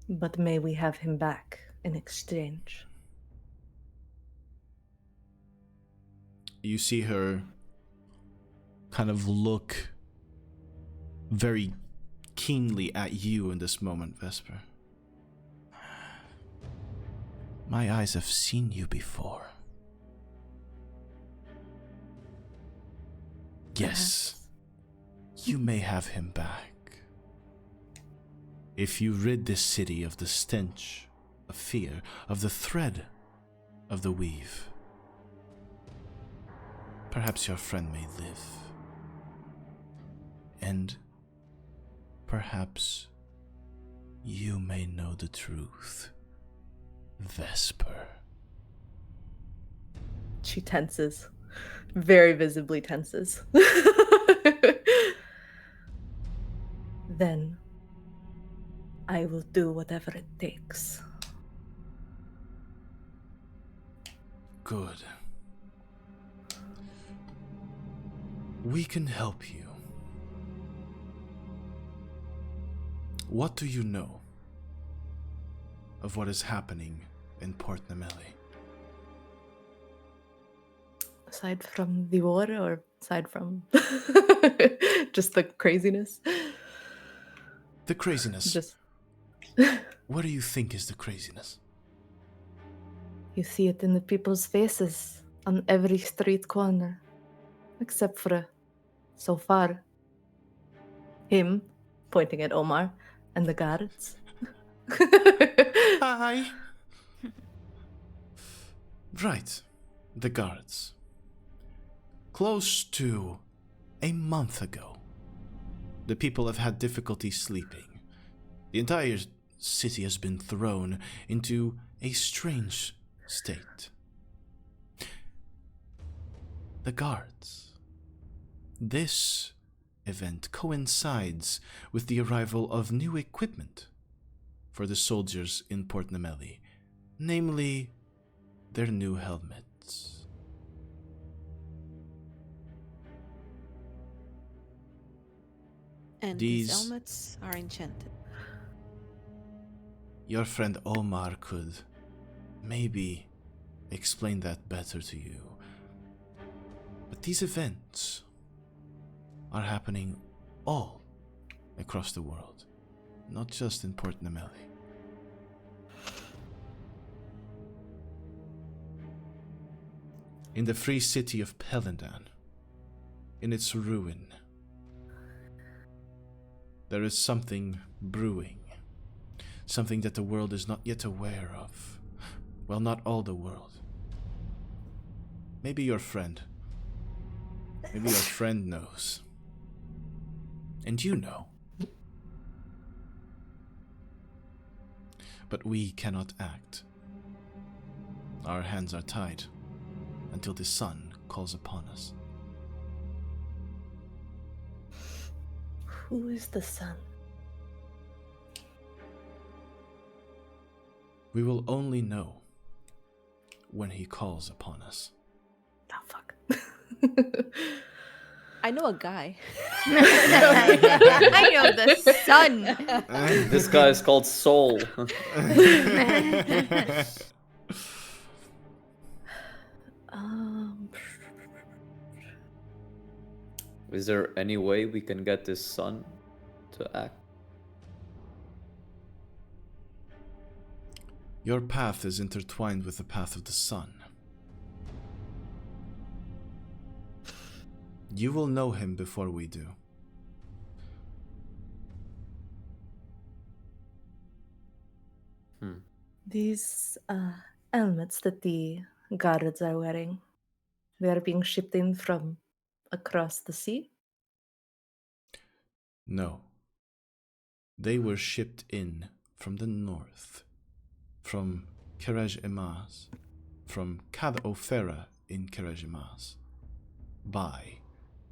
But may we have him back in exchange? You see her kind of look very keenly at you in this moment, Vesper. My eyes have seen you before. Yes, you may have him back. If you rid this city of the stench of fear, of the thread of the weave, perhaps your friend may live. And perhaps you may know the truth, Vesper. She tenses. very visibly tenses. Then I will do whatever it takes. Good. We can help you. What do you know of what is happening in Port Nemeli? Aside from the war, or aside from just the craziness? The craziness. Just What do you think is the craziness? you see it in the people's faces on every street corner, except for so far him, pointing at Omar, and the guards. Hi. Right, the guards. Close to a month ago, the people have had difficulty sleeping. The entire city has been thrown into a strange state. The guards. This event coincides with the arrival of new equipment for the soldiers in Port Nemeli, namely their new helmets. And these helmets are enchanted. Your friend Omar could maybe explain that better to you. But these events are happening all across the world, not just in Port Nemeli. In the free city of Pelindan, in its ruin, there is something brewing. Something that the world is not yet aware of. Well, not all the world. Maybe your friend knows. And you know. But we cannot act. Our hands are tied until the sun calls upon us. Who is the sun? We will only know when he calls upon us. Oh, fuck. I know a guy. I know the sun. This guy is called Soul. Is there any way we can get this sun to act? Your path is intertwined with the path of the sun. You will know him before we do. These helmets that the guards are wearing, they are being shipped in from across the sea? No. They were shipped in from the north. From Kerej Emaz, from Kad Ofera in Kerej Emaz, by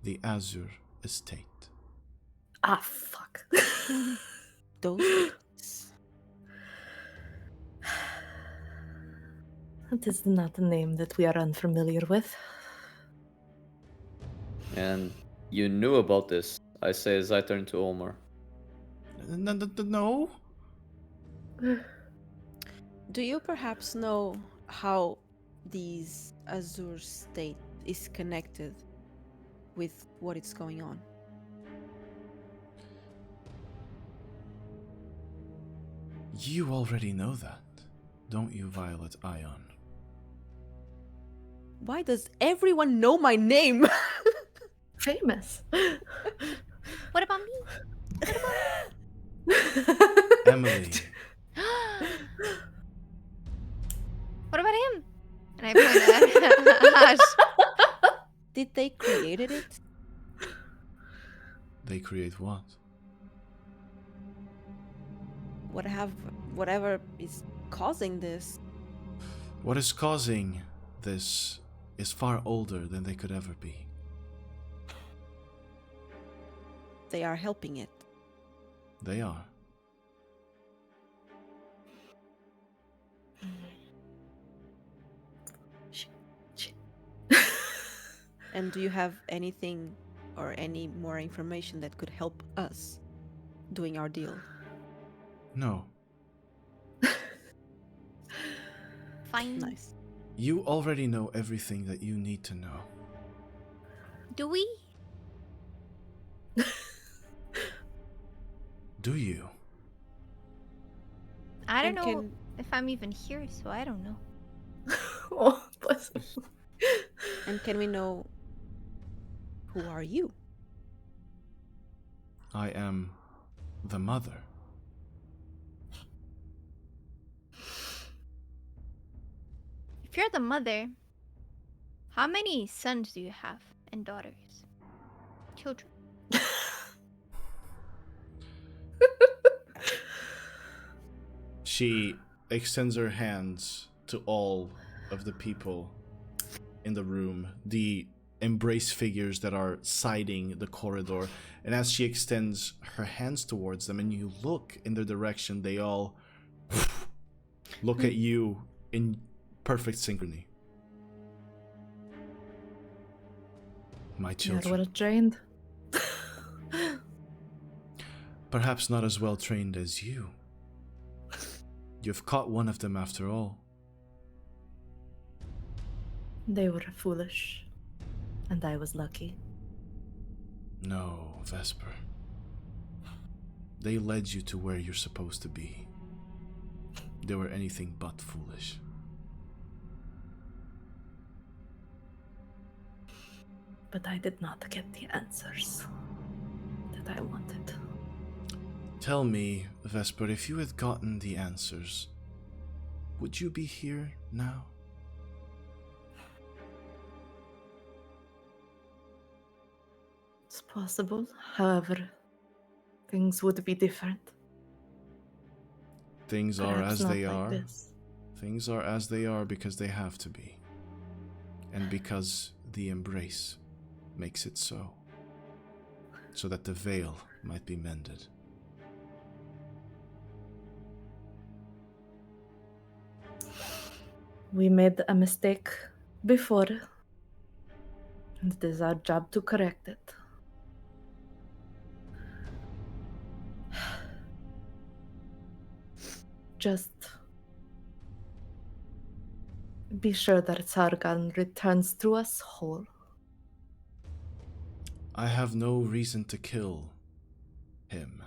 the Azure Estate. Ah, fuck. Those. That is not a name that we are unfamiliar with. And you knew about this, I say as I turn to Omar. No? Do you perhaps know how these Azure State is connected with what is going on? You already know that, don't you, Violet Ion? Why does everyone know my name? Famous. What about me? Emily. What about him? And I point at Ash. Did they created it? They create what? Whatever is causing this. What is causing this is far older than they could ever be. They are helping it. They are. And do you have anything or any more information that could help us doing our deal? No. Fine. Nice. You already know everything that you need to know. Do we? Do you? I don't And know if I'm even here, so I don't know. Oh, bless him. And can we know who are you? I am the mother. If you're the mother, how many sons do you have and daughters? Children. She extends her hands to all of the people in the room, the embrace figures that are siding the corridor. And as she extends her hands towards them and you look in their direction, they all look at you in perfect synchrony. My You're children. well trained. Perhaps not as well trained as you. You've caught one of them after all. They were foolish, and I was lucky. No, Vesper. They led you to where you're supposed to be. They were anything but foolish. But I did not get the answers that I wanted. Tell me, Vesper, if you had gotten the answers, would you be here now? It's possible. However, things would be different. Things are Perhaps as not they like are. this. Things are as they are because they have to be. And because the embrace makes it so. So that the veil might be mended. We made a mistake before, and it is our job to correct it. Just be sure that Sargon returns to us whole. I have no reason to kill him.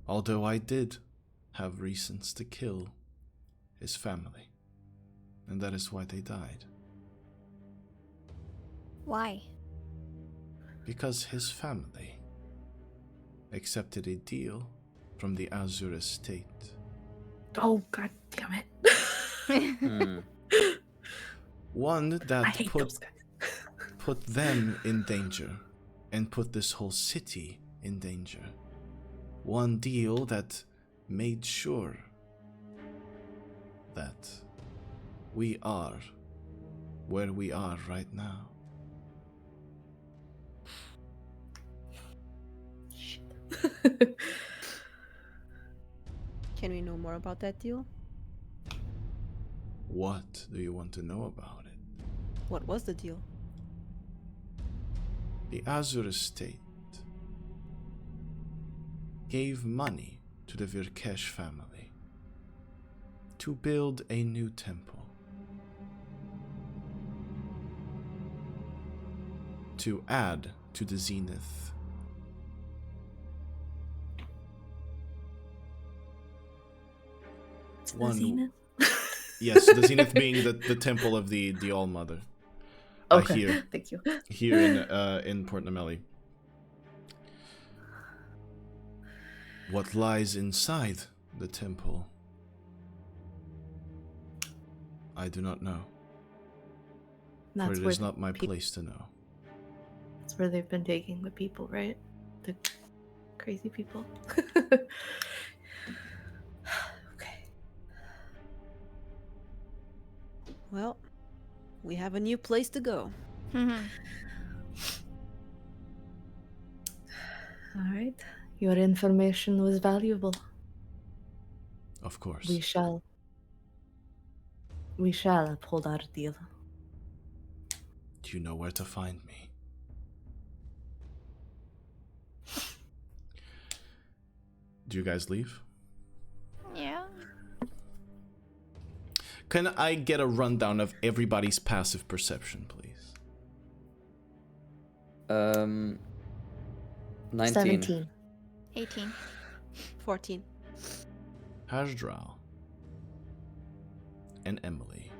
Although I did have reasons to kill his family. And that is why they died. Why? Because his family accepted a deal from the Azure estate. Oh, god damn it. One I that hate those guys. put them in danger and put this whole city in danger. One deal that made sure that we are where we are right now. Can we know more about that deal? What do you want to know about it? What was the deal? The Azure estate gave money to the Virkesh family to build a new temple, to add to the Zenith. The Zenith? Yes, the Zenith being the temple of the All-Mother. Okay, thank you. Here in Port Namelli. What lies inside the temple, I do not know. For it is not my place to know. That's where they've been taking the people, right? The crazy people. Okay. Well, we have a new place to go. Mhm. All right. Your information was valuable. Of course. We shall uphold our deal. Do you know where to find me? Do you guys leave? Yeah. Can I get a rundown of everybody's passive perception, please? 19. 17. 18. 14. Hasdral and Emily.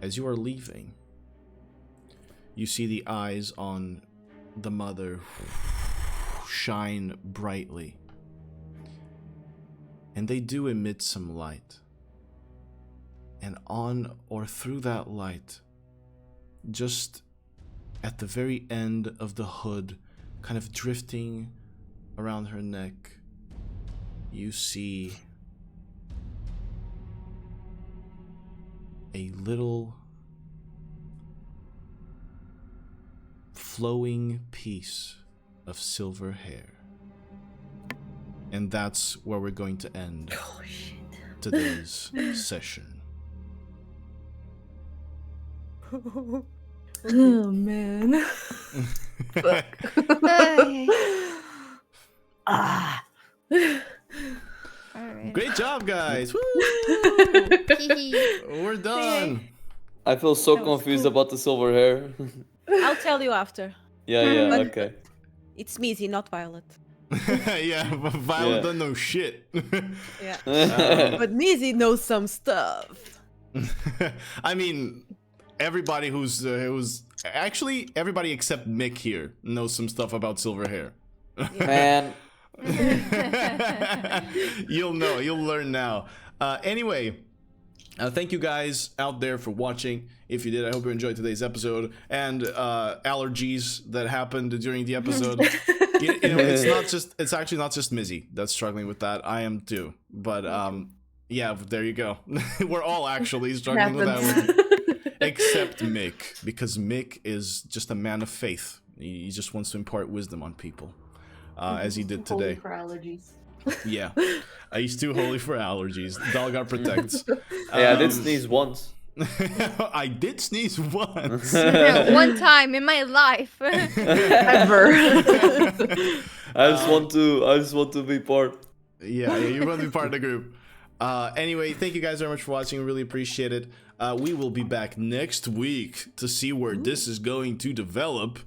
As you are leaving, you see the eyes on the mother shine brightly. And they do emit some light. And on or through that light, just at the very end of the hood, kind of drifting around her neck, you see a little flowing piece of silver hair. And that's where we're going to end today's session. Oh man. Ay. Ah. Alright. Great job, guys! Woo! We're done. I feel so That was confused cool. about the silver hair. I'll tell you after. yeah, But- okay. It's Mizzy, not Violet. Yeah, but Violet Yeah. doesn't know shit. Yeah. Um, But Mizzy knows some stuff. I mean, everybody who's actually everybody except Mick here knows some stuff about silver hair. Man, You'll learn now. Anyway, thank you guys out there for watching. If you did, I hope you enjoyed today's episode and allergies that happened during the episode. you know, it's actually not just Mizzy that's struggling with that. I am too. But yeah, there you go. We're all actually struggling with that, except Mick, because Mick is just a man of faith. He just wants to impart wisdom on people, as he did today. For allergies. Yeah, he's too holy for allergies. Dalgar protects. hey, I did sneeze once. I did sneeze once. One time in my life. Ever. I just want to be part. Yeah, you want to be part of the group. Anyway, thank you guys very much for watching. Really appreciate it. We will be back next week to see where this is going to develop.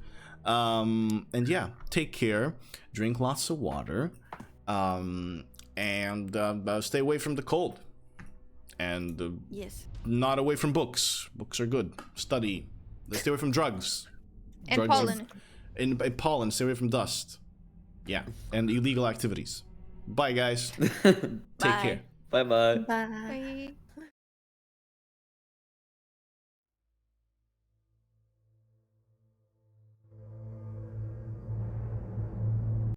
And yeah, take care. Drink lots of water. And stay away from the cold. And Yes. not away from books. Books are good. Study. Stay away from drugs. And Drugs pollen. And pollen. Stay away from dust. Yeah, and illegal activities. Bye, guys. Take care. Bye bye. Bye. Bye.